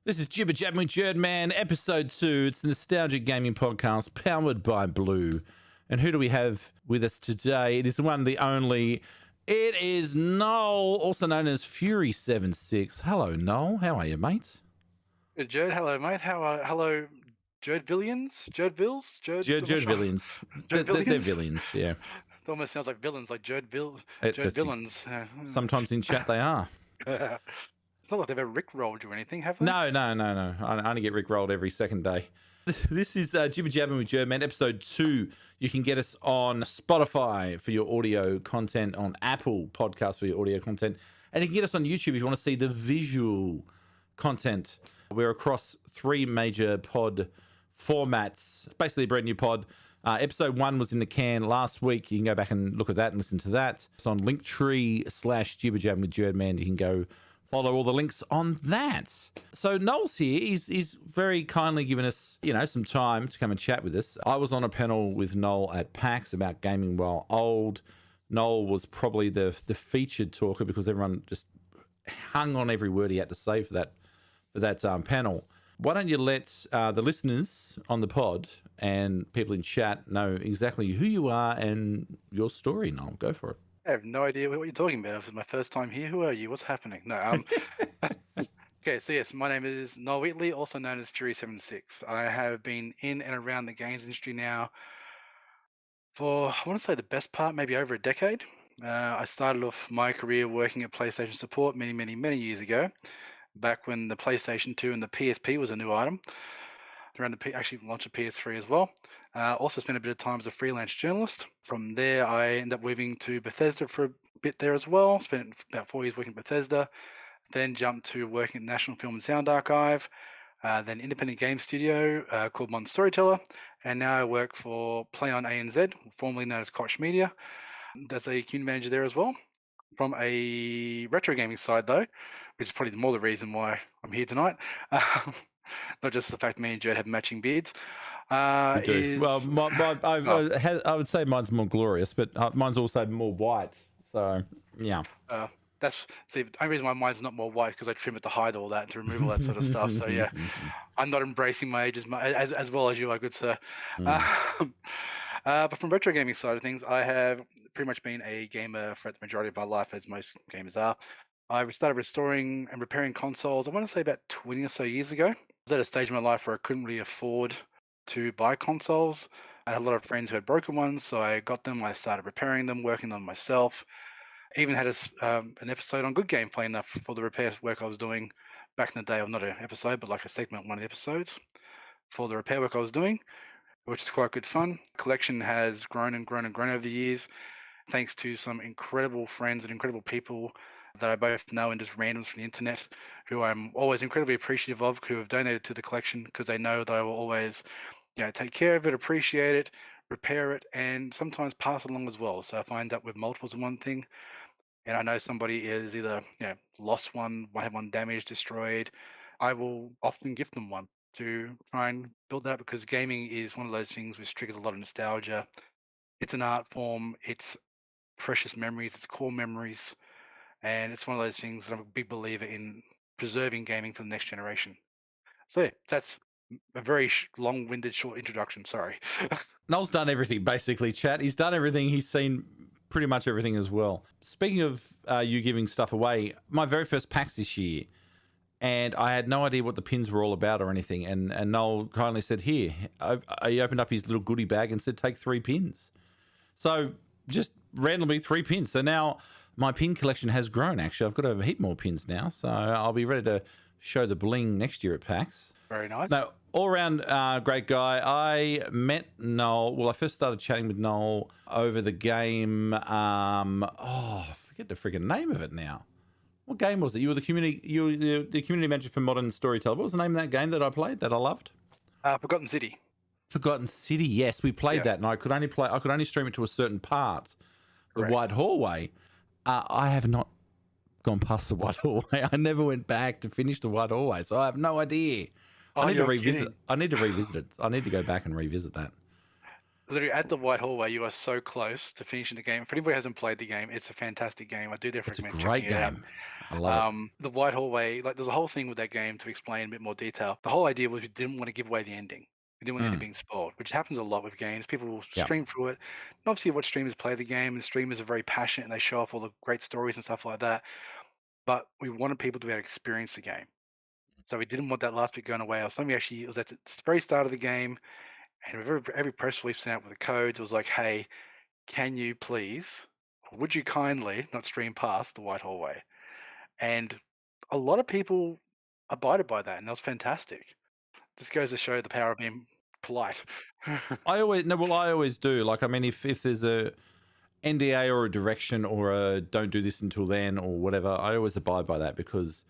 This is Jibber Jabbers with Jurdman, episode 2. It's the Nostalgic Gaming Podcast, powered by Blue. And who do we have with us today? It is the one, the only. It is Noel, also known as FurySevenSix. Hello, Noel. How are you, mate? Good, Jerd. Hello, mate. Hello, Jurdvillians? Jurdvilles? Jurdvillians. They're villains, yeah. It almost sounds like villains, like Jurdvillains. Sometimes in chat they are. It's not like they've ever rickrolled you or anything, have they? No. I only get rickrolled every second day. This is Jibber Jabbers with Jurdman, episode 2. You can get us on Spotify for your audio content, on Apple Podcasts for your audio content, and you can get us on YouTube if you want to see the visual content. We're across 3 major pod formats. It's basically a brand new pod. Episode 1 was in the can last week. You can go back and look at that and listen to that. It's on Linktree/Jibber Jabbers with Jurdman. You can go follow all the links on that. So Noel's here. He's very kindly given us, some time to come and chat with us. I was on a panel with Noel at PAX about gaming while old. Noel was probably the featured talker because everyone just hung on every word he had to say for that panel. Why don't you let the listeners on the pod and people in chat know exactly who you are and your story, Noel? Go for it. I have no idea what you're talking about. This is my first time here. Who are you? What's happening? No. Okay, so yes, my name is Noel Wheatley, also known as FurySevenSix. I have been in and around the games industry now for, I want to say the best part, maybe over a decade. I started off my career working at PlayStation support many years ago, back when the PlayStation 2 and the PSP was a new item. Around the actually launched a PS3 as well. Also spent a bit of time as a freelance journalist. From there, I ended up moving to Bethesda for a bit there as well. Spent about 4 years working at Bethesda. Then jumped to working at National Film and Sound Archive. Then independent game studio called Modern Storyteller. And now I work for Play on ANZ, formerly known as Koch Media. That's a community manager there as well. From a retro gaming side, though, which is probably more the reason why I'm here tonight. Not just the fact me and Jerd have matching beards. We do. Well, I would say mine's more glorious, but mine's also more white. So, yeah. The only reason why mine's not more white is because I trim it to hide all that, to remove all that sort of stuff. So, yeah, I'm not embracing my age as well as you are, good sir. But from retro gaming side of things, I have pretty much been a gamer for the majority of my life, as most gamers are. I started restoring and repairing consoles, I want to say about 20 or so years ago. I was at a stage in my life where I couldn't really afford to buy consoles. I had a lot of friends who had broken ones, so I got them. I started repairing them, working on them myself. Even had an episode on Good Game playing that for the repair work I was doing back in the day. Well, not an episode, but like a segment, one of the episodes for the repair work I was doing, which is quite good fun. Collection has grown and grown and grown over the years, thanks to some incredible friends and incredible people that I both know and just randoms from the internet, who I'm always incredibly appreciative of, who have donated to the collection because they know that I will always, take care of it, appreciate it, repair it, and sometimes pass it along as well. So if I end up with multiples of one thing, and I know somebody is either lost one, had one damaged, destroyed, I will often gift them one to try and build that, because gaming is one of those things which triggers a lot of nostalgia. It's an art form. It's precious memories. It's core memories. And it's one of those things that I'm a big believer in preserving gaming for the next generation. So yeah, that's a very long-winded, short introduction. Sorry. Noel's done everything, basically, chat. He's done everything. He's seen pretty much everything as well. Speaking of you giving stuff away, my very first PAX this year, and I had no idea what the pins were all about or anything. And Noel kindly said, here, he opened up his little goodie bag and said, take 3 pins. So just randomly 3 pins. So now my pin collection has grown, actually. I've got a heap more pins now, so I'll be ready to show the bling next year at PAX. Very nice. No, all around great guy. I met Noel. Well, I first started chatting with Noel over the game. I forget the freaking name of it now. What game was it? You were the community manager for Modern Storyteller. What was the name of that game that I played that I loved? Forgotten City. Forgotten City. Yes, we played that, and I could only stream it to a certain part, the White Hallway. I have not gone past the White Hallway. I never went back to finish the White Hallway, so I have no idea. I need to revisit it. I need to go back and revisit that. Literally at the White Hallway, you are so close to finishing the game. For anybody who hasn't played the game, it's a fantastic game. I do definitely recommend checking it out. I love it. The White Hallway, like there's a whole thing with that game to explain in a bit more detail. The whole idea was we didn't want to give away the ending. We didn't want the ending being spoiled, which happens a lot with games. People will Yeah. stream through it. And obviously, what streamers play the game, and streamers are very passionate and they show off all the great stories and stuff like that. But we wanted people to be able to experience the game. So we didn't want that last bit going away. Or something actually, it was at the very start of the game, and with every press release sent out with the codes, it was like, hey, can you please, or would you kindly not stream past the White Hallway? And a lot of people abided by that, and that was fantastic. This goes to show the power of being polite. I always do. Like, I mean, if there's a NDA or a direction or a don't do this until then or whatever, I always abide by that, because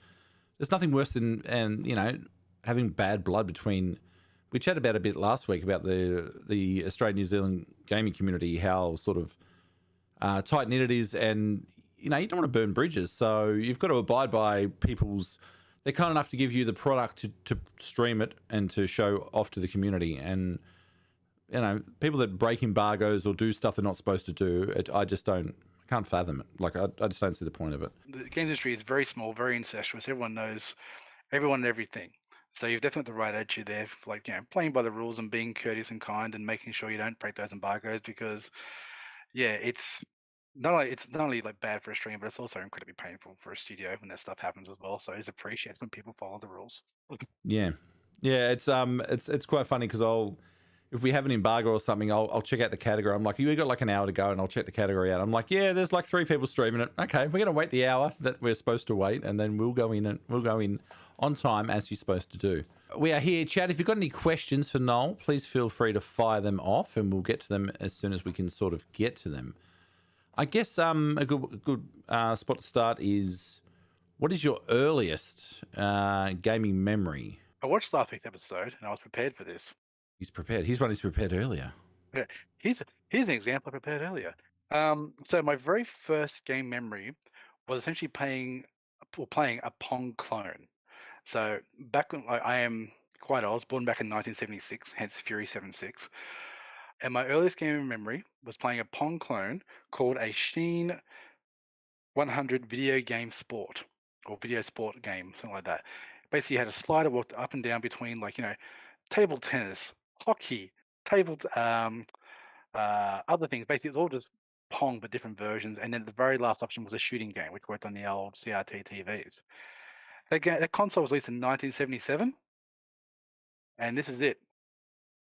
there's nothing worse than, and having bad blood between. We chatted about a bit last week about the Australian New Zealand gaming community, how sort of tight knit it is, and you don't want to burn bridges. So you've got to abide by people's. They're kind enough to give you the product to stream it and to show off to the community. And people that break embargoes or do stuff they're not supposed to do, I can't fathom it. Like, I just don't see the point of it. The game industry is very small, very incestuous. Everyone knows everyone and everything. So you've definitely got the right attitude there, like playing by the rules and being courteous and kind and making sure you don't break those embargoes, because it's not only like bad for a stream, but it's also incredibly painful for a studio when that stuff happens as well. So it's appreciated when people follow the rules. Yeah, it's quite funny, because if we have an embargo or something, I'll check out the category. I'm like, you got like an hour to go, and I'll check the category out. I'm like, yeah, there's like 3 people streaming it. Okay, we're gonna wait the hour that we're supposed to wait, and then we'll go in on time as you're supposed to do. We are here, chat. If you've got any questions for Noel, please feel free to fire them off, and we'll get to them as soon as we can sort of get to them. I guess a good spot to start is, what is your earliest gaming memory? I watched last week's episode and I was prepared for this. He's prepared. He's prepared earlier. Yeah, here's an example I prepared earlier. So my very first game memory was essentially playing a Pong clone. So back when I am quite old, I was born back in 1976, hence FurySevenSix. And my earliest game memory was playing a Pong clone called a Sheen 100 video game sport, or video sport game, something like that. Basically, you had a slider walked up and down between, like, table tennis, hockey, other things. Basically, it's all just Pong, but different versions. And then the very last option was a shooting game, which worked on the old CRT TVs. That console was released in 1977, and this is it.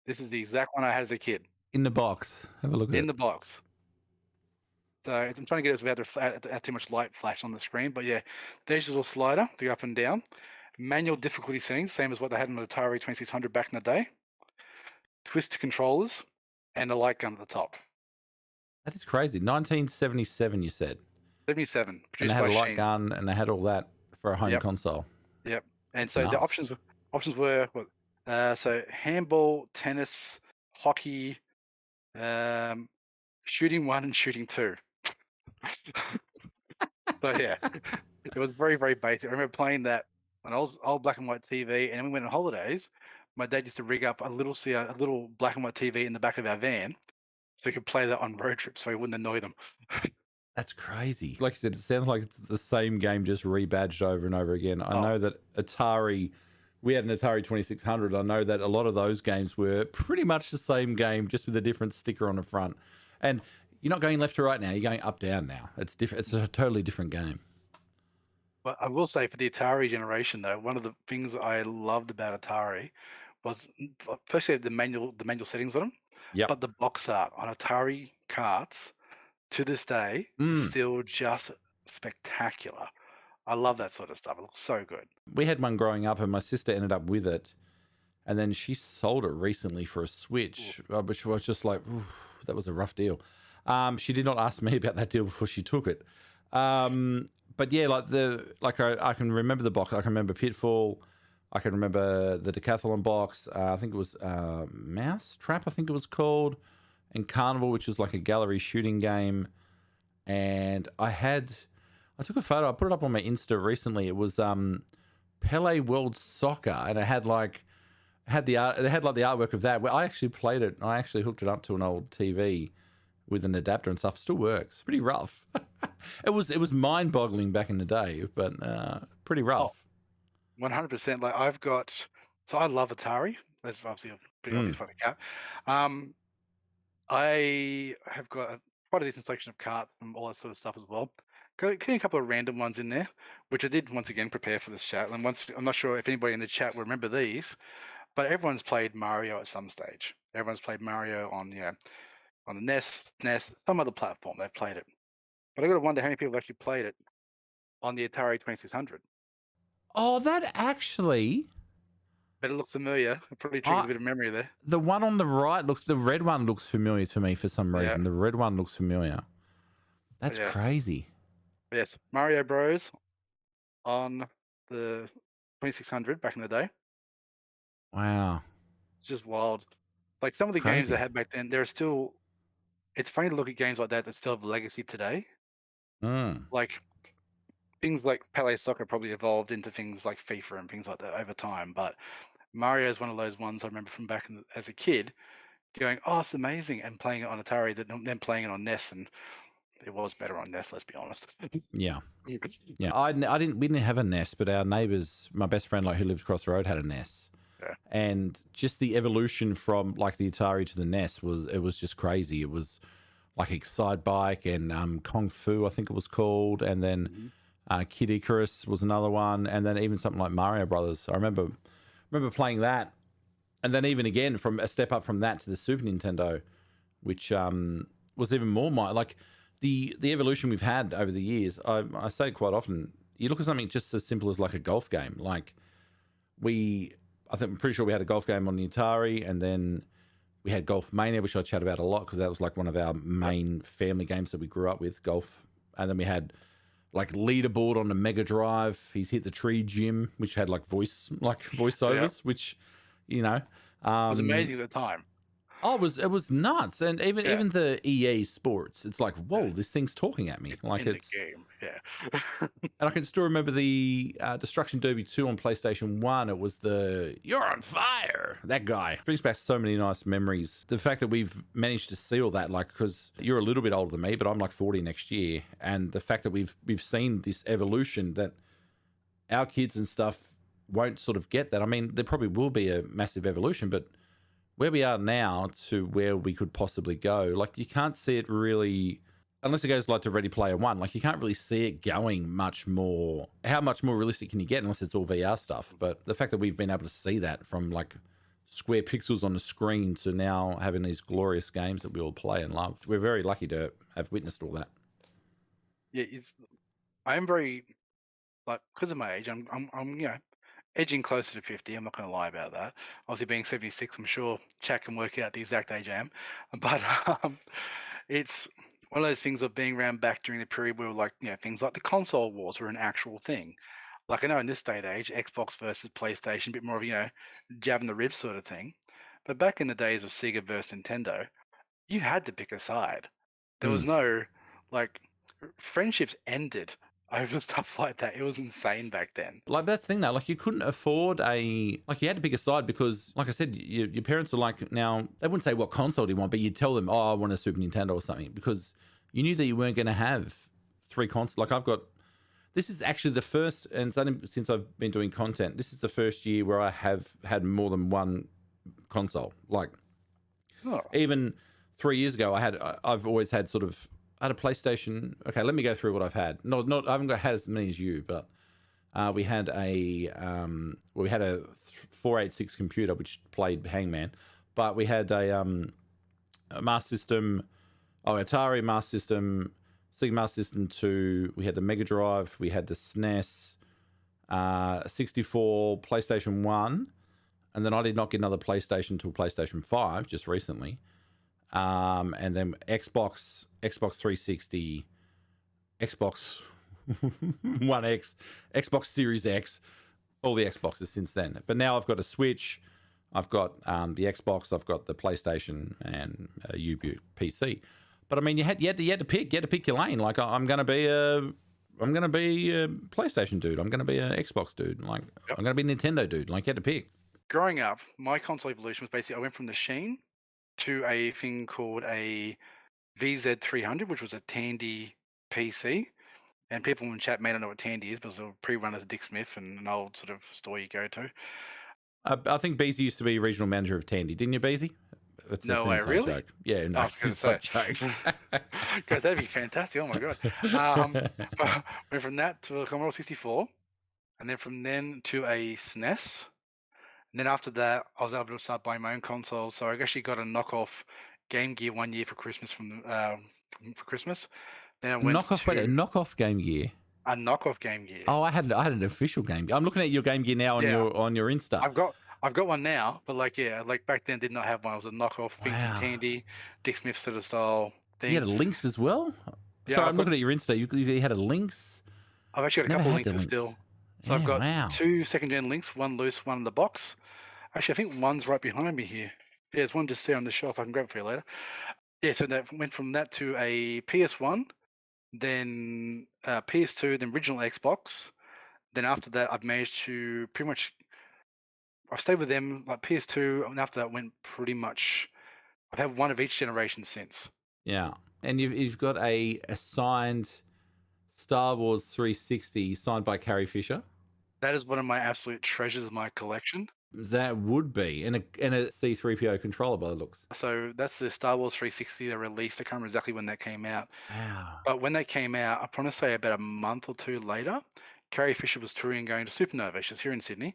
This is the exact one I had as a kid. In the box. Have a look at it. In the box. So I'm trying to get it without have too much light flash on the screen. But yeah, there's your little slider to go up and down. Manual difficulty settings, same as what they had on the Atari 2600 back in the day. Twist controllers, and a light gun at the top. That is crazy. 1977, you said. 77. And Produced they had by a light Sheen. gun, and they had all that for a home console. Yep. And so the Nice. options were what? So handball, tennis, hockey, shooting 1 and shooting 2. So yeah, it was very, very basic. I remember playing that on old black and white TV, and then we went on holidays. My dad used to rig up a little black and white TV in the back of our van, so we could play that on road trips, so we wouldn't annoy them. That's crazy. Like you said, it sounds like it's the same game just rebadged over and over again. I know that we had an Atari 2600. I know that a lot of those games were pretty much the same game, just with a different sticker on the front. And you're not going left to right now. You're going up, down now. It's different. It's a totally different game. But I will say, for the Atari generation, though, one of the things I loved about Atari was, firstly, the manual settings on them. Yep. But the box art on Atari carts to this day is still just spectacular. I love that sort of stuff. It looks so good. We had one growing up, and my sister ended up with it, and then she sold it recently for a Switch, which was just like, that was a rough deal. She did not ask me about that deal before she took it. But yeah, I can remember the box. I can remember Pitfall. I can remember the Decathlon box. I think it was Mousetrap, I think it was called, and Carnival, which was like a gallery shooting game. And I took a photo. I put it up on my Insta recently. It was Pele World Soccer, and it had the art. It had like the artwork of that. Where I actually played it. I actually hooked it up to an old TV with an adapter and stuff. Still works. Pretty rough. It was mind-boggling back in the day, but pretty rough. 100%. Like I've got, so I love Atari. That's obviously pretty obvious by the cat. I have got quite a decent selection of cards and all that sort of stuff as well. Getting a couple of random ones in there, which I did once again prepare for this chat. And I'm not sure if anybody in the chat will remember these, but everyone's played Mario at some stage. Everyone's played Mario on on the NES, some other platform. They've played it, but I got to wonder how many people have actually played it on the Atari 2600. Oh, that actually. But it looks familiar. It probably triggers a bit of memory there. The one on the right the red one looks familiar to me for some reason. The red one looks familiar. That's crazy. Yes, Mario Bros. On the 2600 back in the day. Wow. It's just wild. Like some of the games they had back then, it's funny to look at games like that still have legacy today. Like things like Pele Soccer probably evolved into things like FIFA and things like that over time. But Mario is one of those ones I remember from back as a kid going, oh, it's amazing, and playing it on Atari, then playing it on NES, and it was better on NES, let's be honest. Yeah. Yeah. We didn't have a NES, but our neighbors, my best friend, like who lived across the road, had a NES. Yeah. And just the evolution from like the Atari to the NES was just crazy. It was like Excite Bike and Kung Fu, I think it was called, and then Kid Icarus was another one, and then even something like Mario Brothers. I remember playing that, and then even again from a step up from that to the Super Nintendo, which was even more like the evolution we've had over the years. I say quite often, you look at something just as simple as like a golf game. Like I'm pretty sure we had a golf game on the Atari, and then we had Golf Mania, which I chat about a lot because that was like one of our main family games that we grew up with, golf. And then we had like Leaderboard on the Mega Drive. He's Hit the Tree Gym, which had like voiceovers, which, you know, it was amazing at the time. Oh, it was nuts, and even the EA Sports, it's like, whoa, this thing's talking at me, like it's the game, And I can still remember the Destruction Derby 2 on PlayStation 1. It was the "You're on fire," that guy. Brings back so many nice memories. The fact that we've managed to see all that, like, because you're a little bit older than me, but I'm like 40 next year, and the fact that we've seen this evolution that our kids and stuff won't sort of get that. I mean, there probably will be a massive evolution, but where we are now to where we could possibly go, like, you can't see it really, unless it goes like to Ready Player One, like, you can't really see it going much more. How much more realistic can you get unless it's all VR stuff? But the fact that we've been able to see that from like square pixels on the screen to now having these glorious games that we all play and love, we're very lucky to have witnessed all that. Yeah, I am very, like, because of my age, I'm edging closer to 50. I'm not going to lie about that. Obviously, being 76, I'm sure Chad can work out the exact age I am. But it's one of those things of being around back during the period where, like, things like the console wars were an actual thing. Like, I know in this day and age, Xbox versus PlayStation, a bit more of, jab in the ribs sort of thing. But back in the days of Sega versus Nintendo, you had to pick a side. There was no, like, friendships ended over stuff like that. It was insane back then. Like, that's the thing though, like, you couldn't afford you had to pick a side because, like I said, your parents were like, now, they wouldn't say what console do you want, but you'd tell them, oh, I want a Super Nintendo or something, because you knew that you weren't going to have 3 consoles. Like, this is actually the first, and since I've been doing content, this is the first year where I have had more than one console. Like, even 3 years ago, I've always had sort of, I had a PlayStation. Okay, let me go through what I've had. I haven't had as many as you, but we had a 486 computer which played Hangman, but we had a Master System, Atari Master System, Sega Master System 2. We had the Mega Drive. We had the SNES, 64, PlayStation 1, and then I did not get another PlayStation until PlayStation 5 just recently. And then Xbox 360, Xbox One X, Xbox Series X, all the Xboxes since then. But now I've got a Switch, I've got the Xbox, I've got the PlayStation, and a U-Boot PC. But I mean, you had to pick your lane. Like, I'm gonna be a PlayStation dude. I'm gonna be an Xbox dude. Like, I'm gonna be a Nintendo dude. Like, you had to pick. Growing up, my console evolution was basically I went from the Sheen to a thing called a VZ300, which was a Tandy PC. And people in chat may not know what Tandy is, but it was a pre-run as Dick Smith and an old sort of store you go to. I think Beezy used to be regional manager of Tandy, didn't you, Beezy? That's No an way, inside really? joke. Yeah, no, I was it's an going to say. inside joke. Guys, that'd be fantastic. Oh my god. Went from that to a Commodore 64, and then from then to a SNES. And then after that, I was able to start buying my own consoles. So I actually got a knockoff Game Gear 1 year for Christmas for Christmas. Then I went knockoff Game Gear. A knockoff Game Gear. Oh, I had an official Game Gear. I'm looking at your Game Gear now on your Insta. I've got one now, but like back then did not have one. It was a knockoff thing from Tandy, Dick Smith sort of style thing. You had a Lynx as well? Yeah, sorry, I'm looking at your Insta. You had a Lynx? I've actually got a couple of Lynxes still. So I've got 2 second-gen Lynx, one loose, one in the box. Actually, I think one's right behind me here. Yeah, there's one just there on the shelf. I can grab it for you later. Yeah, so that went from that to a PS1, then PS2, then original Xbox. Then after that, I've managed to pretty much, I've stayed with them like PS2, and after that went pretty much, I've had one of each generation since. Yeah, and you've got a signed Star Wars 360 signed by Carrie Fisher. That is one of my absolute treasures of my collection. That would be, and a C3PO controller by the looks. So that's the Star Wars 360 they released. I can't remember exactly when that came out. Wow. But when they came out, I want to say about a month or 2 later, Carrie Fisher was touring and going to Supernova. She's here in Sydney.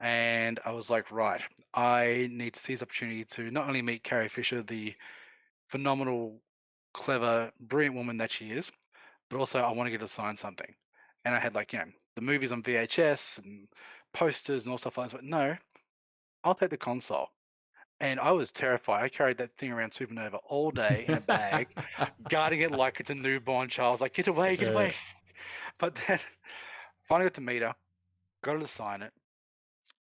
And I was like, right, I need to seize the opportunity to not only meet Carrie Fisher, the phenomenal, clever, brilliant woman that she is, but also I want to get her to sign something. And I had the movies on VHS and posters and all stuff like that. But no, I'll take the console. And I was terrified. I carried that thing around Supernova all day in a bag, guarding it like it's a newborn child. I was like, get away, get away. But then finally got to meet her, got her to sign it.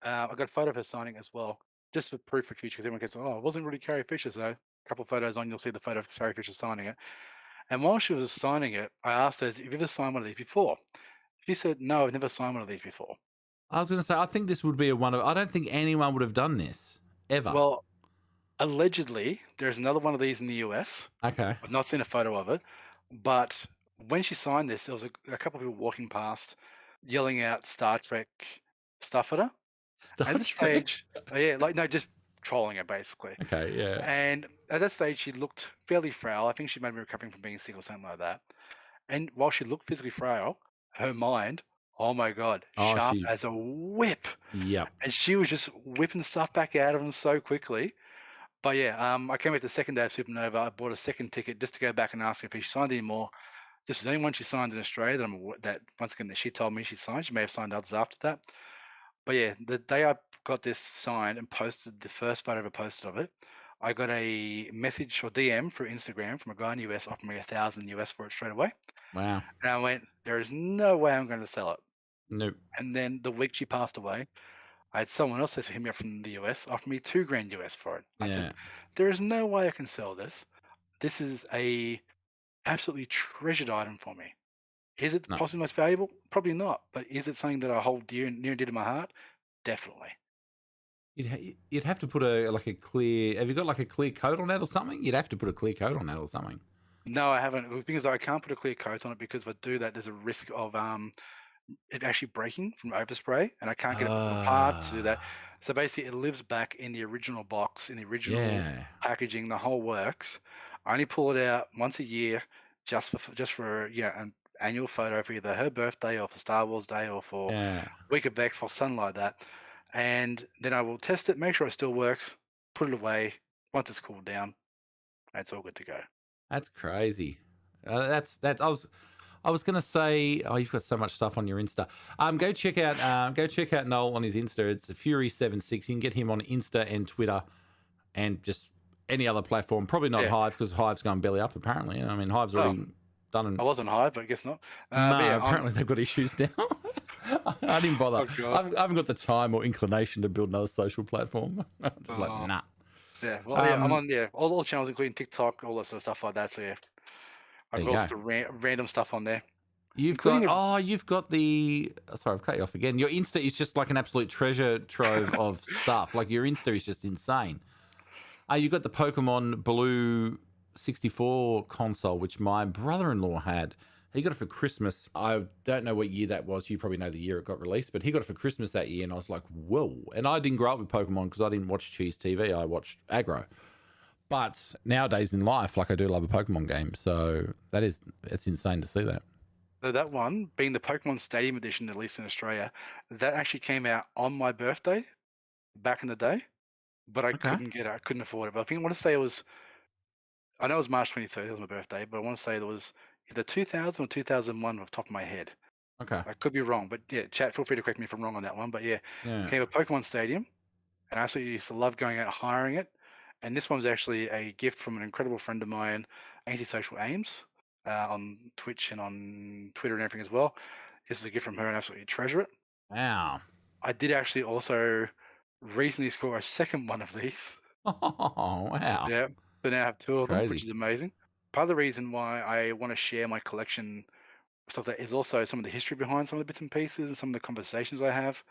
I got a photo of her signing as well, just for proof for future, because everyone gets, it wasn't really Carrie Fisher. So a couple of photos on, you'll see the photo of Carrie Fisher signing it. And while she was signing it, I asked her, have you ever signed one of these before? She said, no, I've never signed one of these before. I was going to say, I think this would be I don't think anyone would have done this, ever. Well, allegedly, there's another one of these in the US. Okay. I've not seen a photo of it. But when she signed this, there was a couple of people walking past, yelling out Star Trek stuff at her. At the stage, just trolling her, basically. Okay, yeah. And at that stage, she looked fairly frail. I think she might be recovering from being sick or something like that. And while she looked physically frail, her mind, oh my God, sharp as a whip. Yeah. And she was just whipping stuff back out of them so quickly. But yeah, I came back the second day of Supernova. I bought a second ticket just to go back and ask her if she signed anymore. This is the only one she signed in Australia that once again that she told me she signed. She may have signed others after that. But yeah, the day I got this signed and posted the first photo I ever posted of it, I got a message or DM through Instagram from a guy in the US offering me $1,000 for it straight away. Wow. And I went, there is no way I'm going to sell it. Nope. And then the week she passed away, I had someone else that hit me up from the US, offer me $2,000 for it. I said, there is no way I can sell this. This is a absolutely treasured item for me. Is it possibly most valuable? Probably not. But is it something that I hold near and dear to my heart? Definitely. You'd have to put a clear. Have you got like a clear coat on that or something? You'd have to put a clear coat on that or something. No, I haven't. The thing is, I can't put a clear coat on it because if I do that, there's a risk of it actually breaking from overspray, and I can't get it apart to do that. So basically, it lives back in the original box, in the original packaging, the whole works. I only pull it out once a year, just for an annual photo for either her birthday or for Star Wars Day or for Week of Xbox, something like that. And then I will test it, make sure it still works, put it away. Once it's cooled down, it's all good to go. That's crazy. I was gonna say, you've got so much stuff on your Insta. Go check out Noel on his Insta. It's FurySevenSix. You can get him on Insta and Twitter, and just any other platform. Probably not Hive, because Hive's going belly up apparently. I mean, Hive's already done. I wasn't Hive, but I guess not. No, apparently they've got issues now. I didn't bother. Oh, I haven't got the time or inclination to build another social platform. I'm just nah. Yeah, well, I'm on all channels, including TikTok, all that sort of stuff like that. So I've got lots of random stuff on there. You've got the. Sorry, I've cut you off again. Your Insta is just like an absolute treasure trove of stuff. Like your Insta is just insane. You've got the Pokemon Blue 64 console, which my brother-in-law had. He got it for Christmas. I don't know what year that was. You probably know the year it got released, but he got it for Christmas that year, and I was like, whoa. And I didn't grow up with Pokemon because I didn't watch Cheese TV. I watched Aggro. But nowadays in life, like, I do love a Pokemon game. So it's insane to see that. So that one, being the Pokemon Stadium Edition, at least in Australia, that actually came out on my birthday back in the day, but I Okay. couldn't get it. I couldn't afford it. But I want to say it was, I know it was March 23rd, it was my birthday, but I want to say it was either 2000 or 2001 off the top of my head. Okay. I could be wrong, but yeah, chat, feel free to correct me if I'm wrong on that one. But yeah, Yeah. it came a Pokemon Stadium, and I absolutely used to love going out hiring it. And this one was actually a gift from an incredible friend of mine, Antisocial Aims, on Twitch and on Twitter and everything as well. This is a gift from her, and I absolutely treasure it. Wow. I did actually also recently score a second one of these. Oh, wow. Yeah, so now I have two of them, which Crazy. is amazing. Part of the reason why I want to share my collection stuff that is also some of the history behind some of the bits and pieces and some of the conversations I have.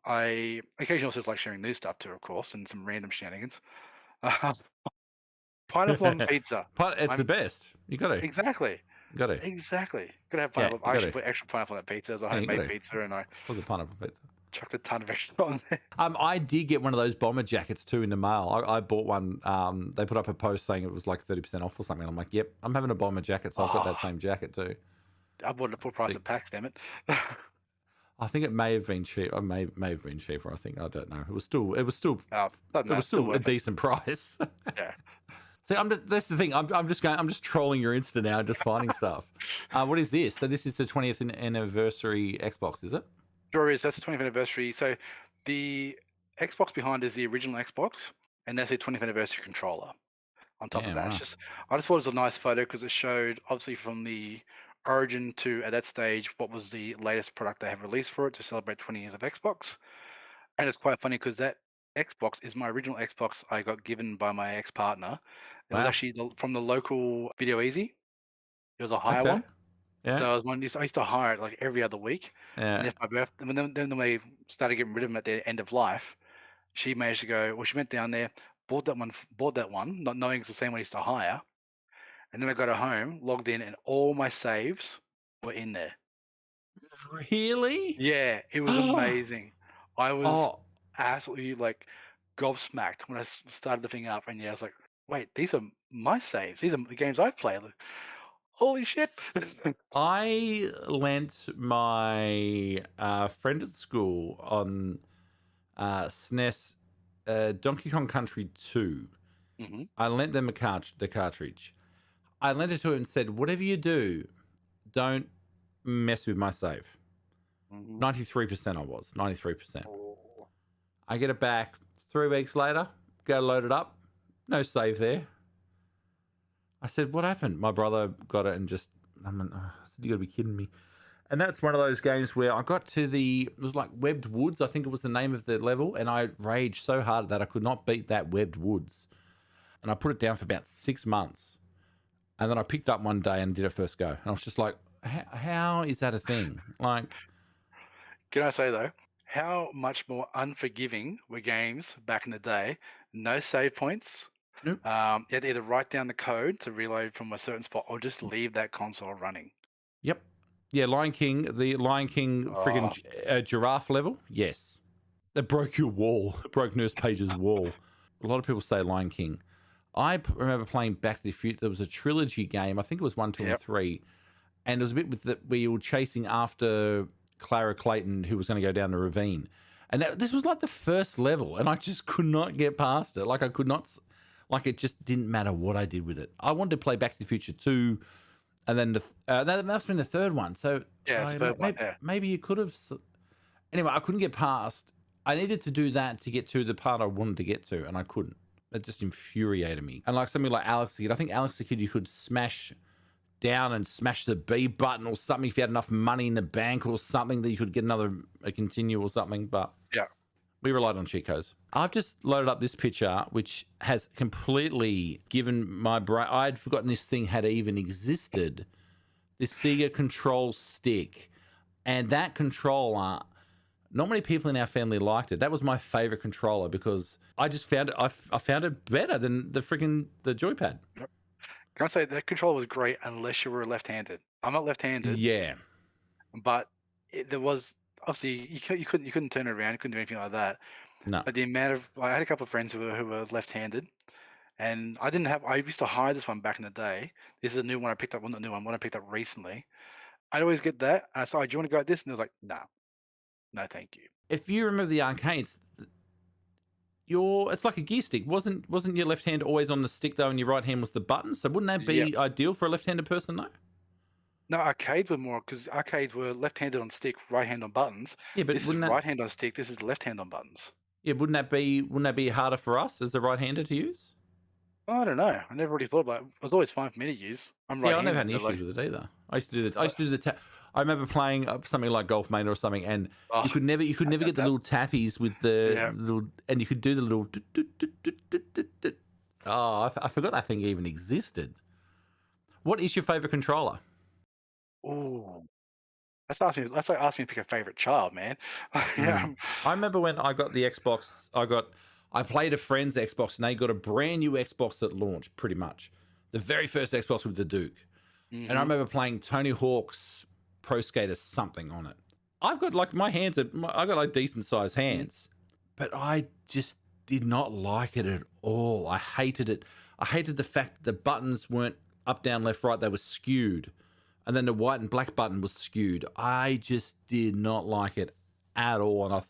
I occasionally also like sharing new stuff too, of course, and some random shenanigans. Pineapple on pizza. It's the best. You got to. Exactly. Got to. Exactly. Gotta have Yeah, pineapple. you I actually gotta. put extra pineapple on that pizza as a Yeah, you homemade gotta. pizza, and I Love the pineapple pizza. chucked a ton of extra on there. I did get one of those bomber jackets too in the mail. I bought one. They put up a post saying it was like 30% off or something. I'm like, yep, I'm having a bomber jacket, so I've got that Oh, same jacket too. I bought it at full price at PAX, damn it. I think it may have been cheap. It may have been cheaper. I think, I don't know. It was still Doesn't matter, still a worth it. decent price. Yeah. See, that's the thing. I'm just trolling your Insta now, just finding stuff. What is this? So this is the 20th anniversary Xbox, is it? Sure is. That's the 20th anniversary. So the Xbox behind is the original Xbox, and that's the 20th anniversary controller on top Yeah, of that. wow. I just thought it was a nice photo because it showed, obviously, from the origin to at that stage, what was the latest product they have released for it to celebrate 20 years of Xbox. And it's quite funny because that Xbox is my original Xbox I got given by my ex-partner. It was Wow. actually from the local Video Easy. It was a hire Okay. one. Yeah. So I used to hire it like every other week. And Yeah. if my birthday, then when they started getting rid of them at their end of life, she managed to go. Well, she went down there, bought that one, not knowing it's the same one I used to hire. And then I got her home, logged in, and all my saves were in there. Really? Yeah, it was amazing. I was Oh, absolutely like gobsmacked when I started the thing up, and yeah, I was like, "Wait, these are my saves. These are the games I've played. Like, holy shit!" I lent my friend at school on SNES Donkey Kong Country 2. hmm I lent them the cartridge. I lent it to him and said, whatever you do, don't mess with my save. 93% I was, 93%. Oh. I get it back 3 weeks later, go load it up, no save there. I said, what happened? My brother got it and just, I said, you gotta be kidding me. And that's one of those games where I got to it was like Webbed Woods, I think it was the name of the level, and I raged so hard that I could not beat that Webbed Woods. And I put it down for about 6 months. And then I picked up one day and did it first go. And I was just like, how is that a thing? Like, Can I say though, how much more unforgiving were games back in the day? No save points. nope. You had to either write down the code to reload from a certain spot or just leave that console running. Yep. Yeah, the Lion King freaking giraffe level. Yes. It broke your wall. It broke Nurse Page's wall. A lot of people say Lion King. I remember playing Back to the Future. There was a trilogy game. I think it was 1, 2, and 3. And it was a bit where you were chasing after Clara Clayton, who was going to go down the ravine. And this was like the first level, and I just could not get past it. Like, I could not, like, it just didn't matter what I did with it. I wanted to play Back to the Future 2, and then that must have been the third one. So, Yeah, it's the third one. maybe you could have. Anyway, I couldn't get past. I needed to do that to get to the part I wanted to get to, and I couldn't. It just infuriated me. And like something like Alex the Kid, I think Alex the Kid, you could smash down and smash the B button or something if you had enough money in the bank or something that you could get a continue or something. But Yeah. we relied on cheat codes. I've just loaded up this picture, which has completely given my brain. I'd forgotten this thing had even existed. This Sega control stick, and that controller. Not many people in our family liked it. That was my favorite controller because I just found it. I found it better than the joypad. Can I say that controller was great unless you were left-handed. I'm not left-handed, Yeah. but there was obviously you couldn't turn it around, you couldn't do anything like that. No. But the amount of I had a couple of friends who were left-handed, and I didn't have. I used to hide this one back in the day. This is a new one I picked up. Well, not a new one I picked up recently. I'd always get that. And I said, "Oh, do you want to go at this?" And it was like, "No, no, thank you." If you remember the arcades, it's like a gear stick. Wasn't your left hand always on the stick though, and your right hand was the button? So wouldn't that Yep. be ideal for a left-handed person though? No, arcades were more because arcades were left-handed on stick, right hand on buttons. Yeah, but This is right hand on stick. This is left hand on buttons. wouldn't that be harder for us as a right-hander to use? I don't know. I never really thought about it. It was always fine for me to use. I'm Yeah, I never right-handed. had any But like, issues with it either. I used to do the tap. I remember playing something like Golf Mania or something, and oh, you could never get the little tappies with the yeah. little, and you could do the little. Oh, I forgot that thing even existed. What is your favorite controller? Ooh, that's asking. That's like asking me to pick a favorite child, man. Yeah. I remember when I got the Xbox, I played a friend's Xbox and they got a brand new Xbox at launch, pretty much. The very first Xbox with the Duke. And I remember playing Tony Hawk's Pro Skater something on it. I've got like I got like decent sized hands, but I just did not like it at all. I hated it. I hated the fact that the buttons weren't up, down, left, right. They were skewed. And then the white and black button was skewed. I just did not like it at all. And I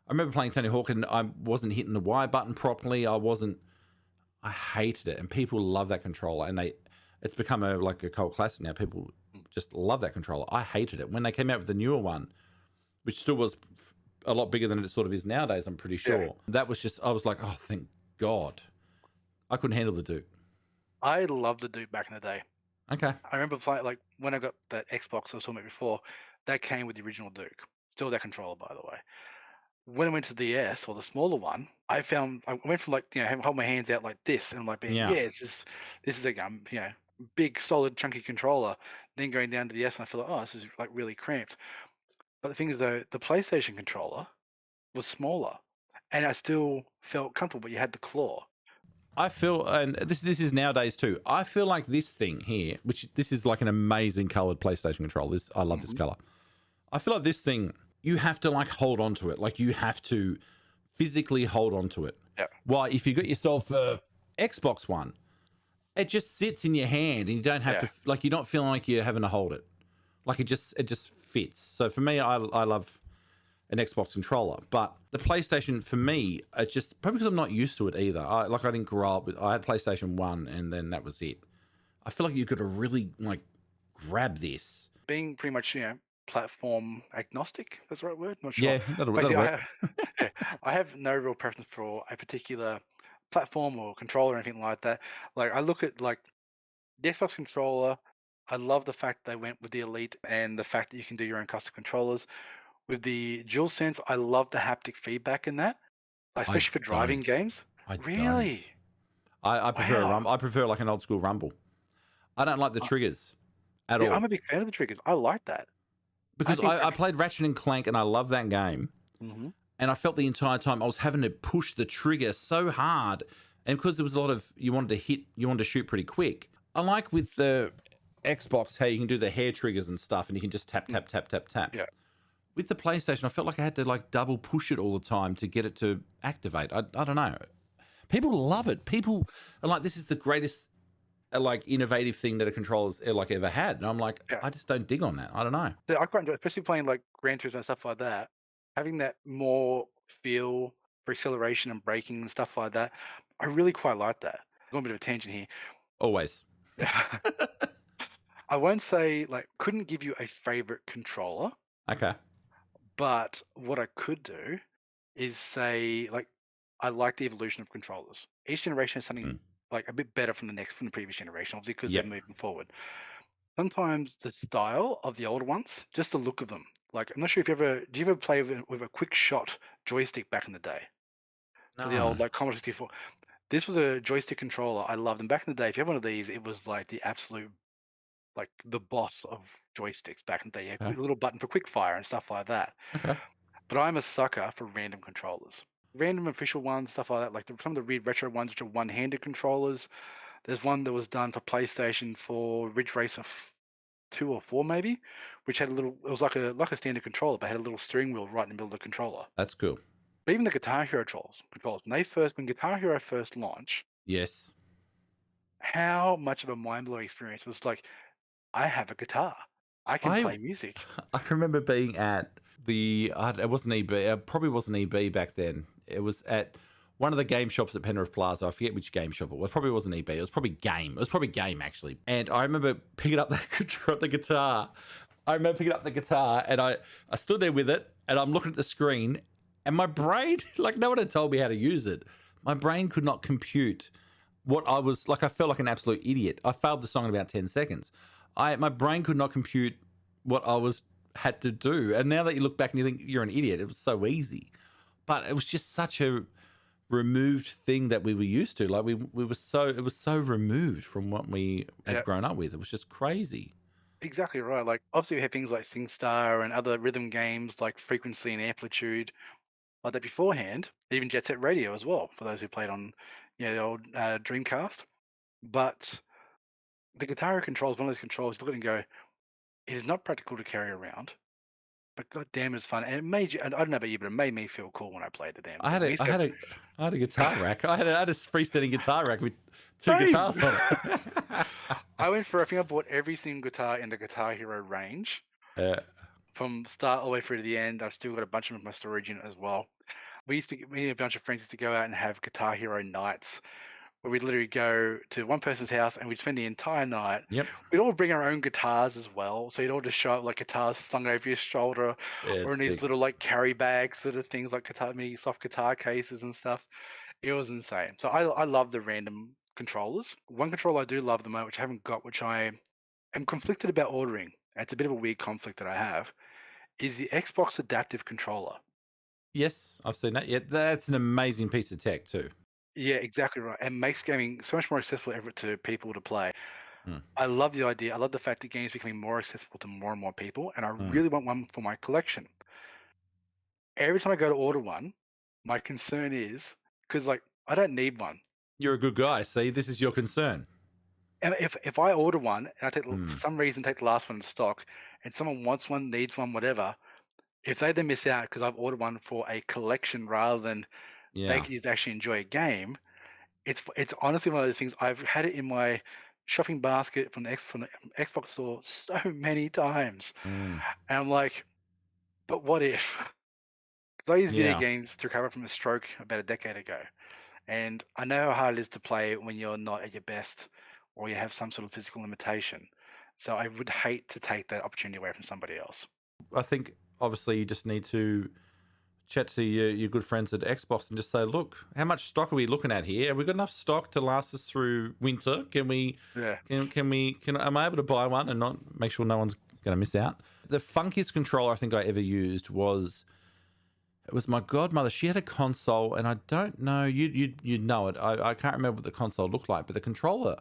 remember playing Tony Hawk and I wasn't hitting the Y button properly. I hated it. And people love that controller. And it's become like a cult classic now. People just love that controller. I hated it. When they came out with the newer one, which still was a lot bigger than it sort of is nowadays, I'm pretty sure. Yeah. That was just, I was like, oh, thank God. I couldn't handle the Duke. I loved the Duke back in the day. Okay. I remember playing, like, when I got that Xbox I was talking about before, that came with the original Duke. Still that controller, by the way. When I went to the S, or the smaller one, I went from, like, hold my hands out like this, and I'm like, this is a big, solid, chunky controller. Then going down to the S, and I feel like, oh, this is like really cramped. But the thing is, though, the PlayStation controller was smaller, and I still felt comfortable, but you had the claw. I feel, and this is nowadays too, I feel like this thing here, which this is like an amazing coloured PlayStation controller. I love this colour. I feel like this thing, you have to like hold on to it. Like you have to physically hold on to it. Yeah. Well, if you got yourself a Xbox One, it just sits in your hand and you don't have to, like, you're not feeling like you're having to hold it. Like it just fits. So for me, I love an Xbox controller, but the PlayStation for me, it's just probably because I'm not used to it either. I didn't grow up with, I had PlayStation 1 and then that was it. I feel like you could have really like grab this. Being pretty much, platform agnostic, that's the right word? Not sure. Yeah, that'll work. I have no real preference for a particular platform or controller or anything like that. Like I look at like the Xbox controller, I love the fact they went with the Elite and the fact that you can do your own custom controllers. With the DualSense, I love the haptic feedback in that, especially for driving games. Really? I prefer I prefer like an old school rumble. I don't like the triggers at all. I'm a big fan of the triggers. I like that. Because I played Ratchet and Clank and I love that game. And I felt the entire time I was having to push the trigger so hard. And because there was a lot of, you wanted to shoot pretty quick. I like with the Xbox how you can do the hair triggers and stuff and you can just tap, tap, tap, tap, tap. Yeah. With the PlayStation, I felt like I had to like double push it all the time to get it to activate. I don't know. People love it. People are like, this is the greatest like innovative thing that a controller's like ever had. And I'm like, I just don't dig on that. I don't know. I quite enjoy it, especially playing like Gran Turismo and stuff like that. Having that more feel for acceleration and braking and stuff like that. I really quite like that. I'm going a bit of a tangent here. Always. I won't say like couldn't give you a favorite controller. Okay. But what I could do is say, like, I like the evolution of controllers. Each generation has something like a bit better from the previous generation, obviously, because they're moving forward. Sometimes the style of the older ones, just the look of them. Like, I'm not sure if do you ever play with a quick shot joystick back in the day? No. The old, like, Commodore 64. This was a joystick controller. I loved them. Back in the day, if you had one of these, it was like the absolute, like, the boss of joysticks back in the day. You had a little button for quick fire and stuff like that. Okay. But I'm a sucker for random controllers. Random official ones, stuff like that, like some of the weird retro ones, which are one-handed controllers. There's one that was done for PlayStation for Ridge Racer 2 or 4 maybe, which had a little. It was like a standard controller, but had a little steering wheel right in the middle of the controller. That's cool. But even the Guitar Hero controllers, when Guitar Hero first launched, Yes. how much of a mind blowing experience it was like. I have a guitar. I can play music. I remember being at it wasn't EB, it probably wasn't EB back then. It was at one of the game shops at Penrith Plaza. I forget which game shop it was. Probably wasn't EB. It was probably Game. It was probably Game, actually. And I remember picking up the guitar. I remember picking up the guitar, and I stood there with it, and I'm looking at the screen, and my brain, like no one had told me how to use it. My brain could not compute what I was like. I felt like an absolute idiot. I failed the song in about 10 seconds. My brain could not compute what I had to do. And now that you look back and you think you're an idiot, it was so easy. But it was just such a removed thing that we were used to. Like it was so removed from what we had grown up with. It was just crazy. Exactly right. Like obviously we have things like SingStar and other rhythm games like Frequency and Amplitude like that beforehand, even Jet Set Radio as well, for those who played on the old Dreamcast. But the Guitar control is one of those controls you look at and go, it is not practical to carry around, but god damn it's fun. And it made you, and I don't know about you, but it made me feel cool when I played the damn thing. I had a guitar rack. I had a freestanding guitar rack with two guitars on it. I think I bought every single guitar in the Guitar Hero range. From start all the way through to the end. I've still got a bunch of them in my storage unit as well. Me and a bunch of friends used to go out and have Guitar Hero nights where we'd literally go to one person's house and we'd spend the entire night. Yep. We'd all bring our own guitars as well. So you'd all just show up like guitars slung over your shoulder or in these little like carry bags, sort of things like mini soft guitar cases and stuff. It was insane. So I love the random controllers. One controller I do love at the moment, which I haven't got, which I am conflicted about ordering. It's a bit of a weird conflict that I have, is the Xbox Adaptive Controller. Yes, I've seen that. Yeah, that's an amazing piece of tech too. Yeah, exactly right. And makes gaming so much more accessible to people to play. I love the idea. I love the fact that games are becoming more accessible to more and more people. And I really want one for my collection. Every time I go to order one, my concern is, because like I don't need one. You're a good guy. See, this is your concern. And if I order one and I for some reason take the last one in stock and someone wants one, needs one, whatever, if they then miss out because I've ordered one for a collection rather than they can just actually enjoy a game, it's honestly one of those things. I've had it in my shopping basket from the Xbox store so many times. And I'm like, but what if? Because I used video games to recover from a stroke about a decade ago. And I know how hard it is to play when you're not at your best or you have some sort of physical limitation. So I would hate to take that opportunity away from somebody else. I think obviously you just need to chat to your good friends at Xbox and just say, look, how much stock are we looking at here? Have we got enough stock to last us through winter? Am I able to buy one and not make sure no one's going to miss out? The funkiest controller I think I ever used was my godmother. She had a console, and I don't know, you'd know it. I can't remember what the console looked like, but the controller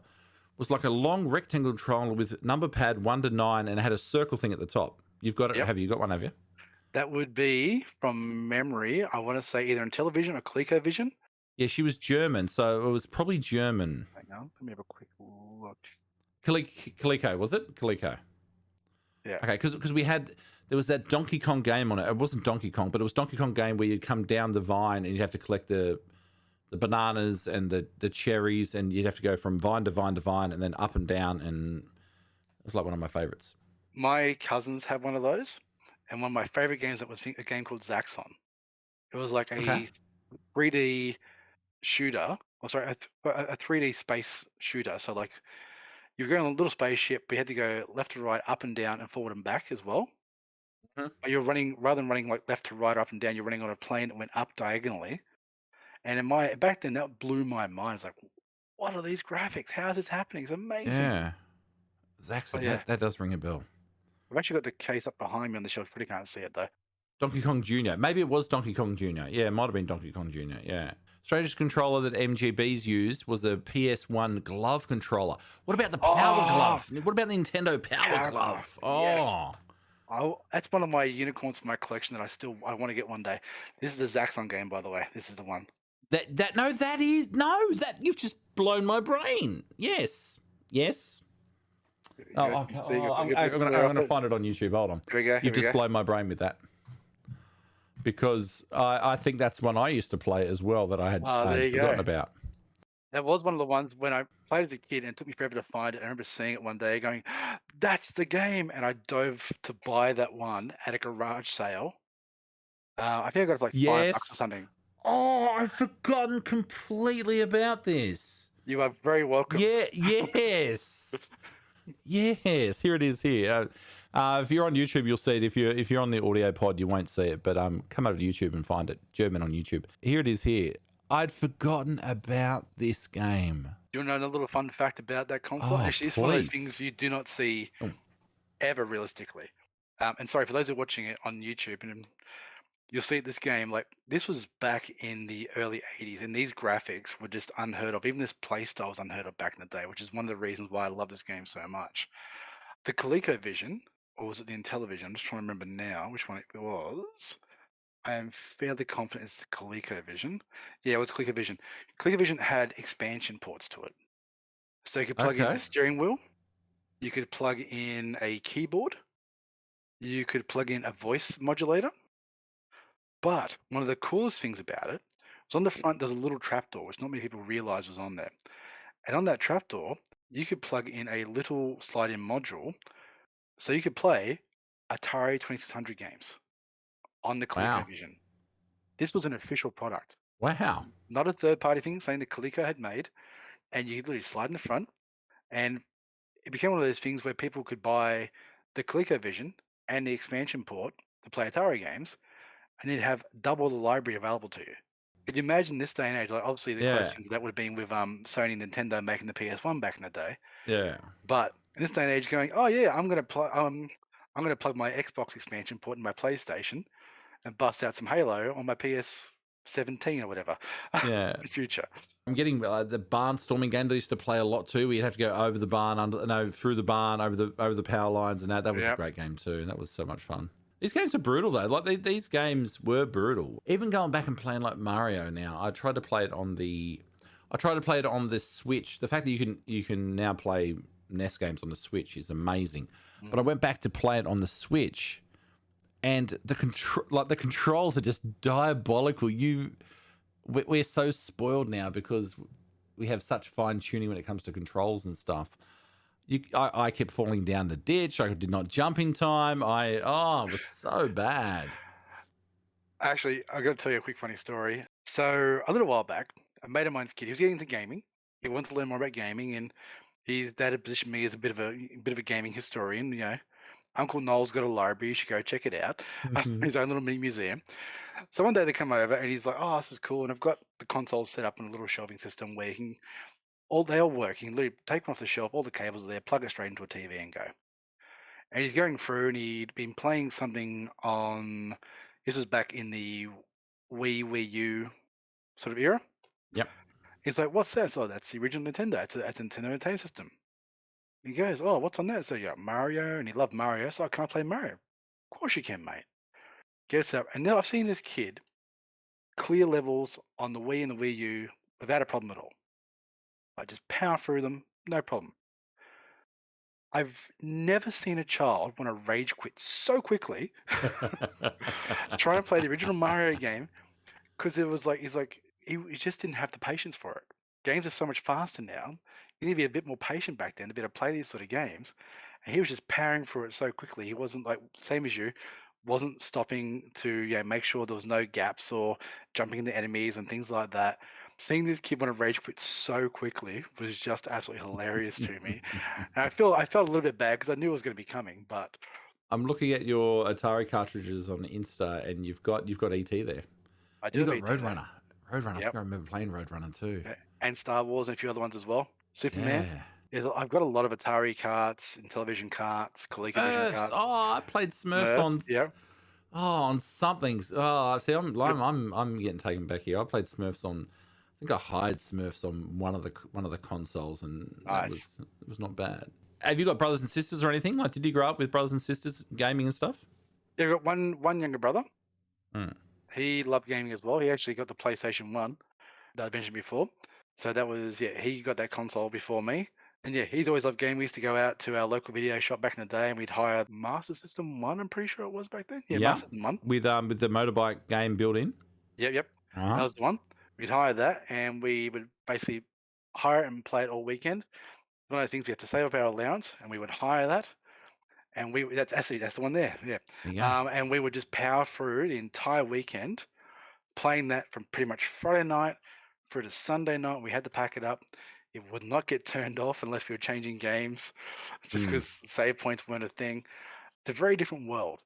was like a long rectangle controller with number pad 1 to 9, and it had a circle thing at the top. You've got it. Yep. Have you got one? Have you? That would be, from memory, I want to say either in television or ColecoVision. Yeah, she was German, so it was probably German. Hang on, let me have a quick look. Coleco, was it? Coleco. Yeah. Okay, because there was that Donkey Kong game on it. It wasn't Donkey Kong, but it was Donkey Kong game where you'd come down the vine and you'd have to collect the bananas and the cherries, and you'd have to go from vine to vine to vine and then up and down, and it was like one of my favorites. My cousins have one of those, and one of my favorite games that was a game called Zaxxon. It was like a 3D shooter, a 3D space shooter. So like you were going on a little spaceship, but you had to go left to right, up and down, and forward and back as well. But you're running, rather than running like left to right, up and down, you're running on a plane that went up diagonally. And back then that blew my mind. It's like, what are these graphics? How is this happening? It's amazing. Yeah. Zaxxon, that does ring a bell. I've actually got the case up behind me on the shelf. Pretty can't see it though. Donkey Kong Jr. Maybe it was Donkey Kong Jr. Yeah, it might have been Donkey Kong Jr. Yeah. Strangest controller that MGB's used was the PS1 glove controller. What about the Power Glove? What about the Nintendo Power Glove? Yes. That's one of my unicorns for my collection that I want to get one day. This is the Zaxxon game, by the way. This is the one. That you've just blown my brain. Yes. Oh, okay. I'm going to find it on YouTube. Hold on. Here we go. You've just blown my brain with that. Because I think that's one I used to play as well that I had forgotten about. That was one of the ones when I played as a kid and it took me forever to find it. I remember seeing it one day going, that's the game. And I dove to buy that one at a garage sale. I think I got it for like $5 or something. Oh, I've forgotten completely about this. You are very welcome. Yes. Yes, here it is here. If you're on YouTube, you'll see it. If you're on the audio pod, you won't see it. But come over to YouTube and find it. Jurdman on YouTube. Here it is here. I'd forgotten about this game. Do you want to know a little fun fact about that console? Actually, it's one of those things you do not see ever realistically. And sorry, for those who are watching it on YouTube, and you'll see this game, like this was back in the early 80s, and these graphics were just unheard of. Even this play style was unheard of back in the day, which is one of the reasons why I love this game so much. The ColecoVision, or was it the Intellivision? I'm just trying to remember now which one it was. I am fairly confident it's the ColecoVision. Yeah, it was ColecoVision. ColecoVision had expansion ports to it. So you could plug in a steering wheel. You could plug in a keyboard. You could plug in a voice modulator. But one of the coolest things about it was on the front, there's a little trapdoor, which not many people realize was on there. And on that trapdoor, you could plug in a little slide-in module. So you could play Atari 2600 games on the ColecoVision. This was an official product. Wow. Not a third-party thing, saying that Coleco had made. And you could literally slide in the front. And it became one of those things where people could buy the ColecoVision and the expansion port to play Atari games, and then have double the library available to you. Could you imagine this day and age? Like obviously the closest things that would have been with Sony and Nintendo making the PS1 back in the day. Yeah. But in this day and age, going, oh yeah, I'm gonna plug my Xbox expansion port in my PlayStation and bust out some Halo on my PS17 or whatever. Yeah. In the future. I'm getting the barnstorming game they used to play a lot too. Where you'd have to go over the barn, through the barn, over the power lines, and that was a great game too. And that was so much fun. These games are brutal though. Like these games were brutal. Even going back and playing like Mario now, I tried to play it on the Switch. The fact that you can now play NES games on the Switch is amazing. But I went back to play it on the Switch, and the controls are just diabolical. We're so spoiled now because we have such fine tuning when it comes to controls and stuff. I kept falling down the ditch. I did not jump in time. It was so bad. Actually, I got to tell you a quick funny story. So a little while back, a mate of mine's kid, he was getting into gaming. He wanted to learn more about gaming, and his dad had positioned me as a bit of a gaming historian. You know, Uncle Noel's got a library. You should go check it out. His own little mini museum. So one day they come over, and he's like, "Oh, this is cool." And I've got the consoles set up in a little shelving system where you can. They all work. You can literally take them off the shelf, all the cables are there, plug it straight into a TV and go. And he's going through, and he'd been playing something on, this was back in the Wii U sort of era. Yep. He's like, what's that? So that's the original Nintendo. It's a Nintendo Entertainment System. He goes, oh, what's on that? So you got Mario, and he loved Mario, so I can't play Mario. Of course you can, mate. Gets up. And now I've seen this kid clear levels on the Wii and the Wii U without a problem at all. I just power through them, no problem. I've never seen a child want to rage quit so quickly trying to play the original Mario game, because it was like he just didn't have the patience for it. Games are so much faster now. You need to be a bit more patient back then to be able to play these sort of games. And he was just powering through it so quickly. He wasn't like, same as you, wasn't stopping to make sure there was no gaps or jumping into enemies and things like that. Seeing this kid want to rage quit so quickly was just absolutely hilarious to me. And I felt a little bit bad because I knew it was going to be coming. But I'm looking at your Atari cartridges on Insta, and you've got ET there. I do. You've got Roadrunner. Roadrunner. Yep. I think I remember playing Roadrunner too. And Star Wars and a few other ones as well. Superman. Yeah. I've got a lot of Atari carts and television carts, ColecoVision carts. Oh, I played Smurfs on. Yeah. Oh, on something. Oh, see, I'm getting taken back here. I played Smurfs on. I think I hired Smurfs on one of the consoles, and nice. It was not bad. Have you got brothers and sisters or anything? Like, did you grow up with brothers and sisters gaming and stuff? Yeah, I've got one younger brother. He loved gaming as well. He actually got the PlayStation 1. that I mentioned before. So that was, yeah, he got that console before me. And yeah, he's always loved gaming. We used to go out to our local video shop back in the day and we'd hire Master System 1, I'm pretty sure it was back then. Yeah, Yeah, Master System 1. with the motorbike game built in. Yep. Uh-huh. That was the one. We'd hire that and we would basically hire it and play it all weekend. One of those things we have to save up our allowance and we would hire that. And that's the one there. Yeah. There you go. And we would just power through the entire weekend playing that from pretty much Friday night through to Sunday night. We had to pack it up. It would not get turned off unless we were changing games, just because save points weren't a thing. It's a very different world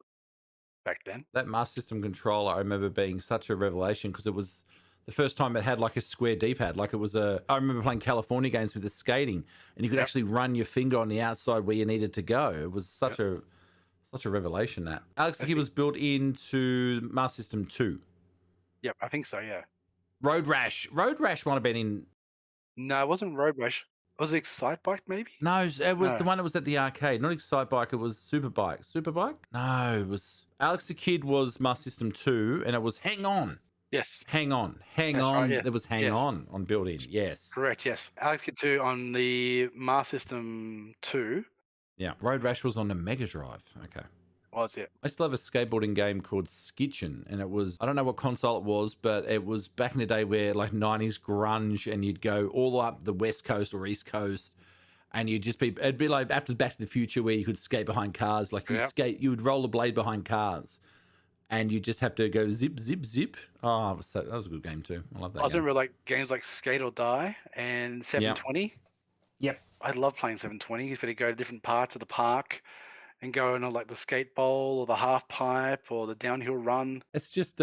back then. That Master System controller, I remember being such a revelation because it was the first time it had like a square D-pad. Like it was I remember playing California games with the skating, and you could actually run your finger on the outside where you needed to go. It was such a revelation. That Alex, he was built into Master System 2. Yep, I think so. Yeah. Road Rash might have been in. No, it wasn't Road Rash. Was it Excitebike maybe? No, it was the one that was at the arcade. Not Excitebike, it was Superbike. Superbike? No, it was Alex the Kid was Master System 2, and it was Hang On. Yes. Hang On. That's right, yeah. It was Hang On built-in. Yes. Correct. Yes. Alex Kid 2 on the Master System 2. Yeah. Road Rash was on the Mega Drive. Okay. Was it? I still have a skateboarding game called Skitchin, and it was, I don't know what console it was, but it was back in the day where like 90s grunge, and you'd go all up the West Coast or East Coast, and it'd be like after Back to the Future where you could skate behind cars, like you would roll a blade behind cars, and you just have to go zip, zip, zip. Oh, that was a good game too. I love that. I remember like games like Skate or Die and 720. Yep. I love playing 720. You could go to different parts of the park and go on like the skate bowl or the half pipe or the downhill run. It's just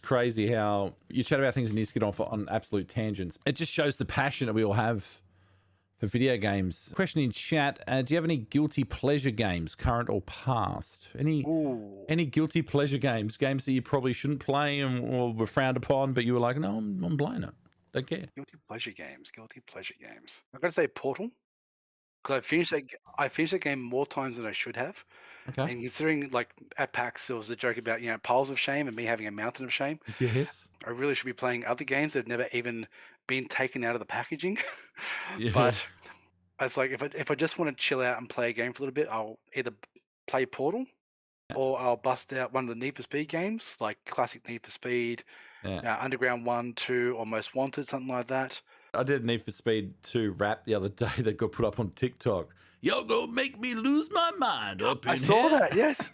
crazy how you chat about things and you just get off on absolute tangents. It just shows the passion that we all have for video games. Question in chat: do you have any guilty pleasure games, current or past? Any guilty pleasure games that you probably shouldn't play or were frowned upon, but you were like, no, I'm playing it. Don't care. Guilty pleasure games. I've got to say Portal. Because I finished that game more times than I should have. Okay. And considering, like, at PAX, there was a joke about, piles of shame and me having a mountain of shame. Yes. I really should be playing other games that have never even been taken out of the packaging. Yeah. But it's like, if I just want to chill out and play a game for a little bit, I'll either play Portal or I'll bust out one of the Need for Speed games, like classic Need for Speed, Underground 1, 2, or Most Wanted, something like that. I did Need for Speed 2 rap the other day that got put up on TikTok. Y'all gonna make me lose my mind up in here. I saw that, yes.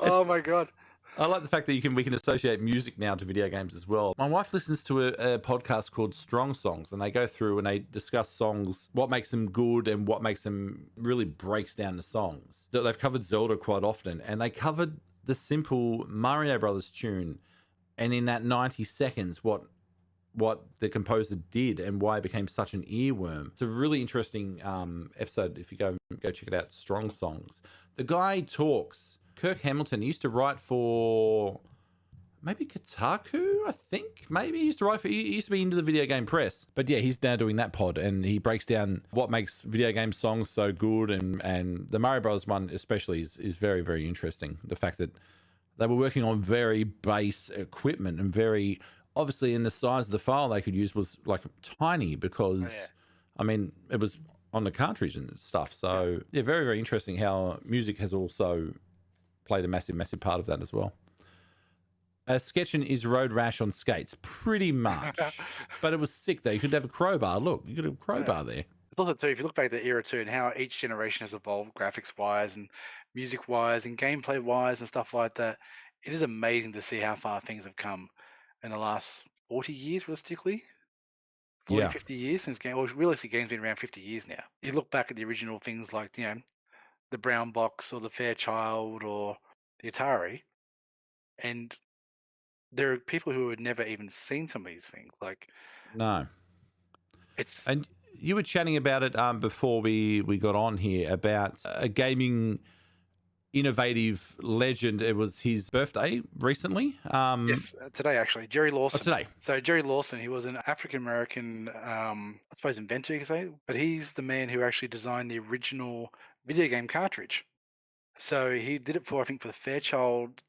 Oh my God. I like the fact that we can associate music now to video games as well. My wife listens to a podcast called Strong Songs, and they go through and they discuss songs, what makes them good and what makes them really breaks down the songs. So they've covered Zelda quite often, and they covered the simple Mario Brothers tune, and in that 90 seconds, what the composer did and why it became such an earworm. It's a really interesting episode. If you go check it out, Strong Songs. The guy talks. Kirk Hamilton, he used to write for maybe Kotaku, I think. Maybe he used to be into the video game press. But yeah, he's now doing that pod, and he breaks down what makes video game songs so good, and the Mario Bros. One especially is very, very interesting. The fact that they were working on very base equipment and very obviously, in the size of the file they could use was like tiny because, I mean, it was on the cartridge and stuff. So, yeah, very, very interesting how music has also played a massive, massive part of that as well. Sketching is Road Rash on skates, pretty much. But it was sick, though. You could have a crowbar. Look, you could have a crowbar there. It's also, too, if you look back at the era, too, and how each generation has evolved graphics-wise and music-wise and gameplay-wise and stuff like that, it is amazing to see how far things have come in the last 40 years, realistically. 50 years since game. Well, realistically, game's been around 50 years now. You look back at the original things like, the Brown Box or the Fairchild or the Atari, and there are people who had never even seen some of these things. Like, no. And you were chatting about it before we got on here about a gaming innovative legend. It was his birthday recently. Yes, today actually. Jerry Lawson. Oh, today. So Jerry Lawson, he was an African-American, I suppose inventor, you could say, but he's the man who actually designed the original video game cartridge. So he did it for, I think, for the Fairchild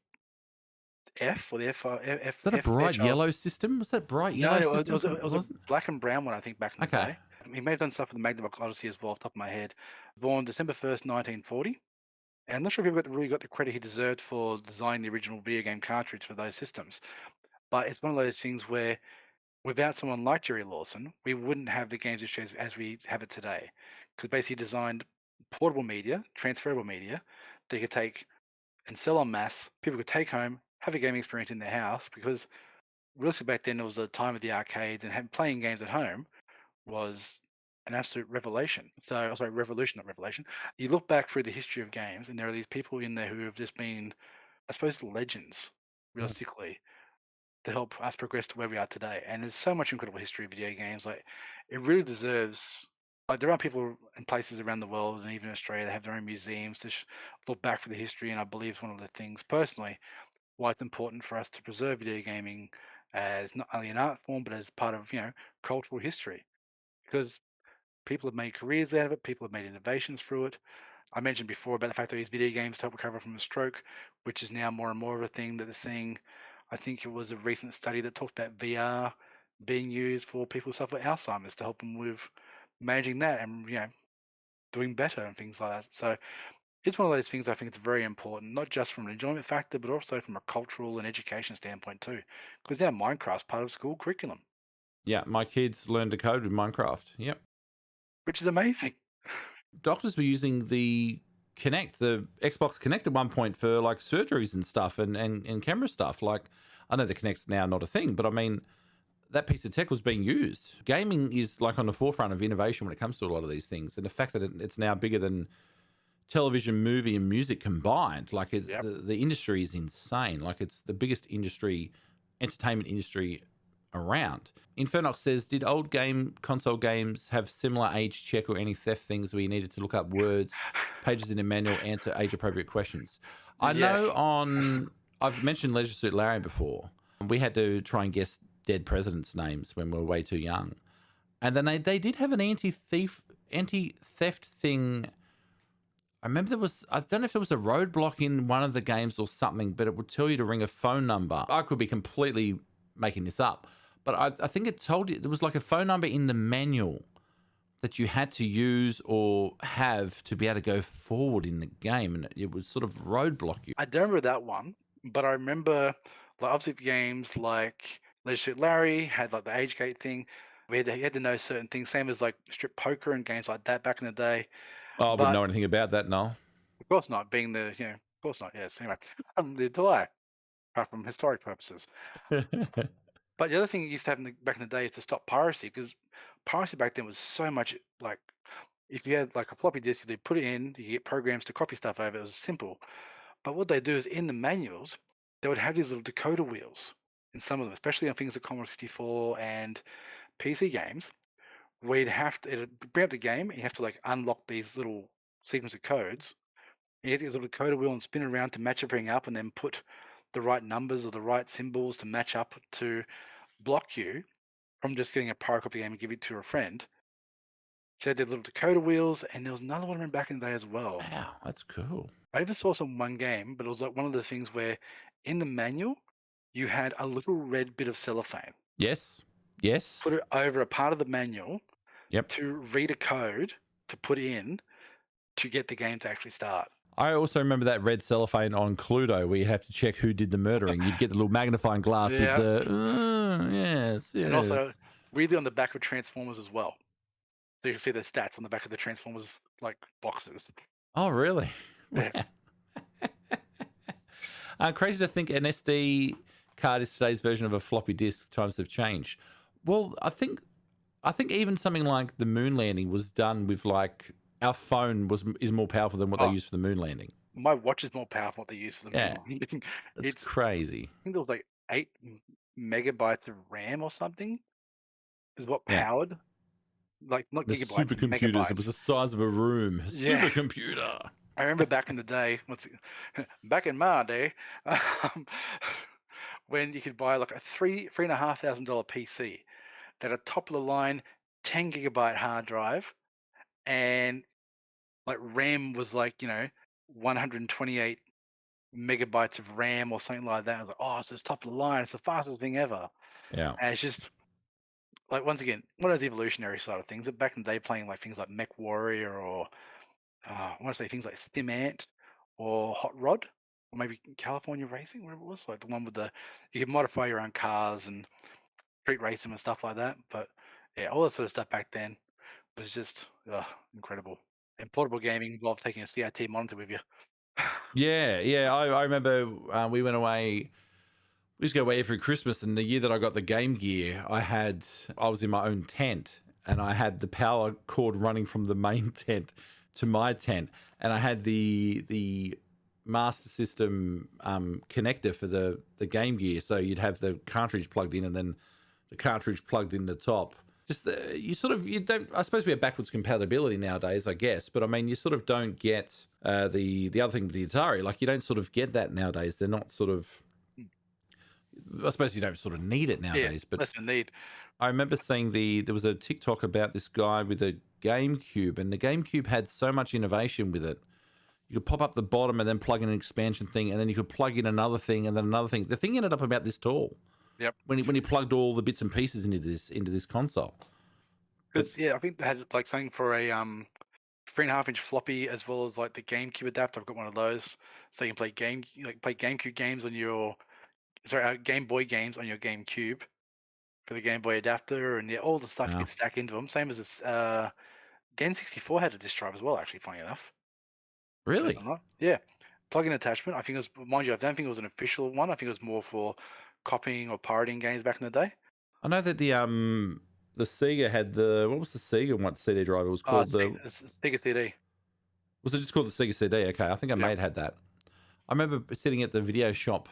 F or the F F Is that a F bright Fairchild. yellow system? Was that bright No, yellow it system? was a black and brown one, I think, back in the Okay. day. He may have done stuff with the Magnavox Odyssey as well, off the top of my head. Born December 1st, 1940. And I'm not sure if he really got the credit he deserved for designing the original video game cartridge for those systems. But it's one of those things where without someone like Jerry Lawson, we wouldn't have the games industry as we have it today. Because basically he designed portable media, transferable media, that you could take and sell en masse. People could take home, have a gaming experience in their house. Because realistically back then it was the time of the arcades, and playing games at home was an absolute revelation. So, sorry, revolution, not revelation. You look back through the history of games, and there are these people in there who have just been, I suppose, legends, realistically, to help us progress to where we are today. And there's so much incredible history of video games. Like, it really deserves. Like, there are people in places around the world, and even in Australia, that have their own museums to look back for the history. And I believe it's one of the things, personally, why it's important for us to preserve video gaming as not only an art form, but as part of cultural history, because people have made careers out of it. People have made innovations through it. I mentioned before about the fact that they use video games to help recover from a stroke, which is now more and more of a thing that they're seeing. I think it was a recent study that talked about VR being used for people who suffer Alzheimer's to help them with managing that and doing better and things like that. So it's one of those things I think it's very important, not just from an enjoyment factor, but also from a cultural and education standpoint too. Because now Minecraft's part of school curriculum, Yeah, my kids learned to code with Minecraft. Yep. which is amazing. Doctors were using the Kinect, the Xbox Kinect at one point for like surgeries and stuff and camera stuff. Like, I know the Kinect's now not a thing, but I mean, that piece of tech was being used. Gaming is like on the forefront of innovation when it comes to a lot of these things. And the fact that it's now bigger than television, movie, and music combined, like Yep. the industry is insane. Like, it's the biggest entertainment industry around. Infernox says, did old console games have similar age check or any theft things where you needed to look up words, pages in a manual, answer age appropriate questions? I know Yes. I've mentioned Leisure Suit Larry before. We had to try and guess dead presidents' names when we were way too young. And then they did have an anti-theft thing. I remember I don't know if there was a roadblock in one of the games or something, but it would tell you to ring a phone number. I could be completely making this up, but I think it told you there was like a phone number in the manual that you had to use or have to be able to go forward in the game, and it would sort of roadblock you. I don't remember that one, but I remember like obviously games like Leisure Suit Larry had like the age gate thing. You had to know certain things, same as like strip poker and games like that back in the day. Oh, I wouldn't But know anything about that, Noel. of course not, being of course not. Yes. Anyway, the delay, apart from historic purposes. But the other thing you used to have back in the day is to stop piracy, because piracy back then was so much like if you had like a floppy disk, they put it in, you get programs to copy stuff over. It was simple. But what they do is in the manuals, they would have these little decoder wheels in some of them, especially on things like Commodore 64 and PC games, where you'd have to it'd bring up the game and you have to like unlock these little sequence of codes. You get this little decoder wheel and spin around to match everything up and then put the right numbers or the right symbols to match up to block you from just getting a pirate copy game and give it to a friend. So there's little decoder wheels, and there was another one back in the day as well. Wow, that's cool. I even saw some one game, but it was like one of the things where in the manual you had a little red bit of cellophane. Yes. Put it over a part of the manual Yep. to read a code to put in to get the game to actually start. I also remember that red cellophane on Cluedo where you have to check who did the murdering. You'd get the little magnifying glass Yeah. with the, yes. And also weirdly on the back of Transformers as well. So you can see the stats on the back of the Transformers like boxes. Oh, really? Yeah. Crazy to think an SD card is today's version of a floppy disk. Times have changed. Well, I think even something like the moon landing was done with like our phone is more powerful than what they used for the moon landing. My watch is more powerful than what they use for the moon landing. It's crazy. I think there was like 8 megabytes of RAM or something is what powered. Like not the gigabytes, supercomputers. megabytes. It was the size of a room. Yeah. Supercomputer. I remember back in the day, back in my day, when you could buy like a $3,500 PC that had a top of the line 10 gigabyte hard drive, and like RAM was like 128 megabytes of RAM or something like that. I was like, oh, it's top of the line. It's the fastest thing ever. Yeah. And it's just like, once again, one of those evolutionary side of things. Back in the day, playing like things like Mech Warrior or I want to say things like Stim Ant or Hot Rod or maybe California Racing, whatever it was, like the one with you could modify your own cars and street race them and stuff like that. But yeah, all that sort of stuff back then was just incredible. And portable gaming involved taking a CRT monitor with you. Yeah. I remember we went away. We used to go away every Christmas, and the year that I got the Game Gear, I was in my own tent, and I had the power cord running from the main tent to my tent, and I had the Master System connector for the Game Gear, so you'd have the cartridge plugged in, and then the cartridge plugged in the top. Just you don't. I suppose we have backwards compatibility nowadays, I guess, but I mean, you sort of don't get the other thing with the Atari. Like, you don't sort of get that nowadays. They're not sort of. I suppose you don't sort of need it nowadays, but less of a need. I remember seeing there was a TikTok about this guy with a GameCube, and the GameCube had so much innovation with it. You could pop up the bottom and then plug in an expansion thing, and then you could plug in another thing and then another thing. The thing ended up about this tall. Yep. When he plugged all the bits and pieces into this console. Because I think they had like something for a 3.5-inch floppy as well as like the GameCube adapter. I've got one of those, so you can play GameCube games on your Game Boy games on your GameCube for the Game Boy adapter, and all the stuff you could stack into them. Same as this, the N64 had a disk drive as well. Actually, funny enough. Really? Yeah. Plug-in attachment. I think it was, mind you, I don't think it was an official one. I think it was more for copying or pirating games back in the day. I know that the Sega had what was the Sega one CD drive? It was called the Sega CD. Was it just called the Sega CD? Okay, I think I mate had that. I remember sitting at the video shop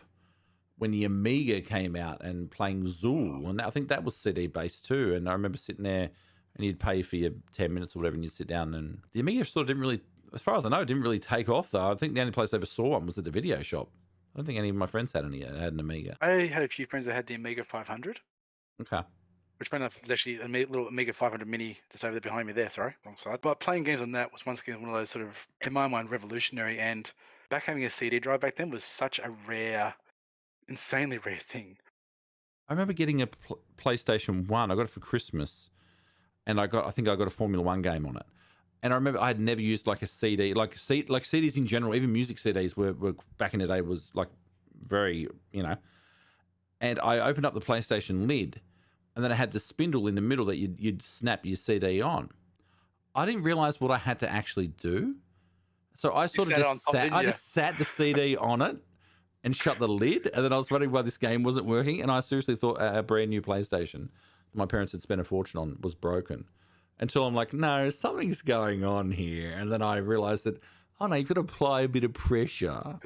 when the Amiga came out and playing Zool, and I think that was CD based too. And I remember sitting there, and you'd pay for your 10 minutes or whatever, and you'd sit down. And the Amiga sort of didn't really, as far as I know, it didn't really take off though. I think the only place I ever saw one was at the video shop. I don't think any of my friends had an Amiga. I had a few friends that had the Amiga 500. Okay. Which funny enough was actually a little Amiga 500 Mini just over there behind me there. Sorry, wrong side. But playing games on that was once again one of those sort of, in my mind, revolutionary. And back having a CD drive back then was such a rare, insanely rare thing. I remember getting a PlayStation 1. I got it for Christmas, and I think I got a Formula 1 game on it. And I remember I had never used like a CD, like CDs in general, even music CDs were back in the day was like very, And I opened up the PlayStation lid, and then I had the spindle in the middle that you'd snap your CD on. I didn't realize what I had to actually do. So I sort of just sat the CD on it and shut the lid, and then I was wondering why this game wasn't working, and I seriously thought a brand new PlayStation my parents had spent a fortune on was broken. Until I'm like, no, something's going on here. And then I realized that, oh no, you could apply a bit of pressure.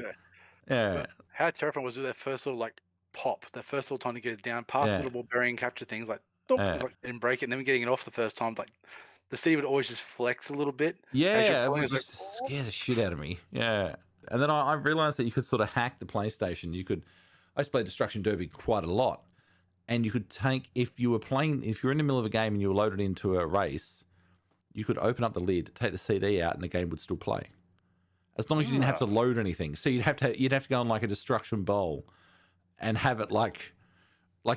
Yeah. How terrifying was it, that first little like pop, that first little time to get it down past the little bearing capture things, like, and break it, and then getting it off the first time, like the CD would always just flex a little bit. Yeah, it would just scare the shit out of me. Yeah. And then I realized that you could sort of hack the PlayStation. I used to play Destruction Derby quite a lot. And you could take, if you were in the middle of a game and you were loaded into a race, you could open up the lid, take the CD out, and the game would still play, as long as you didn't have to load anything. So you'd have to go on like a Destruction Bowl, and have it like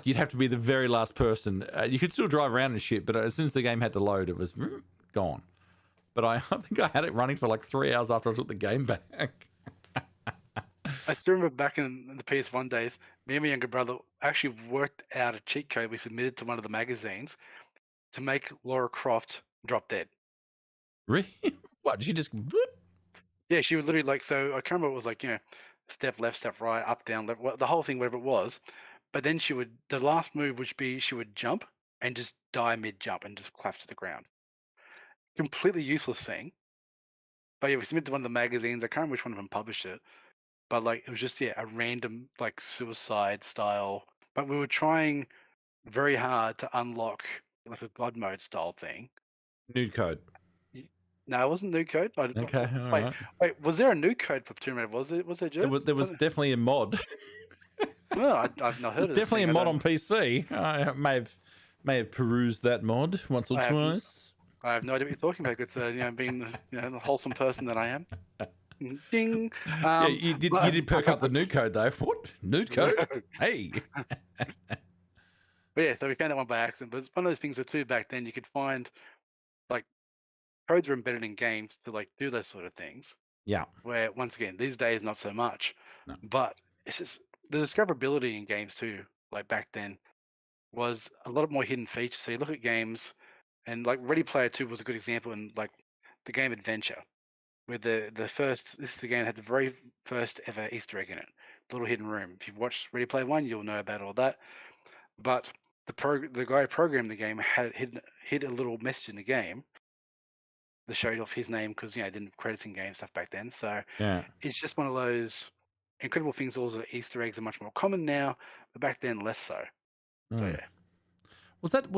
you'd have to be the very last person. You could still drive around and shit, but as soon as the game had to load, it was gone. But I think I had it running for like 3 hours after I took the game back. I still remember back in the PS1 days, me and my younger brother actually worked out a cheat code we submitted to one of the magazines to make Lara Croft drop dead. Really? What? Did she just... Yeah, she was literally like, so I can't remember, it was like, step left, step right, up, down, left, the whole thing, whatever it was. But then the last move would be she would jump and just die mid-jump and just collapse to the ground. Completely useless thing. But yeah, we submitted to one of the magazines. I can't remember which one of them published it. But like, it was just, a random like suicide style. But we were trying very hard to unlock like a God mode style thing. Nude code. No, it wasn't nude code. Okay. Wait, was there a nude code for Tomb Raider? Was there, Joe? There was definitely a mod. No, I've not heard of it. There's definitely a mod on PC. I may have perused that mod once or twice. I have no idea what you're talking about. It's being the wholesome person that I am. Ding. Yeah, you did perk up the nude code though. What? Nude code? Hey. But yeah, so we found that one by accident. But it's one of those things where too back then you could find like codes were embedded in games to like do those sort of things. Yeah. Where once again, these days not so much. No. But it's just the discoverability in games too, like back then, was a lot more hidden features. So you look at games and like Ready Player 2 was a good example in like the game Adventure. With the first, this is the game that had the very first ever Easter egg in it, the little hidden room. If you've watched Ready Player One, you'll know about all that. But the guy who programmed the game had hid a little message in the game that showed off his name because it didn't have credits in game stuff back then. So Yeah. it's just one of those incredible things. All the Easter eggs are much more common now, but back then less so. So yeah. Was that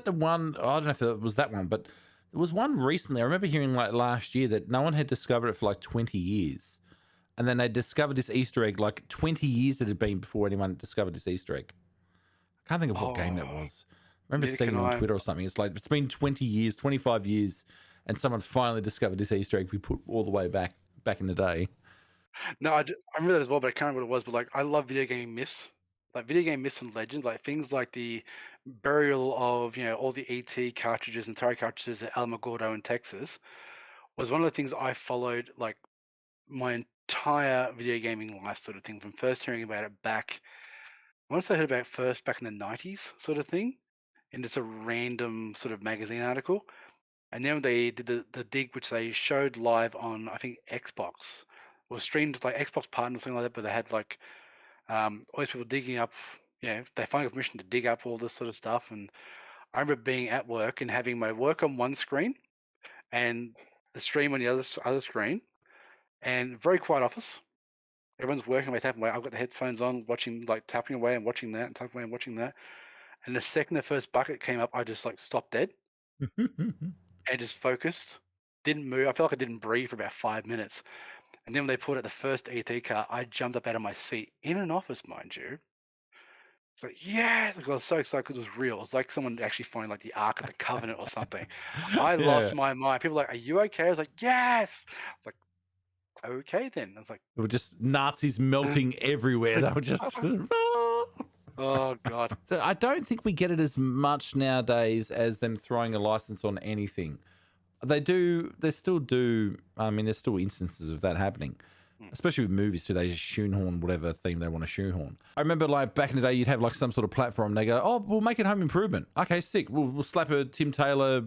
the one? I don't know if it was that one, but there was one recently. I remember hearing like last year that no one had discovered it for like 20 years. And then they discovered this Easter egg like 20 years it had been before anyone discovered this Easter egg. I can't think of what game that was. I remember seeing it on Twitter or something. It's like, it's been 20 years, 25 years, and someone's finally discovered this Easter egg we put all the way back in the day. No, I remember that as well, but I can't remember what it was. But like, I love video game myths. Like video game myths and legends, like things like the burial of all the ET cartridges and Atari cartridges at Alamogordo in Texas was one of the things I followed like my entire video gaming life, sort of thing. From first hearing about it back, once I heard about it first back in the 90s, sort of thing, in just a random sort of magazine article, and then they did the dig, which they showed live on I think Xbox, or streamed like Xbox Partner or something like that, but they had like all these people digging up, they finally got permission to dig up all this sort of stuff. And I remember being at work and having my work on one screen and the stream on the other screen, and very quiet office. Everyone's working away, tapping away. I've got the headphones on, watching, like tapping away and watching that, and tapping away and watching that. And the second the first bucket came up, I just like stopped dead and just focused. Didn't move. I felt like I didn't breathe for about 5 minutes. And then when they pulled out the first ET car, I jumped up out of my seat in an office, mind you. It's like, yeah, like, I was so excited because it was real. It was like someone actually finding like the Ark of the Covenant or something. I lost my mind. People were like, "Are you okay?" I was like, "Yes." I was like, "Okay then." I was like, There were just Nazis melting everywhere. They were just. oh god. So I don't think we get it as much nowadays as them throwing a license on anything. They still do. I mean, there's still instances of that happening, especially with movies too. They just shoehorn whatever theme they want to shoehorn. I remember like back in the day, you'd have like some sort of platform. And they go, "Oh, we'll make it Home Improvement." Okay, sick. We'll slap a Tim Taylor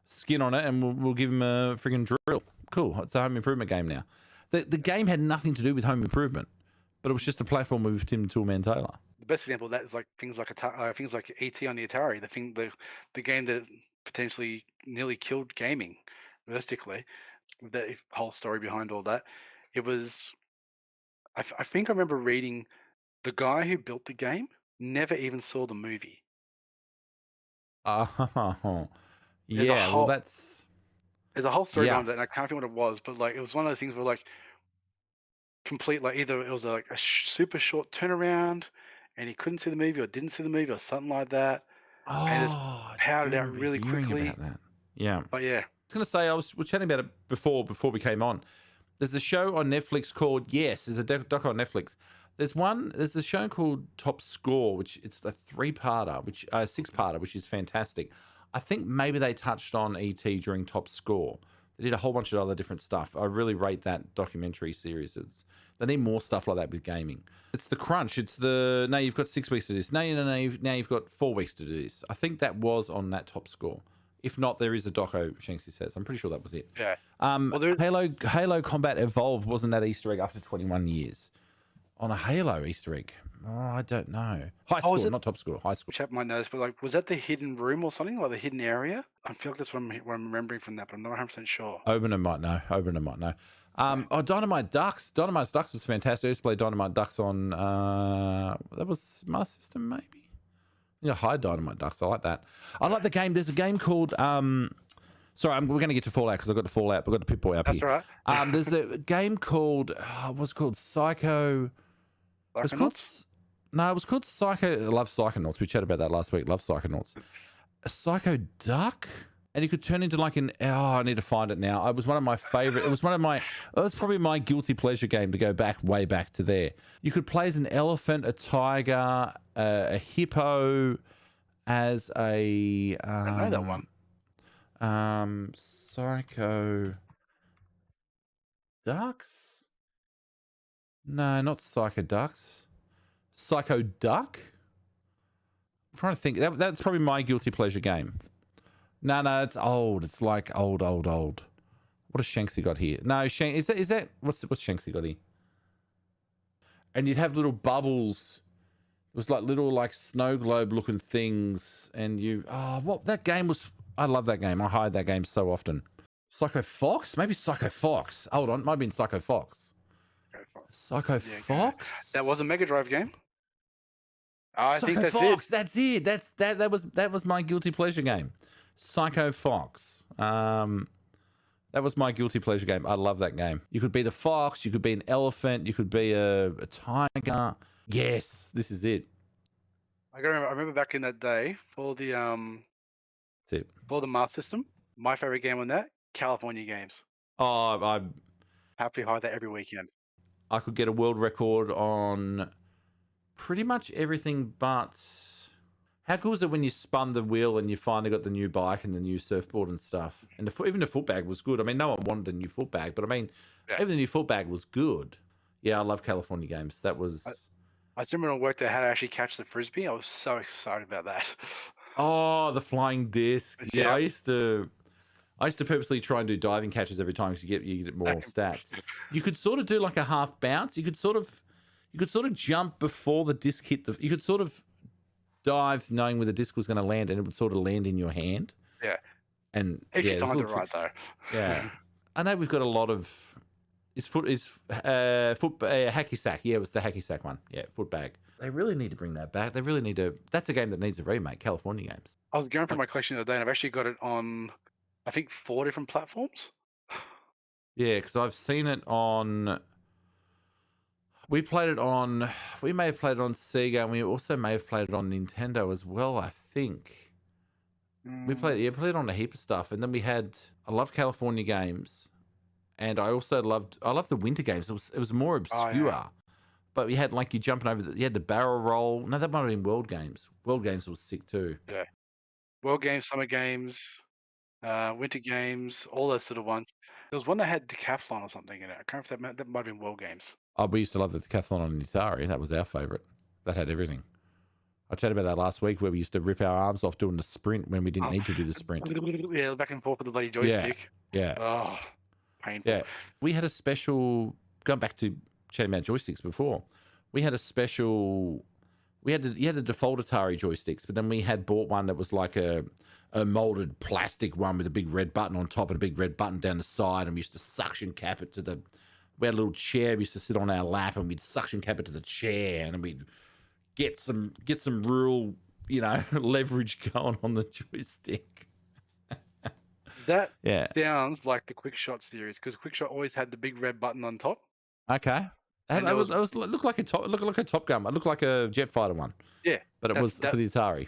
skin on it and we'll give him a friggin' drill. Cool. It's a Home Improvement game now. The game had nothing to do with Home Improvement, but it was just a platform with Tim Toolman Taylor. The best example of that is like things like ET on the Atari. The game that potentially nearly killed gaming, realistically. The whole story behind all that. It was. I think I remember reading the guy who built the game never even saw the movie. Oh, yeah. Well, that's. There's a whole story behind that, and I can't think what it was, but like it was one of those things where like complete, like either it was like a super short turnaround, and he couldn't see the movie or didn't see the movie or something like that. Oh, and it's powdered out really quickly. About that. Yeah. But yeah. I was going to say, we're chatting about it before we came on. There's a show on Netflix called, there's a doc on Netflix. There's a show called Top Score, which it's a six-parter, which is fantastic. I think maybe they touched on ET during Top Score. They did a whole bunch of other different stuff. I really rate that documentary series. They need more stuff like that with gaming. It's the crunch. Now you've got 6 weeks to do this. Now you've got 4 weeks to do this. I think that was on that Top Score. If not, there is a doco, Shanksy says. I'm pretty sure that was it. Yeah. Halo Combat Evolved wasn't that Easter egg after 21 years? On a Halo Easter egg? Oh, I don't know. High score, not top score. High score. Chap might know this, but like, was that the hidden room or something, like the hidden area? I feel like that's what I'm remembering from that, but I'm not 100% sure. Obener might know. Dynamite Ducks. Dynamite Ducks was fantastic. I used to play Dynamite Ducks on that was Master System, maybe. Yeah, hi Dynamite Ducks. I like that. I like the game. There's a game called sorry, we're going to get to Fallout because I've got the Fallout. I've got the Pip-Boy up here. That's right. There's a game called what's it called? Psycho. It was called Psycho. I love Psychonauts. We chatted about that last week. Love Psychonauts. Psycho Duck. And you could turn into like an, I need to find it now. It was one of my favorite. It was probably my guilty pleasure game to go back, way back to there. You could play as an elephant, a tiger, a hippo, as a. I know that one. Psycho Ducks? No, not Psycho Ducks. Psycho Duck? I'm trying to think. That's probably my guilty pleasure game. No, it's old. It's like old. What has Shanksy got here? No, is that what's Shanksy got here? And you'd have little bubbles. It was like little like snow globe looking things, and that game was. I love that game. I hide that game so often. Psycho Fox? Maybe Psycho Fox. Hold on, it might have been Psycho Fox. Psycho Fox? That was a Mega Drive game. I think that's Fox, it. That's it. That was my guilty pleasure game. Psycho Fox. That was my guilty pleasure game. I love that game. You could be the fox. You could be an elephant. You could be a tiger. Yes, this is it. I remember back in that day for the That's it. for the Master System. My favorite game on that, California Games. Oh, I Happily hide that every weekend. I could get a world record on pretty much everything but. How cool is it when you spun the wheel and you finally got the new bike and the new surfboard and stuff? And even the foot bag was good. I mean, no one wanted the new foot bag, but I mean, even the new foot bag was good. Yeah, I love California Games. That was. I remember when I worked out how to actually catch the frisbee. I was so excited about that. Oh, the flying disc. Yeah, Yeah. I used to purposely try and do diving catches every time because you get more stats. You could sort of do like a half bounce. You could sort of jump before the disc hit the. You could sort of dive knowing where the disc was going to land, and it would sort of land in your hand. Yeah. And If you timed it little right, tricks. though. Yeah. I know we've got a lot of. Hacky sack. Yeah, it was the hacky sack one. Yeah, foot bag. They really need to bring that back. They really need to. That's a game that needs a remake. California Games. I was going through my collection the other day, and I've actually got it on, I think, 4 different platforms. Yeah, because I've seen it on. We played it on. We may have played it on Sega, and we also may have played it on Nintendo as well. I think we played it on a heap of stuff, and then we had. I love California Games, and I also loved the winter games. It was more obscure, but we had like you jumping over. You had the barrel roll. No, that might have been World Games. World Games was sick too. Yeah. World Games, Summer Games, Winter Games, all those sort of ones. There was one that had Decathlon or something in it. I can't remember if that might have been World Games. Oh, we used to love the Decathlon on Atari. That was our favourite. That had everything. I chatted about that last week where we used to rip our arms off doing the sprint when we didn't need to do the sprint. Yeah, back and forth with the bloody joystick. Yeah. Oh, painful. Yeah. We had a special, going back to chatting about joysticks before, we had a special, you had the default Atari joysticks, but then we had bought one that was like a molded plastic one with a big red button on top and a big red button down the side, and we used to suction cap it to the. We had a little chair. We used to sit on our lap, and we'd suction cap it to the chair, and we'd get some real, leverage going on the joystick. That sounds like the Quick Shot series, because Quick Shot always had the big red button on top. Okay, it looked like a Top Gun. It looked like a jet fighter one. Yeah, but it was for the Atari.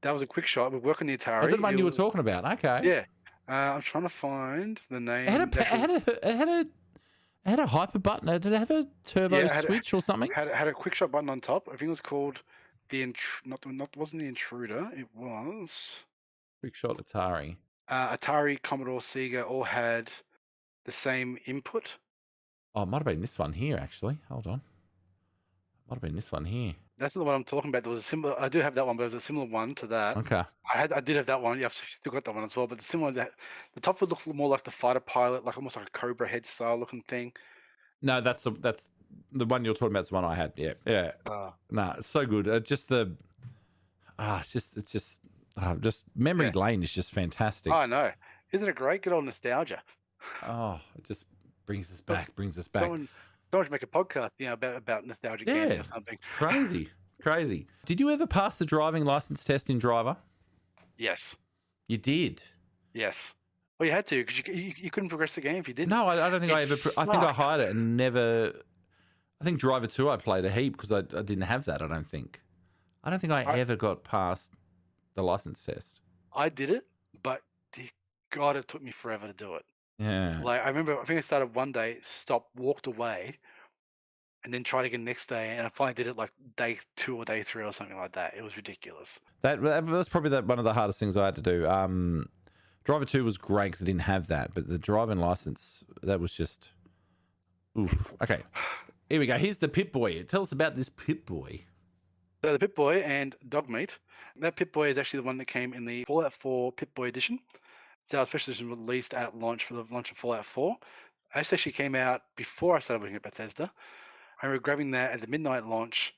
That was a Quick Shot. We work on the Atari. Was that the one you were talking about? Okay. Yeah, I'm trying to find the name. It had a hyper button. Did it have a turbo switch or something? Had a Quick Shot button on top. I think it was called wasn't the Intruder. It was Quick Shot Atari. Atari, Commodore, Sega all had the same input. Oh, it might have been this one here, actually. Hold on. Might have been this one here. That's the one I'm talking about. There was a similar. I do have that one, but there was a similar one to that. Okay. I did have that one. Yeah, I've still got that one as well. But the top one looks more like the fighter pilot, like almost like a Cobra head style looking thing. No, that's the one you're talking about. Is the one I had. Yeah. No, it's so good. Just memory lane is just fantastic. Oh, I know. Isn't it great? Good old nostalgia. Oh, it just brings us back. Someone should make a podcast, about nostalgic games or something. Crazy. Did you ever pass the driving license test in Driver? Yes. You did? Yes. Well, you had to, because you couldn't progress the game if you didn't. No, I don't think I ever. I think I hired it and never. I think Driver 2 I played a heap because I didn't have that. I don't think I ever got past the license test. I did it, but God, it took me forever to do it. Yeah. Like I remember, I think I started one day, stopped, walked away, and then tried again next day, and I finally did it like day 2 or day 3 or something like that. It was ridiculous. That was probably one of the hardest things I had to do. Driver 2 was great because I didn't have that, but the driving license, that was just, oof. Okay, here we go. Here's the Pip-Boy. Tell us about this Pip-Boy. So the Pip-Boy and Dogmeat. That Pip-Boy is actually the one that came in the Fallout 4 Pip-Boy edition. So our special edition released at launch for the launch of Fallout 4. This actually came out before I started working at Bethesda. I remember grabbing that at the midnight launch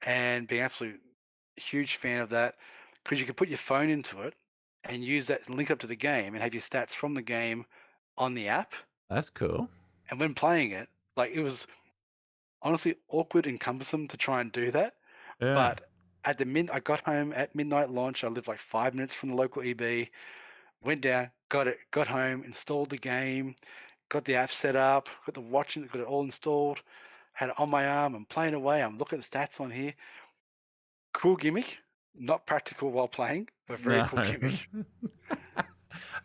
and being absolute huge fan of that because you could put your phone into it and use that and link up to the game and have your stats from the game on the app. That's cool. And when playing it, like it was honestly awkward and cumbersome to try and do that. Yeah. But at I got home at midnight launch. I lived like 5 minutes from the local EB. Went down, got it, got home, installed the game, got the app set up, got the watch, got it all installed, had it on my arm. I'm playing away. I'm looking at the stats on here. Cool gimmick, not practical while playing, but very cool gimmick. I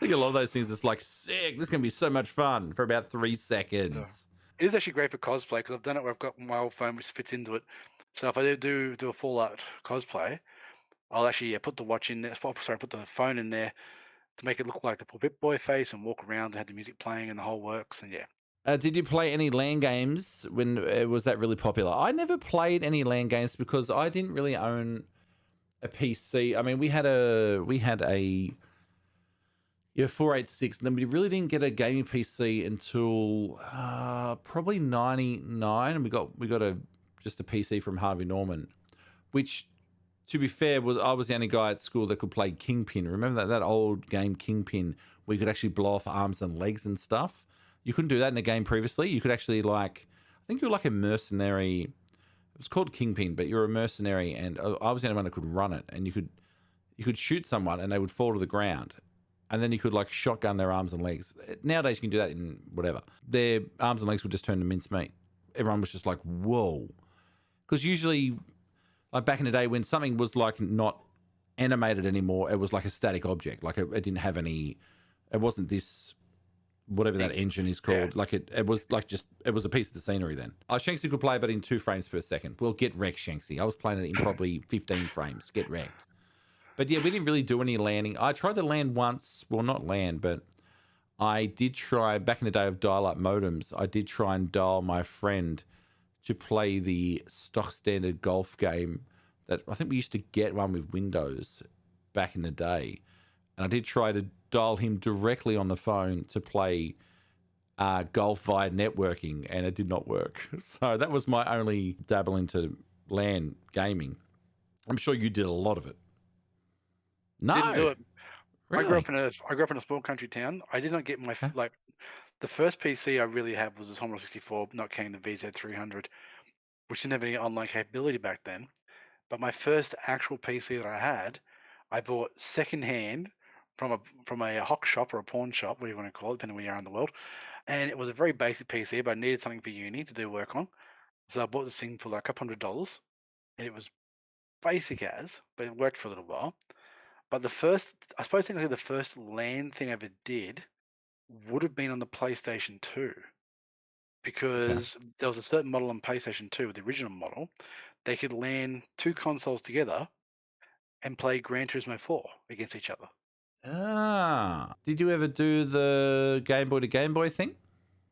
think a lot of those things, it's like, sick, this is going to be so much fun for about 3 seconds. It is actually great for cosplay because I've done it where I've got my old phone which fits into it. So if I do a Fallout cosplay, I'll actually put the watch in there. Put the phone in there to make it look like the poor Pip-Boy face and walk around and have the music playing and the whole works. And yeah. Did you play any LAN games when was that really popular? I never played any LAN games because I didn't really own a PC. I mean, we had a 486, and then we really didn't get a gaming PC until probably 99, and we got just a PC from Harvey Norman, which, to be fair, I was the only guy at school that could play Kingpin. Remember that old game Kingpin where you could actually blow off arms and legs and stuff? You couldn't do that in a game previously. You could actually, I think you were like a mercenary. It was called Kingpin, but you're a mercenary, and I was the only one that could run it. And you could shoot someone, and they would fall to the ground, and then you could shotgun their arms and legs. Nowadays, you can do that in whatever. Their arms and legs would just turn to mincemeat. Everyone was just like, whoa. Because usually, back in the day when something was not animated anymore, it was like a static object. It didn't have any. It wasn't this. Whatever that engine is called, yeah. It was it was a piece of the scenery then. Shanksy could play, but in 2 frames per second. Well, get wrecked, Shanksy. I was playing it in probably 15 frames. Get wrecked. But yeah, we didn't really do any landing. I tried to land once. Well, not land, but I did try, back in the day of dial-up modems, I did try and dial my friend to play the stock standard golf game that I think we used to get one with Windows back in the day. And I did try to dial him directly on the phone to play golf via networking, and it did not work. So that was my only dabble into LAN gaming. I'm sure you did a lot of it. No, didn't do it. Really? I grew up in a small country town. I did not get my the first PC I really had was a Commodore 64, not counting the VZ300, which didn't have any online capability back then. But my first actual PC that I had, I bought secondhand from a hock shop or a pawn shop, what do you want to call it, depending on where you are in the world. And it was a very basic PC, but I needed something for uni to do work on. So I bought this thing for like $200, and it was basic but it worked for a little while. But technically the first LAN thing I ever did would have been on the PlayStation 2. Because there was a certain model on PlayStation 2, the original model, they could LAN 2 consoles together and play Gran Turismo 4 against each other. Did you ever do the Game Boy to Game Boy thing?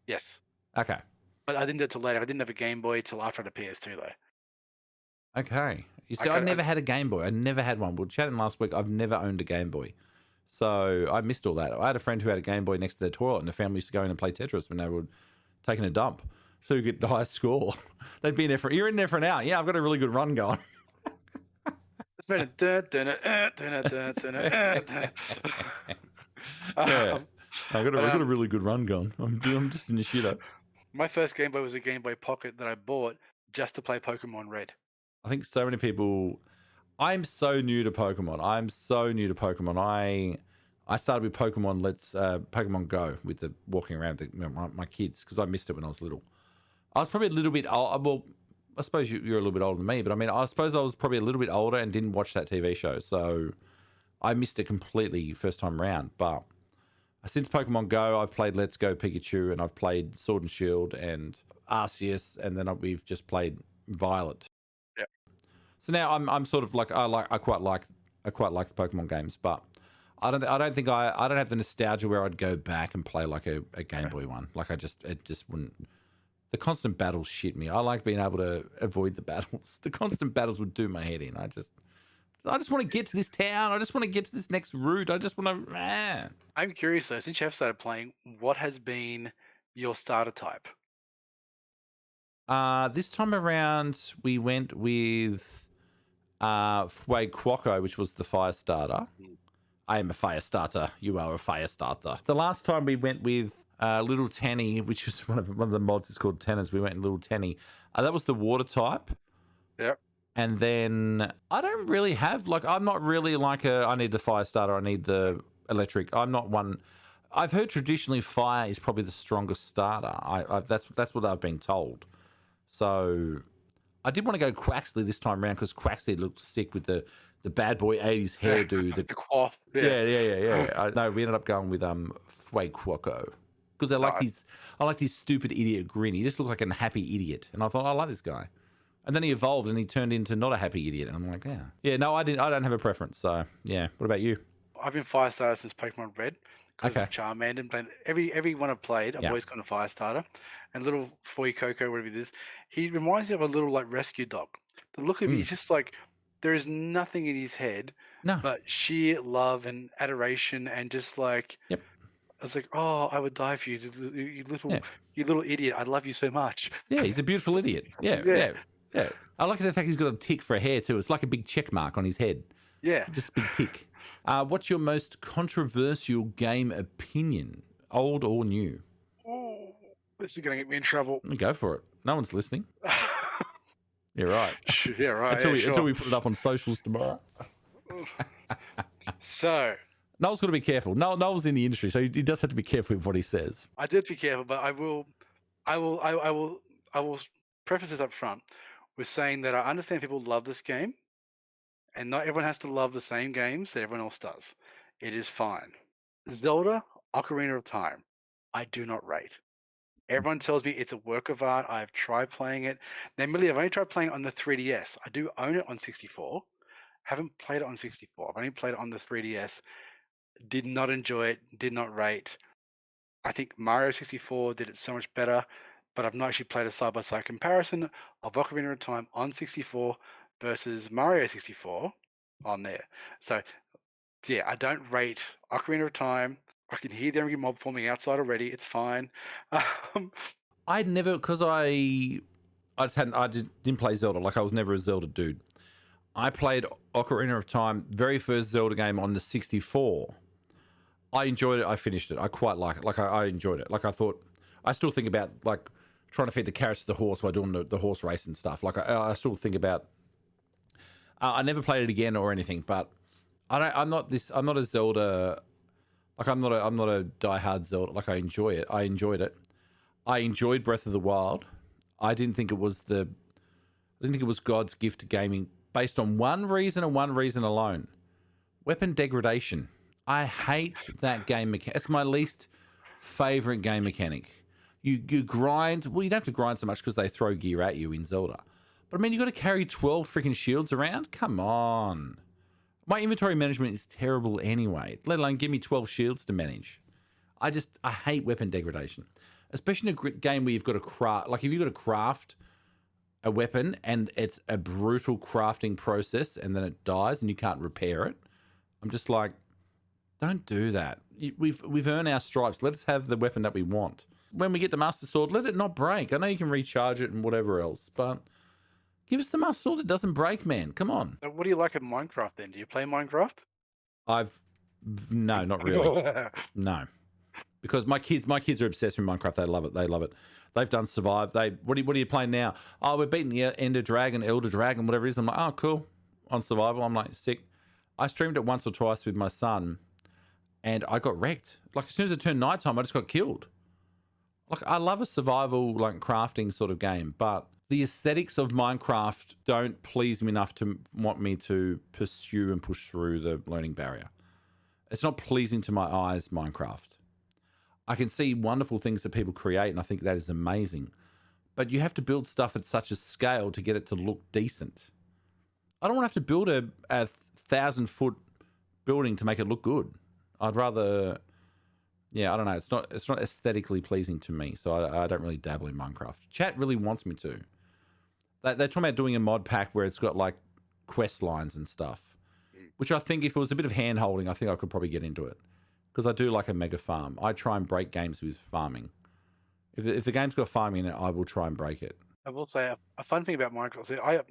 Yes. Okay. But I didn't do it till later. I didn't have a Game Boy till after I had a PS2 though. Okay. You see, I never had a Game Boy. I never had one. We were chatting last week. I've never owned a Game Boy. So I missed all that. I had a friend who had a Game Boy next to their toilet, and the family used to go in and play Tetris when they were taking a dump. So you get the highest score. They'd be in there you're in there for an hour. Yeah, I've got a really good run going. Yeah, I got a really good run going. I'm just in the shitter. My first Game Boy was a Game Boy Pocket that I bought just to play Pokemon Red. I think so many people. I'm so new to Pokemon. I started with Pokemon Go with the walking around my kids because I missed it when I was little. I was probably a little bit old. Well, I suppose you're a little bit older than me, but I mean, I suppose I was probably a little bit older and didn't watch that TV show, so I missed it completely first time round. But Since Pokemon Go, I've played Let's Go Pikachu, and I've played Sword and Shield and Arceus, and then we've just played Violet. Yep. So now I'm sort of like I quite like the Pokemon games, but I don't have the nostalgia where I'd go back and play like a Game Boy one. Like it just wouldn't. The constant battles shit me. I like being able to avoid the battles. The constant battles would do my head in. I just want to get to this town. I just want to get to this next route. I just want to. I'm curious though, since you have started playing, what has been your starter type? This time around we went with Fuequaco, which was the fire starter. I am a fire starter. You are a fire starter. The last time we went with Little Tenny, which is one of the mods is called Tenors. We went in Little Tenny. That was the water type. Yep. And then I don't really have I'm not really like I need the fire starter. I need the electric. I'm not one. I've heard traditionally fire is probably the strongest starter. That's what I've been told. So I did want to go Quaxley this time around because Quaxley looked sick with the bad boy 80s hairdo. The quaff. Yeah. No, we ended up going with Fuequaco because I liked his stupid idiot grin. He just looked like a happy idiot, and I thought I like this guy. And then he evolved and he turned into not a happy idiot, and I'm like, yeah. No, I don't have a preference. So yeah. What about you? I've been fire starter since Pokemon Red. Because of Charmander, and every one I've played, I've always gone a fire starter. And little Fuecoco, whatever it is, he reminds me of a little like rescue dog. The look of him, he's just like there is nothing in his head, but sheer love and adoration, and just like I was like, oh, I would die for you, you little idiot. I love you so much. Yeah, he's a beautiful idiot. Yeah. I like the fact he's got a tick for a hair too. It's like a big check mark on his head. Yeah, just a big tick. What's your most controversial game opinion, old or new? Oh, this is going to get me in trouble. Go for it. No one's listening. You're right. Yeah, right. Until we put it up on socials tomorrow. So Noel's got to be careful. Noel's in the industry, so he does have to be careful with what he says. I did be careful, but I will preface this up front with saying that I understand people love this game. And not everyone has to love the same games that everyone else does. It is fine. Zelda Ocarina of Time, I do not rate. Everyone tells me it's a work of art. I've tried playing it. Now, admittedly, I've only tried playing it on the 3DS. I do own it on 64. Haven't played it on 64. I've only played it on the 3DS. Did not enjoy it. Did not rate. I think Mario 64 did it so much better, but I've not actually played a side-by-side comparison of Ocarina of Time on 64 versus Mario 64 on there. So, yeah, I don't rate Ocarina of Time. I can hear the angry mob forming outside already. It's fine. I'd never, because I didn't play Zelda. Like I was never a Zelda dude. I played Ocarina of Time, very first Zelda game on the 64. I enjoyed it. I finished it. I quite like it. Like I enjoyed it. Like I still think about like trying to feed the carrots to the horse while doing the horse race and stuff. Like I still think about. I never played it again or anything, but I'm not a Zelda. Like I'm not a diehard Zelda. Like I enjoy it. I enjoyed it. I enjoyed Breath of the Wild. I didn't think it was God's gift to gaming based on one reason and one reason alone: weapon degradation. I hate that game mechanic. It's my least favorite game mechanic. You grind. Well, you don't have to grind so much because they throw gear at you in Zelda. But I mean, you got to carry 12 freaking shields around? Come on. My inventory management is terrible anyway, let alone give me 12 shields to manage. I hate weapon degradation, especially in a game where you've got to craft. Like if you've got to craft a weapon and it's a brutal crafting process and then it dies and you can't repair it. I'm just like, don't do that. We've earned our stripes. Let us have the weapon that we want. When we get the Master Sword, let it not break. I know you can recharge it and whatever else, but give us the Master Sword that doesn't break, man. Come on. What do you like in Minecraft then? Do you play Minecraft? No, not really. No. Because my kids are obsessed with Minecraft. They love it. They've done Survive. What are you playing now? Oh, we're beating the Elder Dragon, whatever it is. I'm like, oh, cool. On Survival, I'm like, sick. I streamed it once or twice with my son, and I got wrecked. Like, as soon as it turned nighttime, I just got killed. Like, I love a survival, like, crafting sort of game, but the aesthetics of Minecraft don't please me enough to want me to pursue and push through the learning barrier. It's not pleasing to my eyes, Minecraft. I can see wonderful things that people create, and I think that is amazing. But you have to build stuff at such a scale to get it to look decent. I don't want to have to build a 1,000-foot building to make it look good. I'd rather, yeah, I don't know. It's not aesthetically pleasing to me, so I don't really dabble in Minecraft. Chat really wants me to. They're talking about doing a mod pack where it's got like quest lines and stuff, which I think if it was a bit of hand holding, I think I could probably get into it, because I do like a mega farm. I try and break games with farming. If the game's got farming in it, I will try and break it. I will say a fun thing about Minecraft. So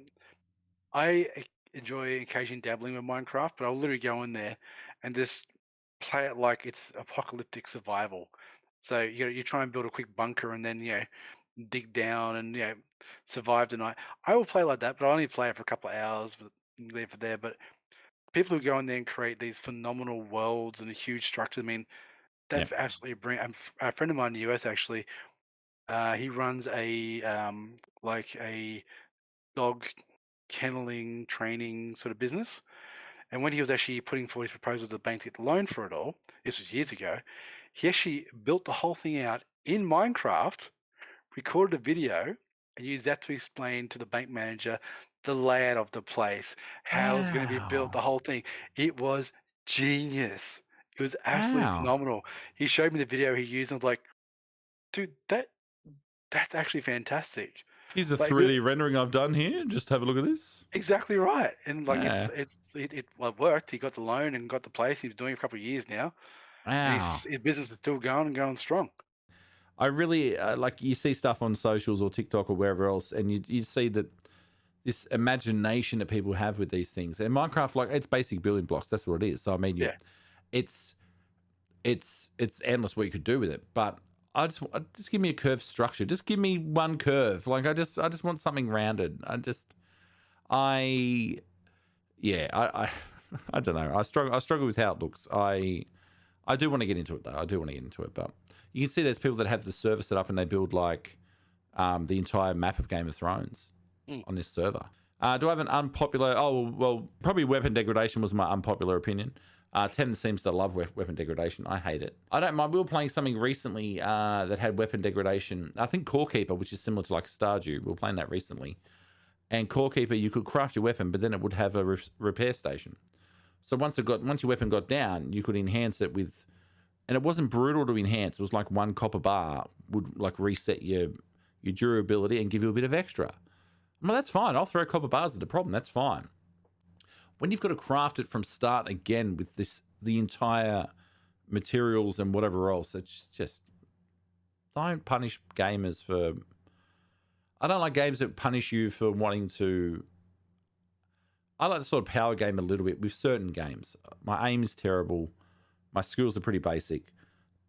I enjoy occasionally dabbling with Minecraft, but I'll literally go in there and just play it like it's apocalyptic survival. So you try and build a quick bunker and then dig down and survive the night. I will play like that, but I only play it for a couple of hours, but leave it there. But people who go in there and create these phenomenal worlds and huge structures, I mean, that's absolutely brilliant. A friend of mine in the US actually, he runs like a dog kenneling training sort of business. And when he was actually putting forward his proposal to the bank to get the loan for it all, this was years ago, he actually built the whole thing out in Minecraft, recorded a video, and used that to explain to the bank manager the layout of the place, how it's going to be built, the whole thing. It was genius. It was absolutely phenomenal. He showed me the video he used, and I was like, dude, that's actually fantastic. Here's a 3D rendering I've done here. Just have a look at this. Exactly right. And like it worked. He got the loan and got the place. He was doing it for a couple of years now. And his business is still going and going strong. I really like, you see stuff on socials or TikTok or wherever else, and you see that this imagination that people have with these things. And Minecraft, like, it's basic building blocks. That's what it is. So I mean, it's endless what you could do with it. But just give me a curved structure. Just give me one curve. Like I just want something rounded. I don't know. I struggle with how it looks. I do want to get into it though. I do want to get into it, but you can see there's people that have the server set up and they build like the entire map of Game of Thrones on this server. Do I have an unpopular? Oh well, probably weapon degradation was my unpopular opinion. Ten seems to love weapon degradation. I hate it. I don't mind. We were playing something recently that had weapon degradation. I think Core Keeper, which is similar to like Stardew. We were playing that recently. And Core Keeper, you could craft your weapon, but then it would have a repair station. So once your weapon got down, you could enhance it with, and it wasn't brutal to enhance. It was like 1 copper bar would like reset your durability and give you a bit of extra. Well, that's fine. I'll throw copper bars at the problem. That's fine. When you've got to craft it from start again with the entire materials and whatever else, it's just, don't punish gamers for. I don't like games that punish you for wanting to. I like to sort of power game a little bit with certain games. My aim is terrible. My skills are pretty basic.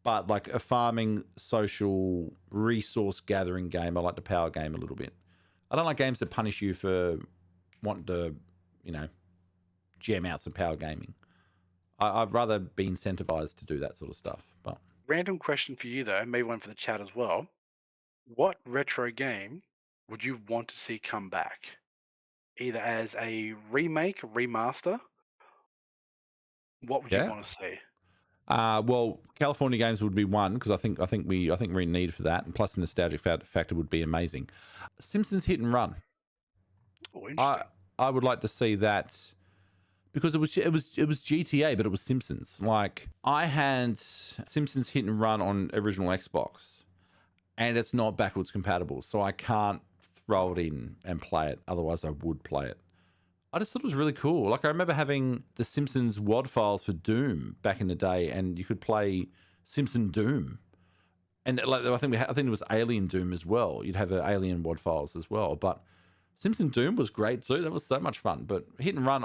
But like a farming, social, resource gathering game, I like to power game a little bit. I don't like games that punish you for wanting to, jam out some power gaming. I'd rather be incentivized to do that sort of stuff. But random question for you though, maybe one for the chat as well. What retro game would you want to see come back? Either as a remake, remaster? What would you want to see? Well, California games would be one, because I think we're in need for that, and plus the nostalgic factor would be amazing. Simpsons Hit and Run. Oh, interesting. I would like to see that, because it was GTA, but it was Simpsons. Like, I had Simpsons Hit and Run on original Xbox, and it's not backwards compatible, so I can't throw it in and play it. Otherwise, I would play it. I just thought it was really cool. Like, I remember having the Simpsons WAD files for Doom back in the day, and you could play Simpson Doom. And like, I think it was Alien Doom as well. You'd have the Alien WAD files as well. But Simpson Doom was great too. That was so much fun. But Hit and Run,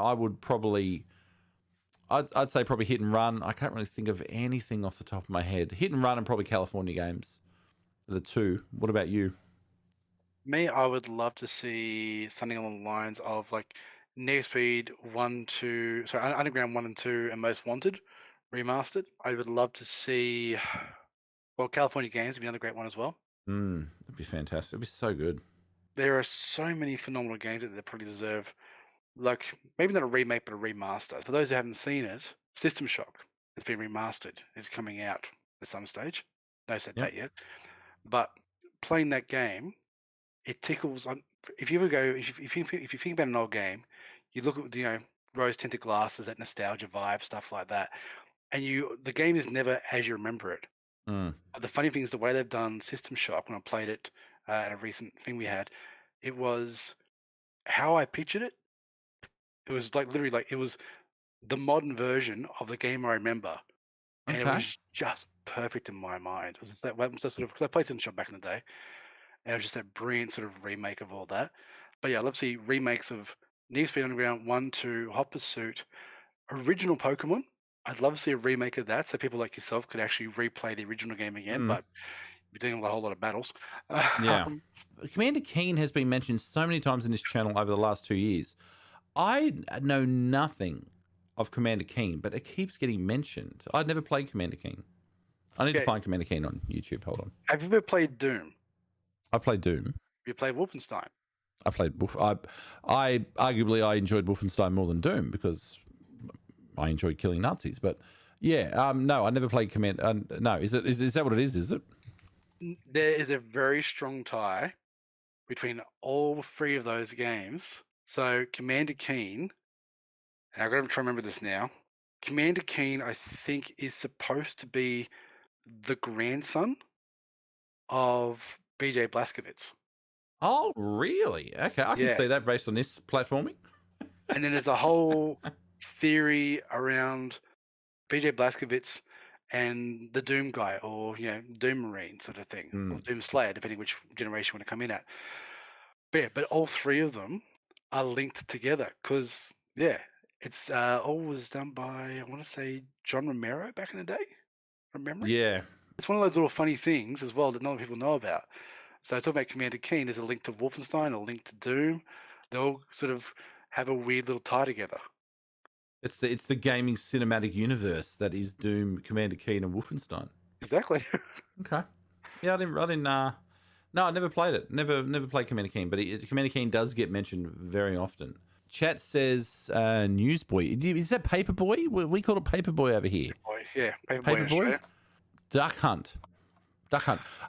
I'd say probably Hit and Run. I can't really think of anything off the top of my head. Hit and Run and probably California games are the two. What about you? Me, I would love to see something along the lines of like Need Speed 1, 2, sorry, Underground 1 and 2 and Most Wanted remastered. I would love to see, well, California Games would be another great one as well. That'd be fantastic. It'd be so good. There are so many phenomenal games that they probably deserve, like maybe not a remake, but a remaster. For those who haven't seen it, System Shock has been remastered. It's coming out at some stage. no set Yep. date yet. But playing that game, it tickles. If you ever go, if you think about an old game, you look at rose tinted glasses, that nostalgia vibe, stuff like that, and the game is never as you remember it. Mm. But the funny thing is the way they've done System Shock when I played it at a recent thing we had, it was how I pictured it. It was like literally like it was the modern version of the game I remember, and it Okay. was just perfect in my mind. It was just that well, just sort of because I played System Shock back in the day, and it was just that brilliant sort of remake of all that. But yeah, let's see remakes of Need for Speed Underground 1, 2, Hot Pursuit, original Pokemon. I'd love to see a remake of that, so people like yourself could actually replay the original game again. Mm. But you're doing a whole lot of battles. Yeah. Commander Keen has been mentioned so many times in this channel over the last 2 years. I know nothing of Commander Keen, but it keeps getting mentioned. I'd never played Commander Keen. I need to find Commander Keen on YouTube. Hold on. Have you ever played Doom? I played Doom. Have you played Wolfenstein? I played I arguably I enjoyed Wolfenstein more than Doom because I enjoyed killing Nazis. But yeah, no, I never played Command. No, is that what it is? Is it? There is a very strong tie between all three of those games. So Commander Keen, and I've got to try and remember this now. Commander Keen, I think, is supposed to be the grandson of BJ Blazkowicz. Oh, really? Okay, I can see that based on this platforming. And then there's a whole theory around BJ Blazkowicz and the Doom guy, or Doom Marine sort of thing, or Doom Slayer, depending which generation you want to come in at. But yeah, but all three of them are linked together because it's all was done by, I want to say, John Romero back in the day, from memory. Yeah, it's one of those little funny things as well that not many people know about. So talking about Commander Keen, there's a link to Wolfenstein, a link to Doom. They all sort of have a weird little tie together. It's the gaming cinematic universe that is Doom, Commander Keen, and Wolfenstein. Exactly. Okay. Yeah, I didn't. No, I never played it. Never played Commander Keen, but Commander Keen does get mentioned very often. Chat says Newsboy. Is that Paperboy? We call it Paperboy over here. Paperboy, yeah, Paperboy. Duck Hunt.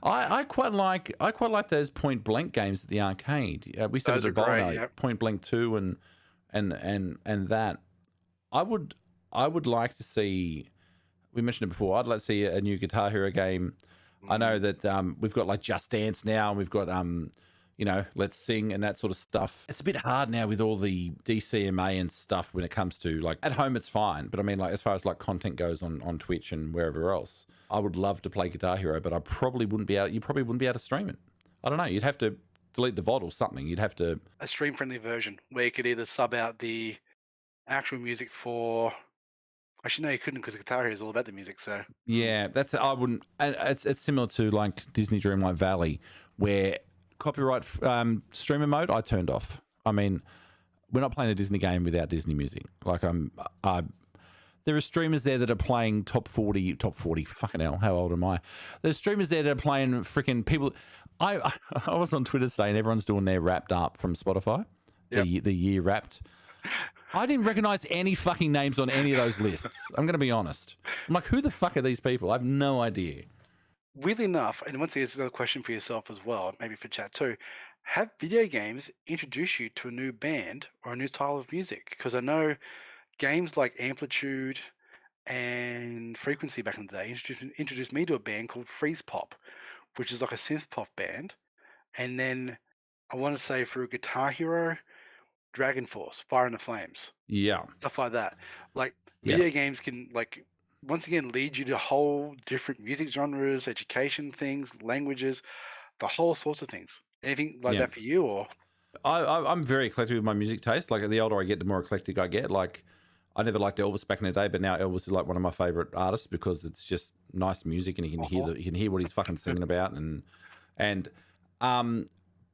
I quite like those Point Blank games at the arcade. We used to have the Point Blank 2 and that. I would like to see. We mentioned it before. I'd like to see a new Guitar Hero game. I know that we've got like Just Dance now, and we've got Let's Sing and that sort of stuff. It's a bit hard now with all the DCMA and stuff when it comes to like at home. It's fine, but I mean like as far as like content goes on Twitch and wherever else, I would love to play Guitar Hero, but I probably wouldn't be able. You probably wouldn't be able to stream it. I don't know. You'd have to delete the VOD or something. You'd have to a stream friendly version where you could either sub out the actual music for. Actually, no, you couldn't because Guitar Hero is all about the music. So yeah, I wouldn't. And it's similar to like Disney Dreamlight Valley, where copyright streamer mode I turned off. I mean, we're not playing a Disney game without Disney music. Like there are streamers there that are playing top 40. Fucking hell, how old am I? There's streamers there that are playing freaking people. I was on Twitter saying everyone's doing their Wrapped Up from Spotify. Yep. The year Wrapped. I didn't recognize any fucking names on any of those lists. I'm going to be honest. I'm like, who the fuck are these people? I have no idea. Weirdly enough, and once again, it's another question for yourself as well, maybe for chat too. Have video games introduced you to a new band or a new style of music? Because I know games like Amplitude and Frequency back in the day introduced me to a band called Freeze Pop, which is like a synth pop band. And then I want to say through Guitar Hero, Dragon Force, Fire in the Flames. Yeah. Stuff like that. Like video games can like once again lead you to whole different music genres, education things, languages, the whole sorts of things. Anything like that for you, or? I'm very eclectic with my music taste. Like the older I get, the more eclectic I get. Like I never liked Elvis back in the day, but now Elvis is like one of my favorite artists because it's just nice music and you can hear what he's fucking singing about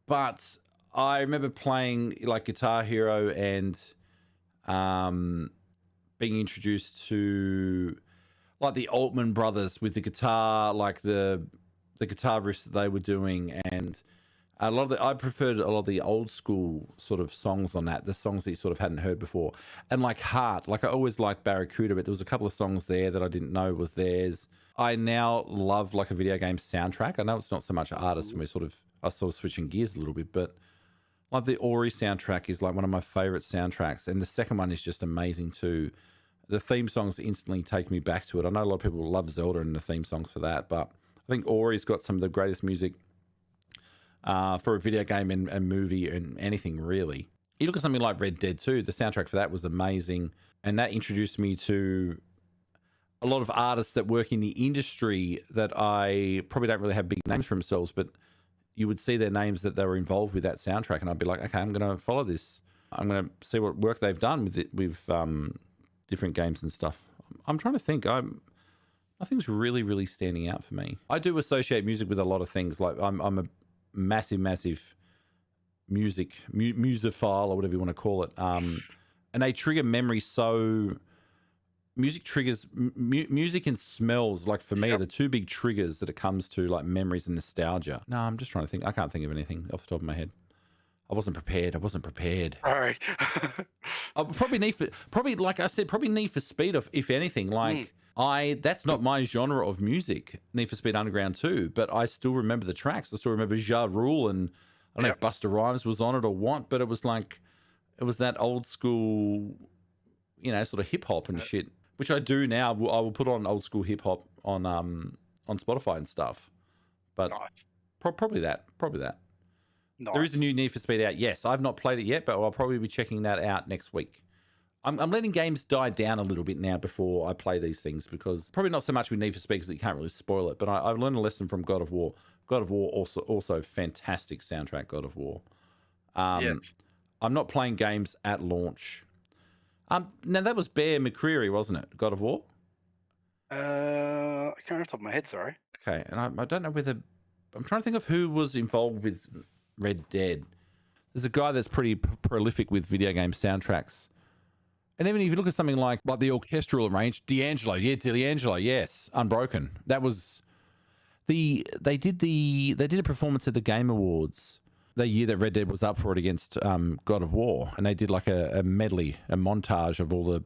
but I remember playing like Guitar Hero and being introduced to like the Altman brothers with the guitar, like the guitar riffs that they were doing, and I preferred a lot of the old school sort of songs on that, the songs that you sort of hadn't heard before. And like Heart, like I always liked Barracuda, but there was a couple of songs there that I didn't know was theirs. I now love like a video game soundtrack. I know it's not so much artists, and I was sort of switching gears a little bit, but like the Ori soundtrack is like one of my favorite soundtracks. And the second one is just amazing too. The theme songs instantly take me back to it. I know a lot of people love Zelda and the theme songs for that, but I think Ori's got some of the greatest music for a video game and movie and anything really. You look at something like Red Dead 2, the soundtrack for that was amazing. And that introduced me to a lot of artists that work in the industry that I probably don't really have big names for themselves, but you would see their names that they were involved with that soundtrack. And I'd be like, okay, I'm going to follow this. I'm going to see what work they've done with it, with different games and stuff. I'm trying to think. Nothing's really, really standing out for me. I do associate music with a lot of things. Like I'm a massive musophile or whatever you want to call it. And they trigger memories. So music triggers music and smells. Like for me, are the two big triggers that it comes to, like memories and nostalgia. No, I'm just trying to think. I can't think of anything off the top of my head. I wasn't prepared. All right. Probably like I said, probably Need for Speed, if anything. Like that's not my genre of music, Need for Speed Underground 2, but I still remember the tracks. I still remember Ja Rule, and I don't know if Busta Rhymes was on it or what, but it was like, it was that old school, sort of hip hop and shit, which I do now. I will put on old school hip hop on Spotify and stuff. But Nice. probably that. Nice. There is a new Need for Speed out. Yes, I've not played it yet, but I'll probably be checking that out next week. I'm letting games die down a little bit now before I play these things, because probably not so much with Need for Speed because you can't really spoil it, but I've learned a lesson from God of War. God of War also fantastic soundtrack, God of War. Yes. I'm not playing games at launch. Now that was Bear McCreary, wasn't it? God of War? I can't remember off the top of my head, sorry. Okay, and I don't know whether... I'm trying to think of who was involved with Red Dead. There's a guy that's pretty prolific with video game soundtracks. And even if you look at something like the orchestral range, D'Angelo, yes, Unbroken. That was they did a performance at the Game Awards the year that Red Dead was up for it against God of War, and they did like a medley, a montage of all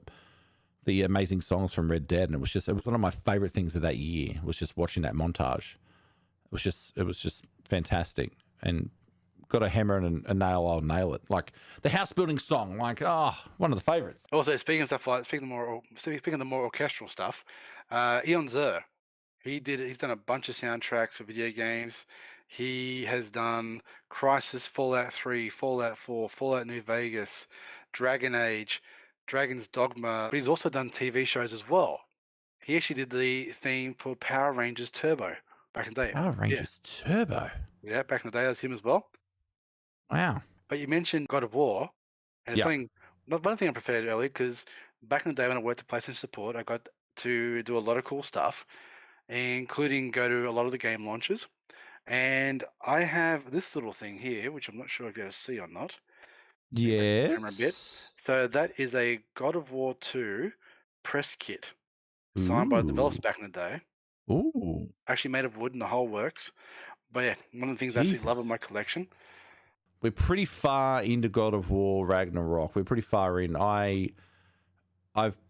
the amazing songs from Red Dead, and it was one of my favorite things of that year. Was just watching that montage. It was just fantastic, and got a hammer and a nail, I'll nail it. Like the house building song, like one of the favorites. Also, speaking of the more orchestral stuff, Eon Zur, he's done a bunch of soundtracks for video games. He has done Crysis, Fallout 3, Fallout 4, Fallout New Vegas, Dragon Age, Dragon's Dogma, but he's also done TV shows as well. He actually did the theme for Power Rangers Turbo back in the day. Power Rangers Turbo? Yeah, back in the day, that was him as well. Wow. But you mentioned God of War, and it's one thing I preferred earlier, because back in the day when I worked at PlayStation Support, I got to do a lot of cool stuff, including go to a lot of the game launches. And I have this little thing here, which I'm not sure if you're able to see or not. Yes. Camera a bit. So that is a God of War 2 press kit signed by the developers back in the day. Ooh. Actually made of wood and the whole works. But yeah, one of the things I actually love in my collection. We're pretty far into God of War Ragnarok. We're pretty far in. I've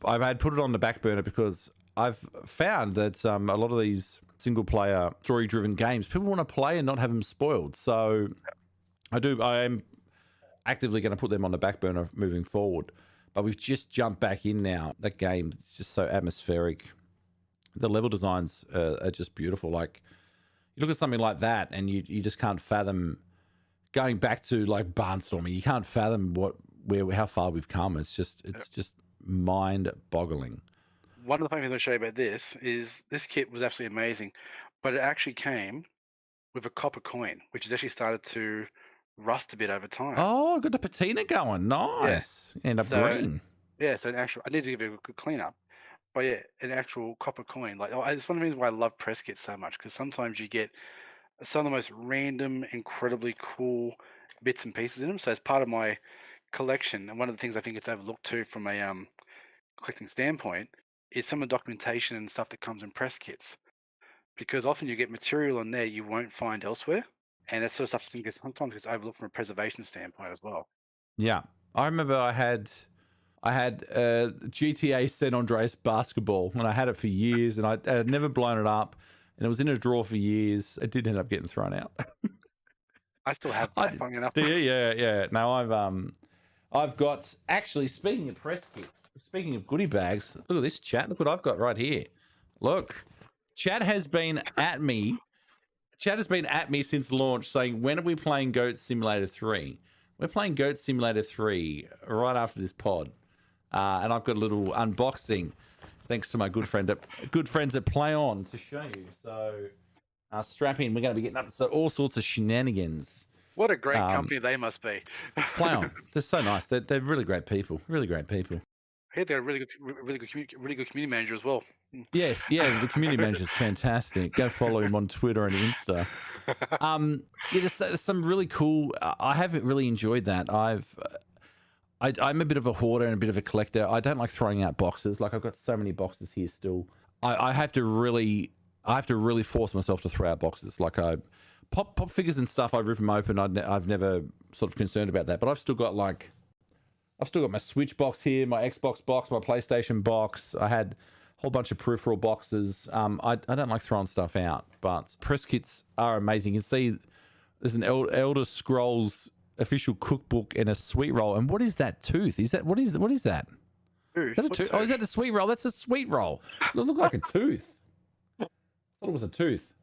had put it on the back burner because I've found that a lot of these single player story driven games, people want to play and not have them spoiled. So I am actively going to put them on the back burner moving forward. But we've just jumped back in now. That game is just so atmospheric. The level designs are just beautiful. Like you look at something like that and you just can't fathom going back to like barnstorming. You can't fathom how far we've come. It's just mind boggling. One of the funny things I'll show you about this is this kit was absolutely amazing, but it actually came with a copper coin, which has actually started to rust a bit over time. Oh, got the patina going. Nice. Yeah. End up green. Yeah, so I need to give it a good cleanup. But yeah, an actual copper coin. Like it's one of the reasons why I love press kits so much, because sometimes you get some of the most random, incredibly cool bits and pieces in them. So as part of my collection, and one of the things I think it's overlooked too from a collecting standpoint, is some of the documentation and stuff that comes in press kits. Because often you get material in there you won't find elsewhere. And that sort of stuff sometimes gets overlooked from a preservation standpoint as well. Yeah, I remember I had GTA San Andreas basketball, and I had it for years, and I had never blown it up, and it was in a drawer for years. It did end up getting thrown out. I still have I that, did. funny enough. Do you? Yeah, yeah. No, I've got, actually, speaking of press kits, speaking of goodie bags, look at this, chat. Look what I've got right here. Look, Chat has been at me. Chat has been at me since launch saying, when are we playing Goat Simulator 3? We're playing Goat Simulator 3 right after this pod. And I've got a little unboxing, thanks to my good friends at Play On, to show you. So strap in. We're going to be getting up to all sorts of shenanigans. What a great company they must be. Play On. They're so nice. They're really great people. Really great people. I heard they're a really good community manager as well. Yes, yeah. The community manager is fantastic. Go follow him on Twitter and Insta. Yeah, there's some really cool. I haven't really enjoyed that. I'm a bit of a hoarder and a bit of a collector. I don't like throwing out boxes. Like, I've got so many boxes here still. I have to really force myself to throw out boxes. Like, I pop figures and stuff, I rip them open. I've never sort of concerned about that. But I've still got my Switch box here, my Xbox box, my PlayStation box. I had a whole bunch of peripheral boxes. I don't like throwing stuff out, but press kits are amazing. You can see there's an Elder Scrolls official cookbook and a sweet roll. And what is that tooth? What is that? Is that a tooth? Oh, is that a sweet roll? That's a sweet roll. It looks like a tooth. I thought it was a tooth.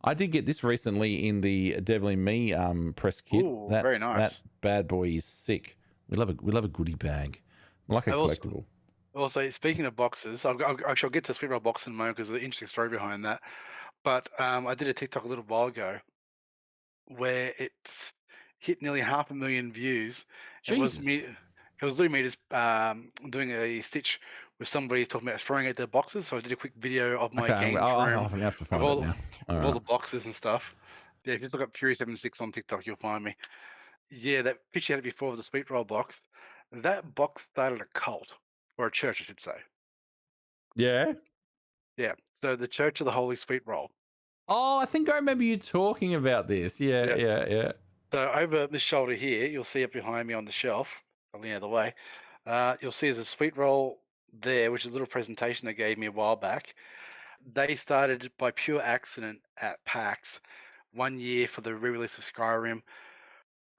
I did get this recently in the Devil in Me press kit. Ooh, very nice. That bad boy is sick. We love a goodie bag. I like a collectible. Also, speaking of boxes, I'll get to the sweet roll box in a moment because there's an interesting story behind that. But I did a TikTok a little while ago where it's hit nearly 500,000 views. Jesus. It was literally me just doing a stitch with somebody talking about throwing out their boxes. So I did a quick video of my game room I'll have to find it now. All the boxes and stuff. Yeah, if you just look up FurySevenSix on TikTok, you'll find me. Yeah, that picture you had before of the sweet roll box. That box started a cult, or a church, I should say. Yeah? Yeah, so the Church of the Holy Sweet Roll. Oh, I think I remember you talking about this. Yeah. So over this shoulder here, you'll see it behind me on the shelf, on the other way. You'll see there's a sweet roll there, which is a little presentation they gave me a while back. They started by pure accident at PAX 1 year for the re-release of Skyrim.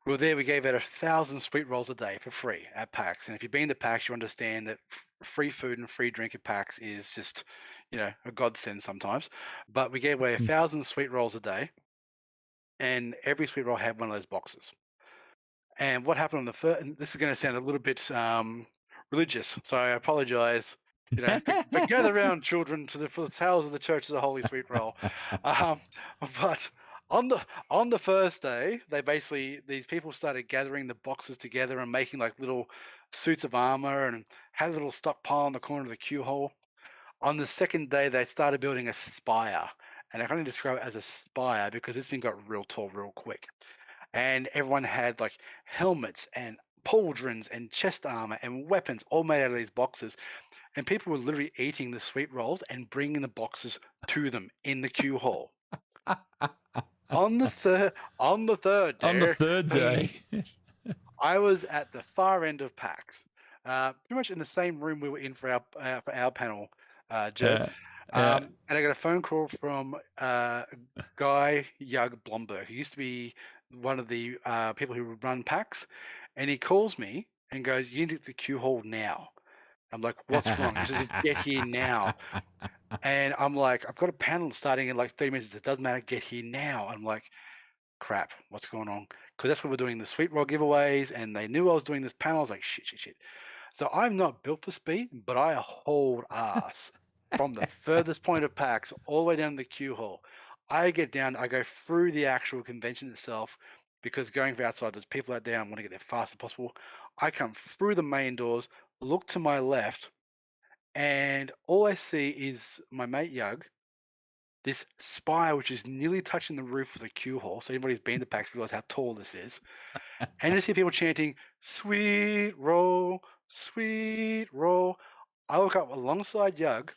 Well, there we gave out 1,000 sweet rolls a day for free at PAX. And if you've been to PAX, you understand that free food and free drink at PAX is just, a godsend sometimes. But we gave away 1,000 sweet rolls a day, and every sweet roll had one of those boxes. And what happened on the first, and this is going to sound a little bit religious, so I apologize. But gather around, children, for the tales of the Church of the Holy Sweet Roll. But on the first day, these people started gathering the boxes together and making like little suits of armor and had a little stockpile in the corner of the queue hole. On the second day, they started building a spire, and I can only describe it as a spire because this thing got real tall real quick. And everyone had like helmets and pauldrons and chest armor and weapons all made out of these boxes. And people were literally eating the sweet rolls and bringing the boxes to them in the queue hall. On the third day, I was at the far end of PAX, pretty much in the same room we were in for our panel, Jed. And I got a phone call from Guy Yug Blomberg, who used to be one of the people who run PAX, and he calls me and goes, "You need to get the queue hall now." I'm like, "What's wrong?" He says, "Get here now." And I'm like, "I've got a panel starting in like 30 minutes. It doesn't matter. Get here now." I'm like, "Crap, what's going on?" Because that's when we're doing the sweet roll giveaways, and they knew I was doing this panel. I was like, shit. So I'm not built for speed, but I hold ass from the furthest point of PAX all the way down to the queue hall. I get down, I go through the actual convention itself, because going for outside, there's people out there, I want to get there fast as possible. I come through the main doors, look to my left, and all I see is my mate Yug, this spire which is nearly touching the roof of the queue hall. So anybody who's been to PAX realize how tall this is. And I see people chanting, "Sweet roll, sweet roll." I look up alongside Yug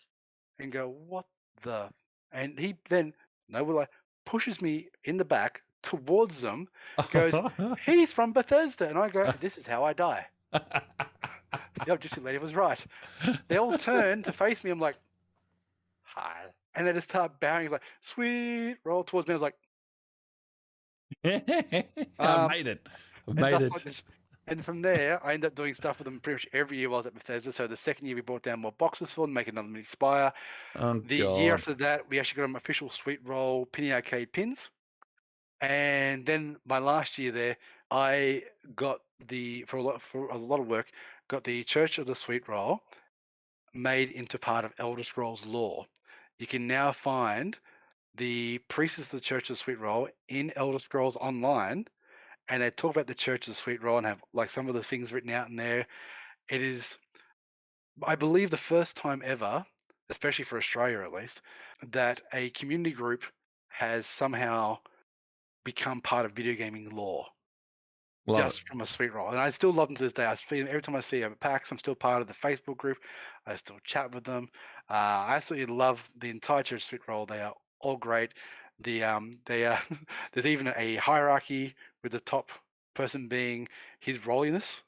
and go, "What the?" And he then, Noel, pushes me in the back towards them, goes, "He's from Bethesda," and I go, "This is how I die." The objective lady was right. They all turn to face me. I'm like, "Hi," and they just start bowing. He's like, "Sweet," roll towards me. I was like, I made it. I've and made that's it. like this. And from there, I ended up doing stuff with them pretty much every year while I was at Bethesda. So the second year, we brought down more boxes for them, make another mini Spire. Oh, The year God. after that, we actually got them official Sweet Roll Penny Arcade pins. And then my last year there, I got for a lot of work, got the Church of the Sweet Roll made into part of Elder Scrolls lore. You can now find the priestess of the Church of the Sweet Roll in Elder Scrolls Online, and they talk about the Church of the Sweet Roll and have like some of the things written out in there. It is, I believe, the first time ever, especially for Australia at least, that a community group has somehow become part of video gaming lore. Love Just from a Sweet Roll. And I still love them to this day. I feel every time I see them at PAX, I'm still part of the Facebook group. I still chat with them. I absolutely love the entire Church of Sweet Roll. They are all great. There's even a hierarchy with the top person being his rolliness.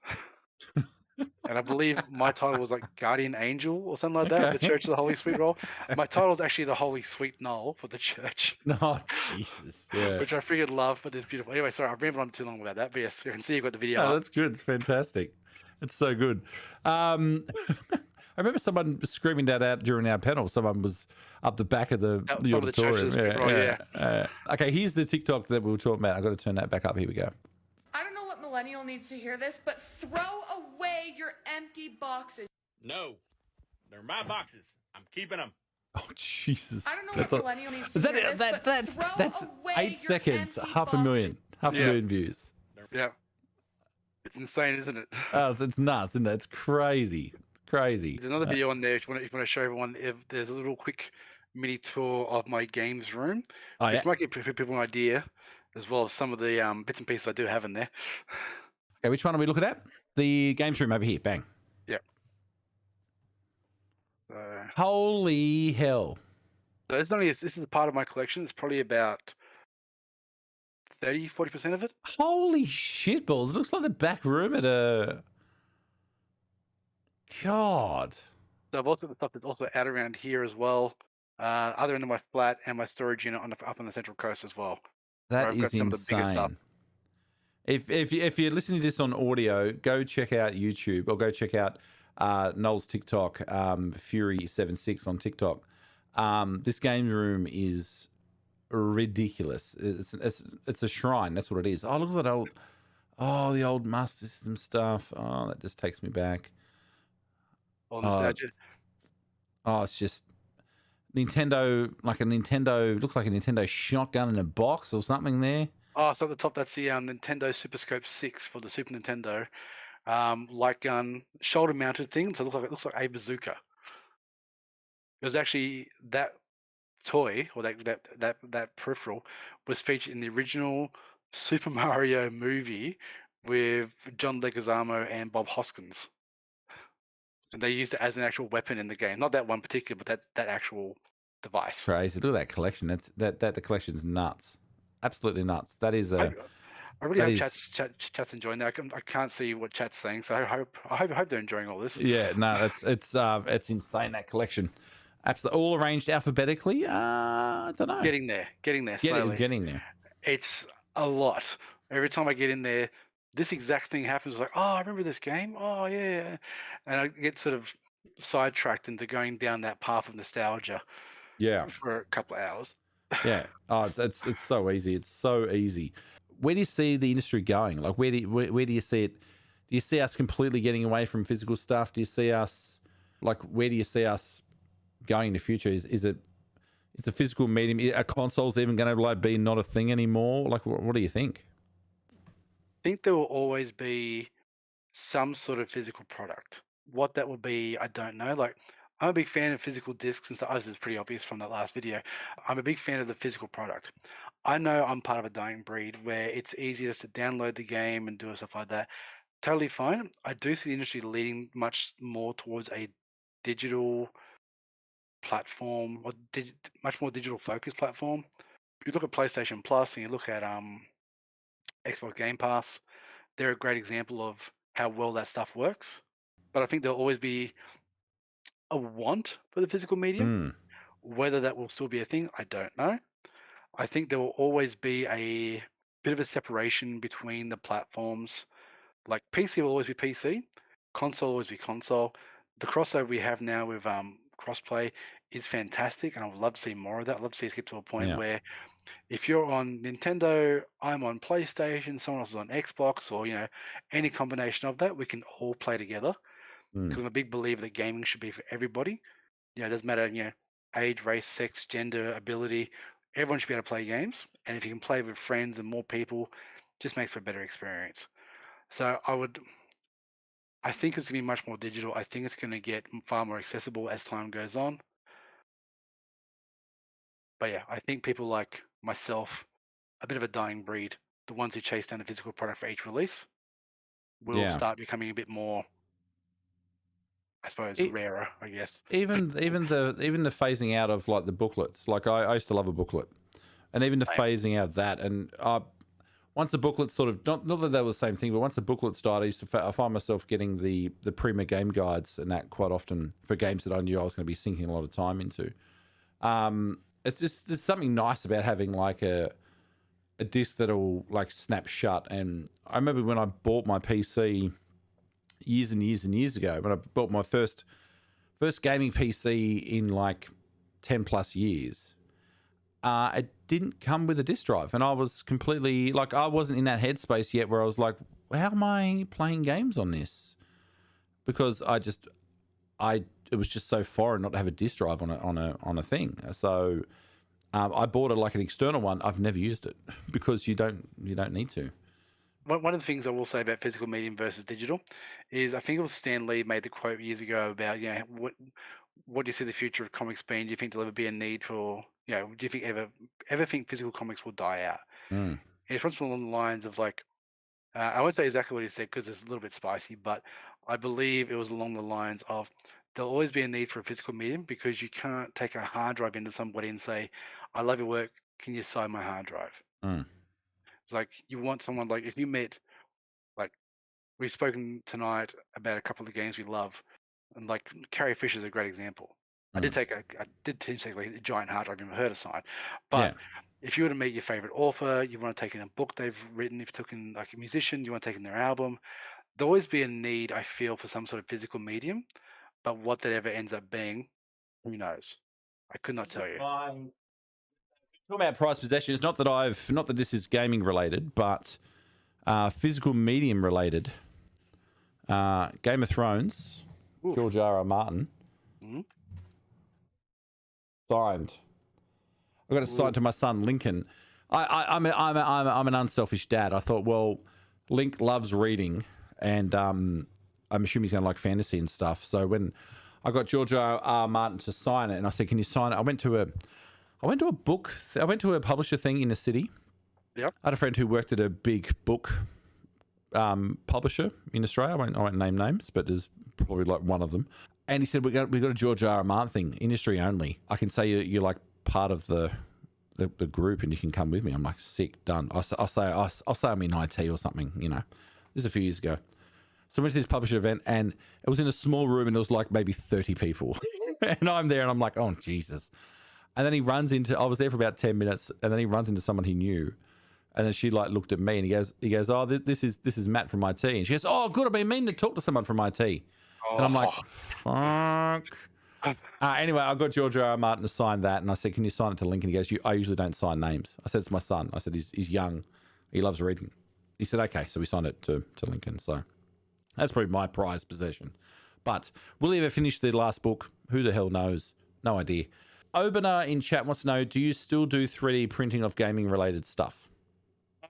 And I believe my title was like Guardian Angel or something like that, of the Okay. Church of the Holy Sweet Roll. My title is actually the Holy Sweet Noel for the church. Oh, Jesus. Yeah. Which I freaking love, but it's beautiful. Anyway, sorry, I've rambled on too long about that. But yes, you can see you've got the video Oh, up. that's good. It's fantastic. It's so good. I remember someone screaming that out during our panel. Someone was up the back of the From the Church auditorium. of the Sweet Roll, yeah. Okay, here's the TikTok that we were talking about. I've got to turn that back up. Here we go. I don't know what millennial needs to hear this, but throw away your empty boxes. No, they're my boxes. I'm keeping them. Oh, Jesus. I don't know what millennial needs to Is that hear it? this, but That's throw away 8 your seconds. empty Half a million. Half a Yeah. million views. Yeah. It's insane, isn't it? Oh, it's nuts, isn't it? It's crazy. It's crazy. There's another video on there if you want to show everyone. If there's a little quick mini tour of my games room, Oh, which yeah. might give people an idea, as well as some of the bits and pieces I do have in there. Okay, which one are we looking at? The games room over here. Bang. Yeah. Holy hell. So this is a part of my collection. It's probably about 30-40% of it. Holy shitballs. It looks like the back room at a... God. So I've also got the stuff that's also out around here as well. Other end of my flat and my storage unit up on the Central Coast as well. That I've is got some of the bigger stuff. insane. If you're listening to this on audio, go check out YouTube or go check out Noel's TikTok, FurySevenSix on TikTok. This game room is ridiculous. It's a shrine. That's what it is. Oh, look at that the old Master System stuff. Oh, that just takes me back. All nostalgia. It's just Nintendo, looks like a Nintendo shotgun in a box or something there. Oh, so at the top, that's the Nintendo Super Scope 6 for the Super Nintendo. Light gun, shoulder-mounted thing. So it looks like a bazooka. It was actually that toy or that peripheral was featured in the original Super Mario movie with John Leguizamo and Bob Hoskins. And they used it as an actual weapon in the game. Not that one particular, but that actual device. Crazy. Look at that collection. The collection's nuts. Absolutely nuts. That is I really that hope is- chat's enjoying that. I can't see what chat's saying, so I hope they're enjoying all this. Yeah, no, it's insane, that collection. Absolutely, all arranged alphabetically. I don't know. Getting there slowly. Getting there. It's a lot. Every time I get in there, this exact thing happens. Like, oh, I remember this game. Oh, yeah. And I get sort of sidetracked into going down that path of nostalgia Yeah, for a couple of hours. yeah. Oh, it's so easy. It's so easy. Where do you see the industry going? Like, where do you see it? Do you see us completely getting away from physical stuff? Do you see us, like, where do you see us going in the future? Is it a physical medium? Are consoles even going to like be not a thing anymore? Like, what do you think? I think there will always be some sort of physical product. What that will be, I don't know. Like, I'm a big fan of physical discs and stuff. This is pretty obvious from that last video. I'm a big fan of the physical product. I know I'm part of a dying breed where it's easier just to download the game and do stuff like that. Totally fine. I do see the industry leading much more towards a digital platform or much more digital focused platform. you look at PlayStation Plus and you look at Xbox Game Pass, they're a great example of how well that stuff works. But I think there'll always be a want for the physical medium. Whether that will still be a thing, I don't know. I think there will always be a bit of a separation between the platforms. Like PC will always be PC, console will always be console. The crossover we have now with crossplay is fantastic, and I would love to see more of that. I'd love to see us get to a point Yeah. where if you're on Nintendo, I'm on PlayStation, someone else is on Xbox, or any combination of that, we can all play together. Because I'm a big believer that gaming should be for everybody. It doesn't matter, age, race, sex, gender, ability. Everyone should be able to play games, and if you can play with friends and more people, just makes for a better experience. So I think it's gonna be much more digital. I think it's gonna get far more accessible as time goes on. But yeah, I think people like myself, a bit of a dying breed, the ones who chase down the physical product for each release, will start becoming a bit more, I suppose, rarer, I guess. Even the phasing out of like the booklets. Like I used to love a booklet, and even the phasing out of that. And once the booklet sort of not that they were the same thing, but once the booklet started, I find myself getting the Prima game guides and that quite often for games that I knew I was going to be sinking a lot of time into. It's just there's something nice about having like a disc that'll like snap shut. And I remember when I bought my PC years and years and years ago, when I bought my first gaming PC in like 10 plus years, it didn't come with a disc drive, and I was completely like, I wasn't in that headspace yet where I was like, how am I playing games on this? Because it was just so foreign not to have a disc drive on a thing. So I bought it like an external one. I've never used it because you don't need to. One of the things I will say about physical medium versus digital is, I think it was Stan Lee made the quote years ago about, what do you see the future of comics being? Do you think there'll ever be a need for, do you think ever think physical comics will die out? It's from along the lines of like, I won't say exactly what he said because it's a little bit spicy, but I believe it was along the lines of, there'll always be a need for a physical medium because you can't take a hard drive into somebody and say, I love your work, can you sign my hard drive? It's like, you want someone, like if you met, like we've spoken tonight about a couple of games we love, and like Carrie Fisher's a great example. I did take like a giant hard drive, I've never heard of sign. But if you were to meet your favorite author, you want to take in a book they've written, if you took in like a musician, you want to take in their album, there'll always be a need, I feel, for some sort of physical medium. But what that ever ends up being, who knows? I could not tell you. Talking about prized possessions, not that this is gaming related, but physical medium related. Game of Thrones, George R.R. Martin, signed. I got it signed to my son Lincoln. I'm an unselfish dad. I thought, well, Link loves reading, and I'm assuming he's going to like fantasy and stuff. So when I got George R.R. Martin to sign it, and I said, "Can you sign it?" I went to a publisher thing in the city. Yep. I had a friend who worked at a big book publisher in Australia. I won't name names, but there's probably like one of them. And he said, we got a George R.R. Martin thing, industry only. I can say you're like part of the group, and you can come with me. I'm like, sick, done. I'll say I'm in IT or something. This is a few years ago. So I went to this publisher event, and it was in a small room, and there was like maybe 30 people, and I'm there, and I'm like, oh Jesus. And then he runs into, I was there for about 10 minutes, and then he runs into someone he knew. And then she like looked at me, and he goes, oh, this is Matt from IT. And she goes, oh, good, I've been meaning to talk to someone from IT. And I'm like, fuck. Anyway, I got George R.R. Martin to sign that, and I said, can you sign it to Lincoln? He goes, I usually don't sign names. I said, it's my son. I said, he's young. He loves reading. He said, okay. So we signed it to Lincoln. So that's probably my prized possession. But will he ever finish the last book? Who the hell knows? No idea. Obener in chat wants to know, do you still do 3D printing of gaming-related stuff?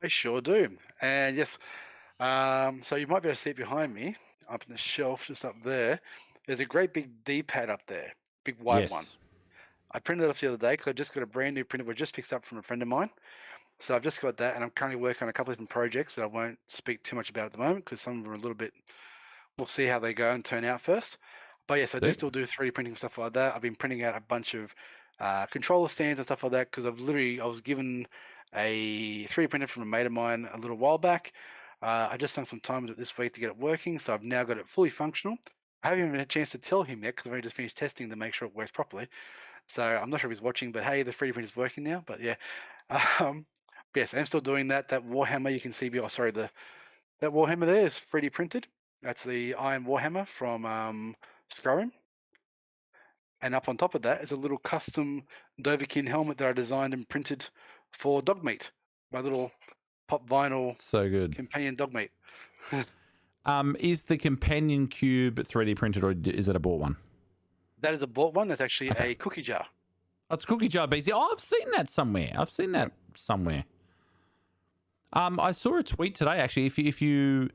I sure do. And yes, so you might be able to see it behind me, up on the shelf, just up there. There's a great big D-pad up there, big white one. I printed it off the other day because I just got a brand new printer we just fixed up from a friend of mine. So I've just got that, and I'm currently working on a couple of different projects that I won't speak too much about at the moment because some of them are a little bit, we'll see how they go and turn out first. But yes, I do still do 3D printing stuff like that. I've been printing out a bunch of controller stands and stuff like that, because I was given a 3D printer from a mate of mine a little while back. I just spent some time with it this week to get it working, so I've now got it fully functional. I haven't even had a chance to tell him yet because I've only just finished testing to make sure it works properly. So I'm not sure if he's watching, but hey, the 3D printer is working now. But yeah, yes, I'm still doing that. That Warhammer you can see, that Warhammer there is 3D printed. That's the Iron Warhammer from Skyrim. And up on top of that is a little custom Dovahkiin helmet that I designed and printed for Dogmeat, my little pop vinyl So good. companion Dogmeat. Is the companion cube 3D printed, or is it a bought one? That is a bought one. That's actually Okay. a cookie jar. Oh, it's cookie jar BC. Oh, I've seen that somewhere. I saw a tweet today, actually. If you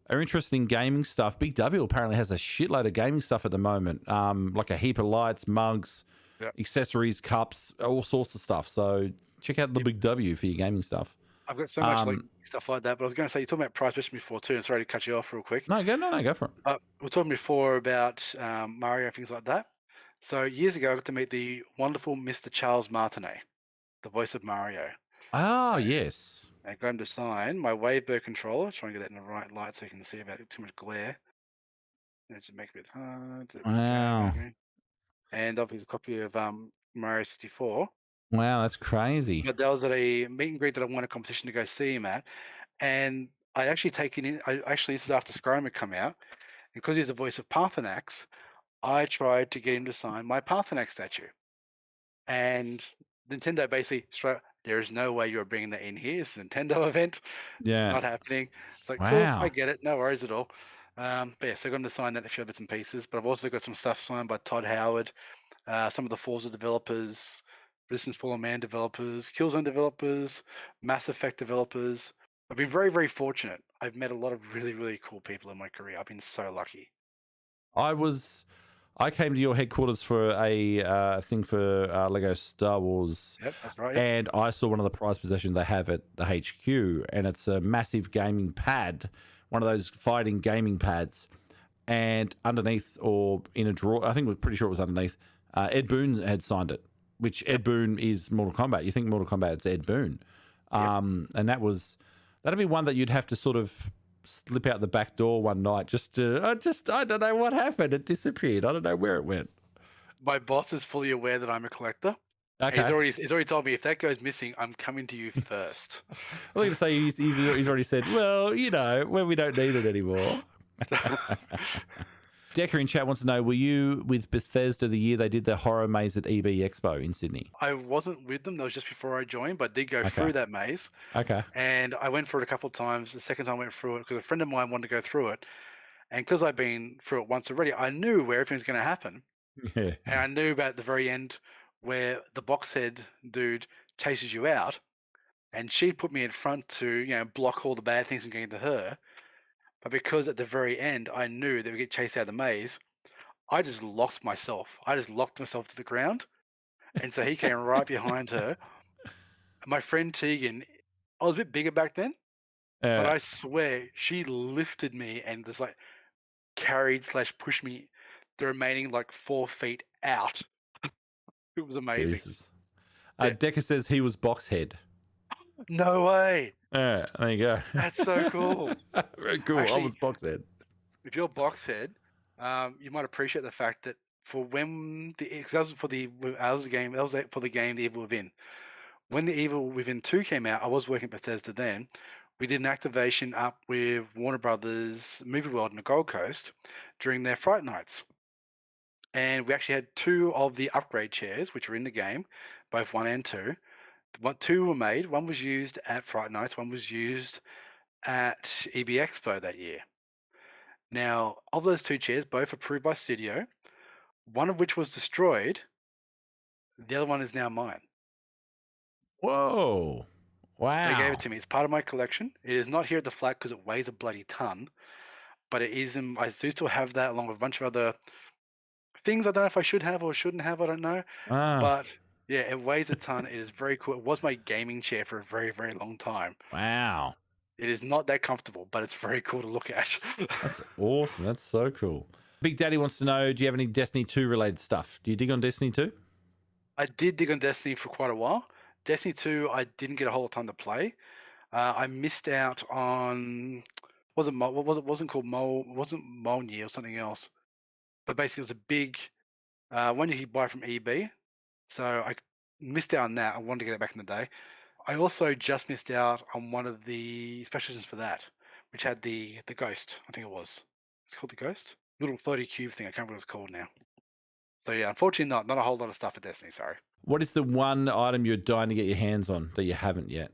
are interested in gaming stuff, Big W apparently has a shitload of gaming stuff at the moment, like a heap of lights, mugs, accessories, cups, all sorts of stuff. So check out the Big W for your gaming stuff. I've got so much stuff like that, but I was going to say, you're talking about price question before too, and sorry to cut you off real quick. No, go for it. We're talking before about Mario and things like that. So years ago, I got to meet the wonderful Mr. Charles Martinet, the voice of Mario. Oh, yes. I got him to sign my Wavebird controller. Try and get that in the right light so you can see about too much glare. Let's make it a bit hard. Wow. And obviously a copy of Mario 64. Wow, that's crazy. But that was at a meet and greet that I won a competition to go see him at. And I actually this is after Skyrim had come out. And because he's the voice of Parthenax, I tried to get him to sign my Parthenax statue. And Nintendo basically there is no way you're bringing that in here. It's a Nintendo event. Yeah. It's not happening. It's like, Wow. cool, I get it. No worries at all. But yeah, so I got him to sign that, a few bits and pieces. But I've also got some stuff signed by Todd Howard, some of the Forza developers, Resistance Fallen Man developers, Killzone developers, Mass Effect developers. I've been very, very fortunate. I've met a lot of really, really cool people in my career. I've been so lucky. I came to your headquarters for a thing for Lego Star Wars. Yep, that's right. And I saw one of the prized possessions they have at the HQ, and it's a massive gaming pad, one of those fighting gaming pads. And underneath, or in a drawer, I think we're pretty sure it was underneath, Ed Boon had signed it, which Ed Boon is Mortal Kombat. You think Mortal Kombat, it's Ed Boon. And that'd be one that you'd have to sort of slip out the back door one night I don't know what happened. It disappeared. I don't know where it went. My boss is fully aware that I'm a collector. Okay. He's already told me if that goes missing, I'm coming to you first. I was going to say he's already said, well, when we don't need it anymore. Decker in chat wants to know, were you with Bethesda the year they did the horror maze at EB Expo in Sydney? I wasn't with them. That was just before I joined, but I did go through that maze. Okay. And I went through it a couple of times. The second time I went through it because a friend of mine wanted to go through it. And because I've been through it once already, I knew where everything's going to happen. Yeah. And I knew about the very end where the box head dude chases you out. And she put me in front to, block all the bad things from getting to her. But because at the very end, I knew that we get chased out of the maze, I just locked myself. To the ground. And so he came right behind her. My friend Tegan, I was a bit bigger back then, but I swear she lifted me and just like carried/pushed me the remaining 4 feet out. It was amazing. Decker says he was Boxhead. No way. Yeah, there you go. That's so cool. Very cool. Actually, I was Boxhead. If you're Boxhead, you might appreciate the fact that for when that was for the game The Evil Within. When The Evil Within 2 came out, I was working at Bethesda then. We did an activation up with Warner Brothers Movie World in the Gold Coast during their Fright Nights. And we actually had 2 of the upgrade chairs, which were in the game, both 1 and 2. 2 were made. One was used at Fright Nights, one was used at EB Expo that year. Now, of those 2 chairs, both approved by Studio, one of which was destroyed, the other one is now mine. Whoa. Wow. They gave it to me. It's part of my collection. It is not here at the flat because it weighs a bloody ton, but it is I do still have that along with a bunch of other things I don't know if I should have or shouldn't have, I don't know. But yeah, it weighs a ton. It is very cool. It was my gaming chair for a very, very long time. Wow. It is not that comfortable, but it's very cool to look at. That's awesome. That's so cool. Big Daddy wants to know, do you have any Destiny 2 related stuff? Do you dig on Destiny 2? I did dig on Destiny for quite a while. Destiny 2, I didn't get a whole lot of time to play. I missed out on what was it? Wasn't called wasn't Molnir or something else. But basically, it was a big one you could buy from EB. So I missed out on that. I wanted to get it back in the day. I also just missed out on one of the special editions for that, which had the ghost. I think it was. It's called the ghost. Little floaty cube thing. I can't remember what it's called now. So yeah, unfortunately, not a whole lot of stuff for Destiny. Sorry. What is the one item you're dying to get your hands on that you haven't yet?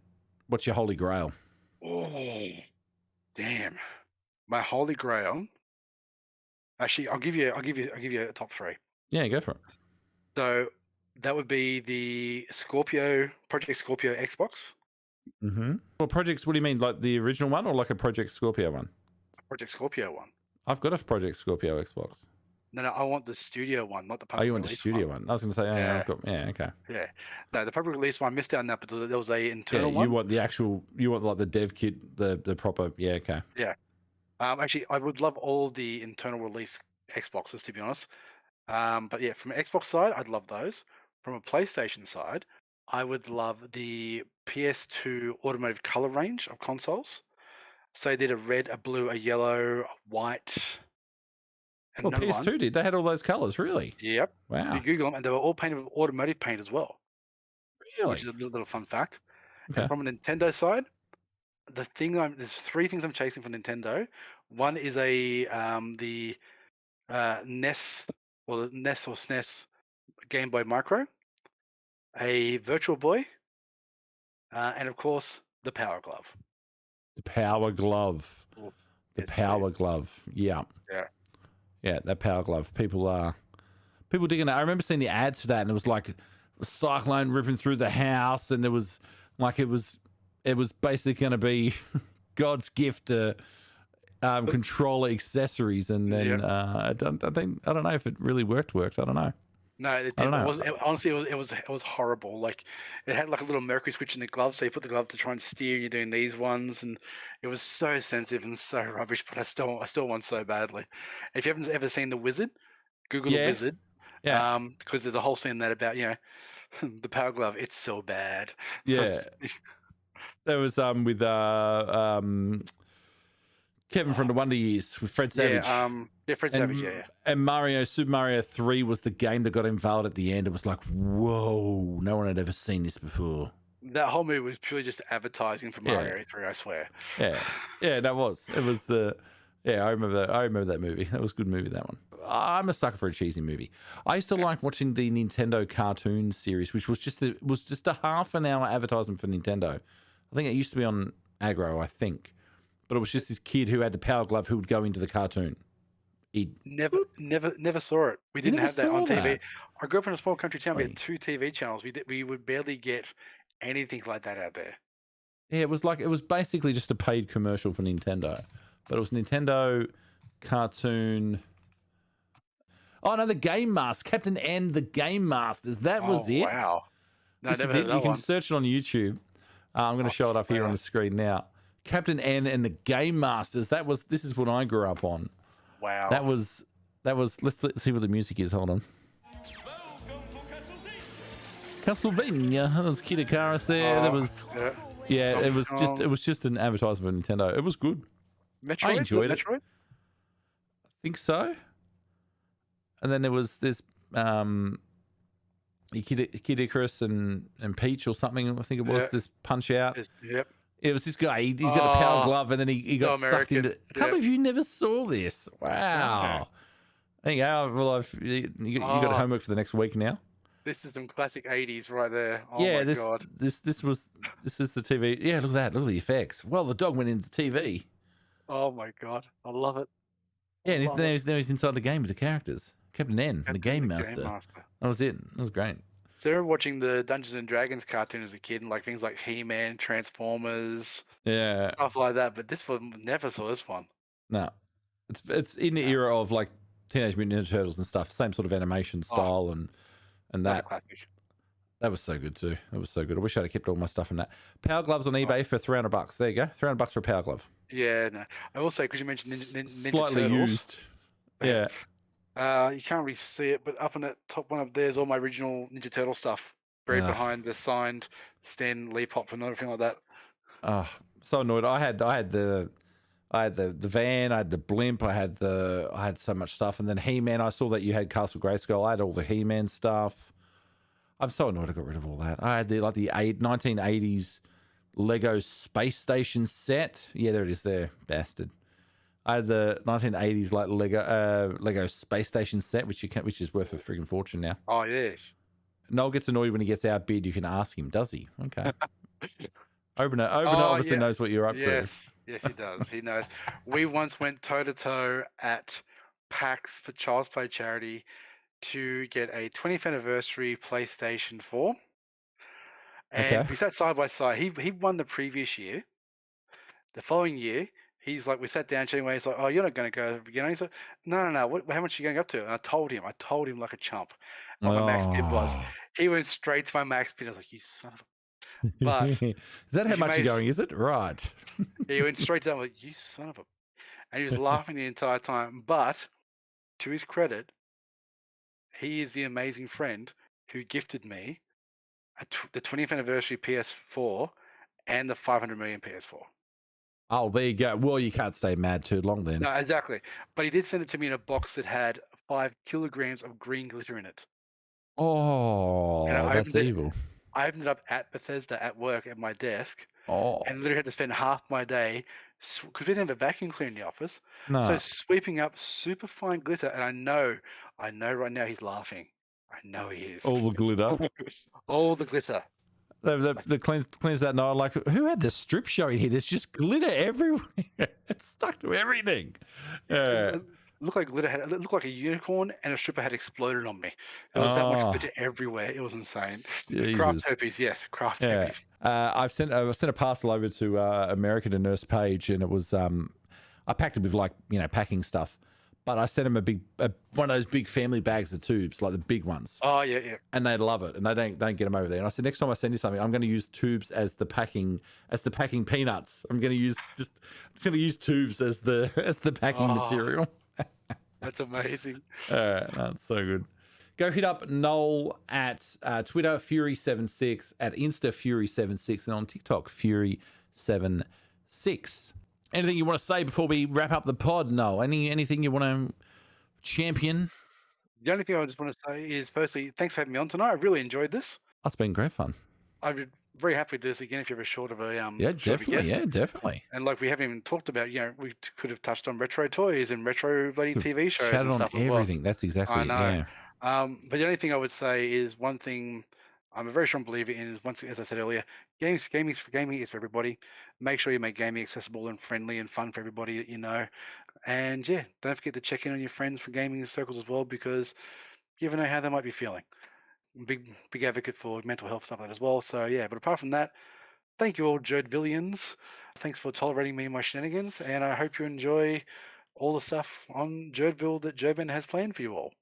What's your holy grail? Oh, damn! My holy grail. Actually, I'll give you a top 3. Yeah, go for it. So that would be the Project Scorpio Xbox. Mm-hmm. Well, projects. What do you mean, like the original one, or like a Project Scorpio one? Project Scorpio one. I've got a Project Scorpio Xbox. No, I want the studio one, not the public. Oh, you want the studio one? I was going to say, Yeah. I've got, yeah, okay. Yeah, no, the public release one I missed out on that, but there was a internal Yeah, one. you want the actual, you want like the dev kit, the proper, yeah, okay. Yeah. Actually, I would love all the internal release Xboxes, to be honest. But yeah, from an Xbox side, I'd love those. From a PlayStation side, I would love the PS2 automotive color range of consoles. So they did a red, a blue, a yellow, a white, and Well, another PS2 one. did. They had all those colors, really? Yep. Wow. You Google them, and they were all painted with automotive paint as well, Really? which is a little fun fact. Okay. And from a Nintendo side, there's 3 things I'm chasing for Nintendo. One is the NES or the NES or SNES Game Boy Micro, a Virtual Boy, and of course the Power Glove. The Power Glove. The Yes, Power please. Glove. Yeah. Yeah. Yeah, that Power Glove. People digging it. I remember seeing the ads for that, and it was like a cyclone ripping through the house, and it was like it was basically going to be God's gift to controller accessories, and then I don't know if it really worked. I don't know. No, it I don't didn't. know. Honestly, it was horrible. Like it had like a little mercury switch in the glove, so you put the glove to try and steer, and you're doing these ones, and it was so sensitive and so rubbish. But I still want so badly. If you haven't ever seen The Wizard, Google The Yeah. Wizard. Yeah. Because there's a whole scene in that about the Power Glove. It's so bad. Yeah. There was with Kevin from the Wonder Years with Fred Savage. Fred Savage. Yeah. And Super Mario 3 was the game that got unveiled at the end. It was like, whoa, no one had ever seen this before. That whole movie was purely just advertising for Mario 3, I swear. Yeah, that was. It was the. Yeah, I remember that movie. That was a good movie, that one. I'm a sucker for a cheesy movie. I used to like watching the Nintendo cartoon series, which was just a half an hour advertisement for Nintendo. I think it used to be on Agro, I think. But it was just this kid who had the Power Glove who would go into the cartoon. Never saw it. We didn't have that on TV. That? I grew up in a small country town. We had 2 TV channels. We would barely get anything like that out there. Yeah, it was basically just a paid commercial for Nintendo. But it was Nintendo cartoon. Oh no, the Game Master, Captain N, the Game Masters. That was it. Wow. No, This is never heard it. of You that can one. search it on YouTube. I'm going to show it up here on the screen now. Captain N and the Game Masters. This is what I grew up on. Wow. That was. Let's see what the music is. Hold on. Castlevania. There was Kid Icarus there. There was. Yeah, it was just an advertisement for Nintendo. It was good. Metroid? I enjoyed it. Metroid? I think so. And then there's Kid Icarus and Peach or something. I think it was this Punch Out. Yep. It was this guy. He's got a power glove, and then he got sucked into. I can't believe you never saw this. Wow. There you go. Well, you got homework for the next week now. This is some classic 80s right there. Oh Yeah, my god. this is the TV. Yeah, look at that. Look at the effects. Well, the dog went into the TV. Oh my god. I love it. Yeah, and now he's inside the game with the characters. Captain N, the Game Master. That was it. That was great. So I remember watching the Dungeons and Dragons cartoon as a kid, and like things like He-Man, Transformers, Yeah. stuff like that. But this one, never saw this one. No. It's in the era of like Teenage Mutant Ninja Turtles and stuff. Same sort of animation style and that. Classic. That was so good too. That was so good. I wish I'd have kept all my stuff in that. Power gloves on eBay for $300. There you go. $300 for a power glove. Yeah, no. I will say, because you mentioned Ninja Slightly Turtles. used. Yeah. You can't really see it, but up in that top one up there is all my original Ninja Turtle stuff buried behind the signed Stan Lee pop and everything like that. Oh, so annoyed. I had the van, I had the blimp, I had so much stuff, and then He-Man. I saw that you had Castle Grayskull. I had all the He-Man stuff. I'm so annoyed I got rid of all that. I had the 1980s Lego Space Station set. Yeah, there it is there, bastard. I had the 1980s like Lego Space Station set, which is worth a friggin' fortune now. Oh yes. Noel gets annoyed when he gets outbid. You can ask him, does he? Okay. Opener obviously knows what you're up to. Yes, he does. He knows. We once went toe to toe at PAX for Child's Play charity to get a 20th anniversary PlayStation 4. And we sat side by side. He won the previous year. The following year, he's like, we sat down anyway. He's like, oh, you're not going to go. He's like, no. How much are you going up to? And I told him like a chump what my max bid was. He went straight to my max bid. I was like, you son of a. But is that how much you're going? Is it right? He went straight to that. I'm like, you son of a. And he was laughing the entire time. But to his credit, he is the amazing friend who gifted me the 20th anniversary PS4 and the 500 million PS4. Oh, there you go. Well, you can't stay mad too long then. No, exactly. But he did send it to me in a box that had 5 kilograms of green glitter in it. Oh, that's evil. I opened it up at Bethesda at work at my desk. Oh. And literally had to spend half my day because we didn't have a vacuum cleaner in the office. No. So sweeping up super fine glitter, and I know right now he's laughing. I know he is. All the glitter. All the glitter. The cleans that night. Like, who had the strip show in here? There's just glitter everywhere. It's stuck to everything. It looked like glitter it looked like a unicorn, and a stripper had exploded on me. There was that much glitter everywhere. It was insane. Jesus. Craft herpes, yes, craft herpes. I've sent a parcel over to America to Nurse Page, and it was I packed it with packing stuff. But I sent him one of those big family bags of tubes, like the big ones. Oh yeah. And they love it, and they don't get them over there. And I said, next time I send you something, I'm going to use tubes as the packing peanuts. I'm going to use tubes as the packing material. That's amazing. That's so good. Go hit up Noel at Twitter FurySevenSix, at Insta FurySevenSix, and on TikTok FurySevenSix. Anything you want to say before we wrap up the pod? No. Anything you want to champion? The only thing I just want to say is, firstly, thanks for having me on tonight. I really enjoyed this. That's been great fun. I'd be very happy to do this again if you have a short of a definitely. And like we haven't even talked about, we could have touched on retro toys and retro bloody TV shows. Chatted and on stuff everything. Well. That's exactly I know. Yeah. But the only thing I would say is one thing I'm a very strong believer in is, as I said earlier, gaming is for everybody. Make sure you make gaming accessible and friendly and fun for everybody that you know. And yeah, don't forget to check in on your friends for gaming circles as well, because you never know how they might be feeling. Big advocate for mental health stuff like that as well. So yeah, but apart from that, thank you all, Jurdvillians. Thanks for tolerating me and my shenanigans, and I hope you enjoy all the stuff on Jurdville that Jurdman has planned for you all.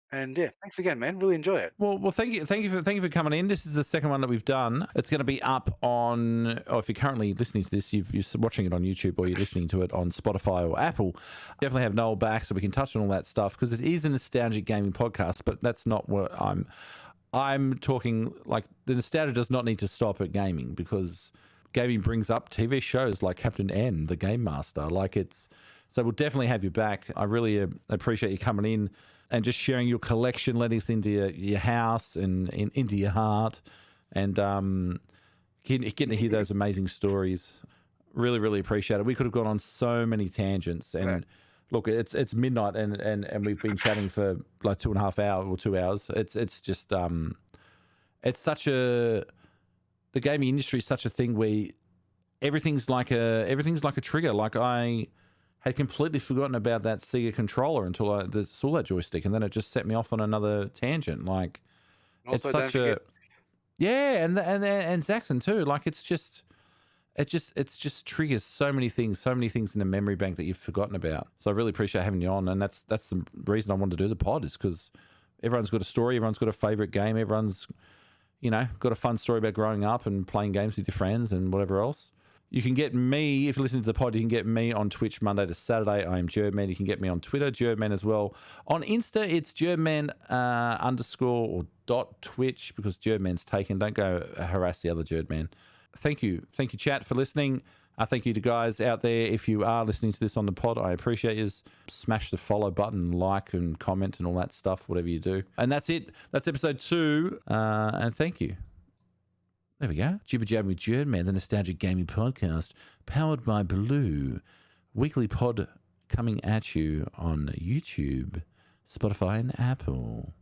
And yeah, thanks again, man. Really enjoy it. Well, thank you for coming in. This is the second one that we've done. It's going to be up on. Oh, if you're currently listening to this, you're watching it on YouTube, or you're listening to it on Spotify or Apple. Definitely have Noel back so we can touch on all that stuff, because it is a nostalgic gaming podcast. But that's not what I'm talking. Like, the nostalgia does not need to stop at gaming, because gaming brings up TV shows like Captain N, the Game Master. So we'll definitely have you back. I really appreciate you coming in and just sharing your collection, letting us into your house and into your heart, and getting to hear those amazing stories. Really, really appreciate it. We could have gone on so many tangents, and look, it's midnight, and we've been chatting for like 2.5 hours or 2 hours. It's just it's such the gaming industry is such a thing where everything's like a trigger. Like, I had completely forgotten about that Sega controller until I saw that joystick, and then it just set me off on another tangent. Like, also, it's such and Zaxxon too. Like, it just triggers so many things in the memory bank that you've forgotten about. So I really appreciate having you on, and that's the reason I wanted to do the pod, is because everyone's got a story, everyone's got a favorite game, everyone's got a fun story about growing up and playing games with your friends and whatever else. You can get me, if you listen to the pod, you can get me on Twitch Monday to Saturday. I am Jurdman. You can get me on Twitter, Jurdman as well. On Insta, it's Jurdman _ or .twitch because Jurdman's taken. Don't go harass the other Jurdman. Thank you. Thank you, chat, for listening. Thank you to guys out there. If you are listening to this on the pod, I appreciate you. Smash the follow button, like and comment and all that stuff, whatever you do. And that's it. That's episode 2. And thank you. There we go. Jibber Jabbers with Jurdman, the Nostalgic Gaming Podcast, powered by Blue. Weekly pod coming at you on YouTube, Spotify, and Apple.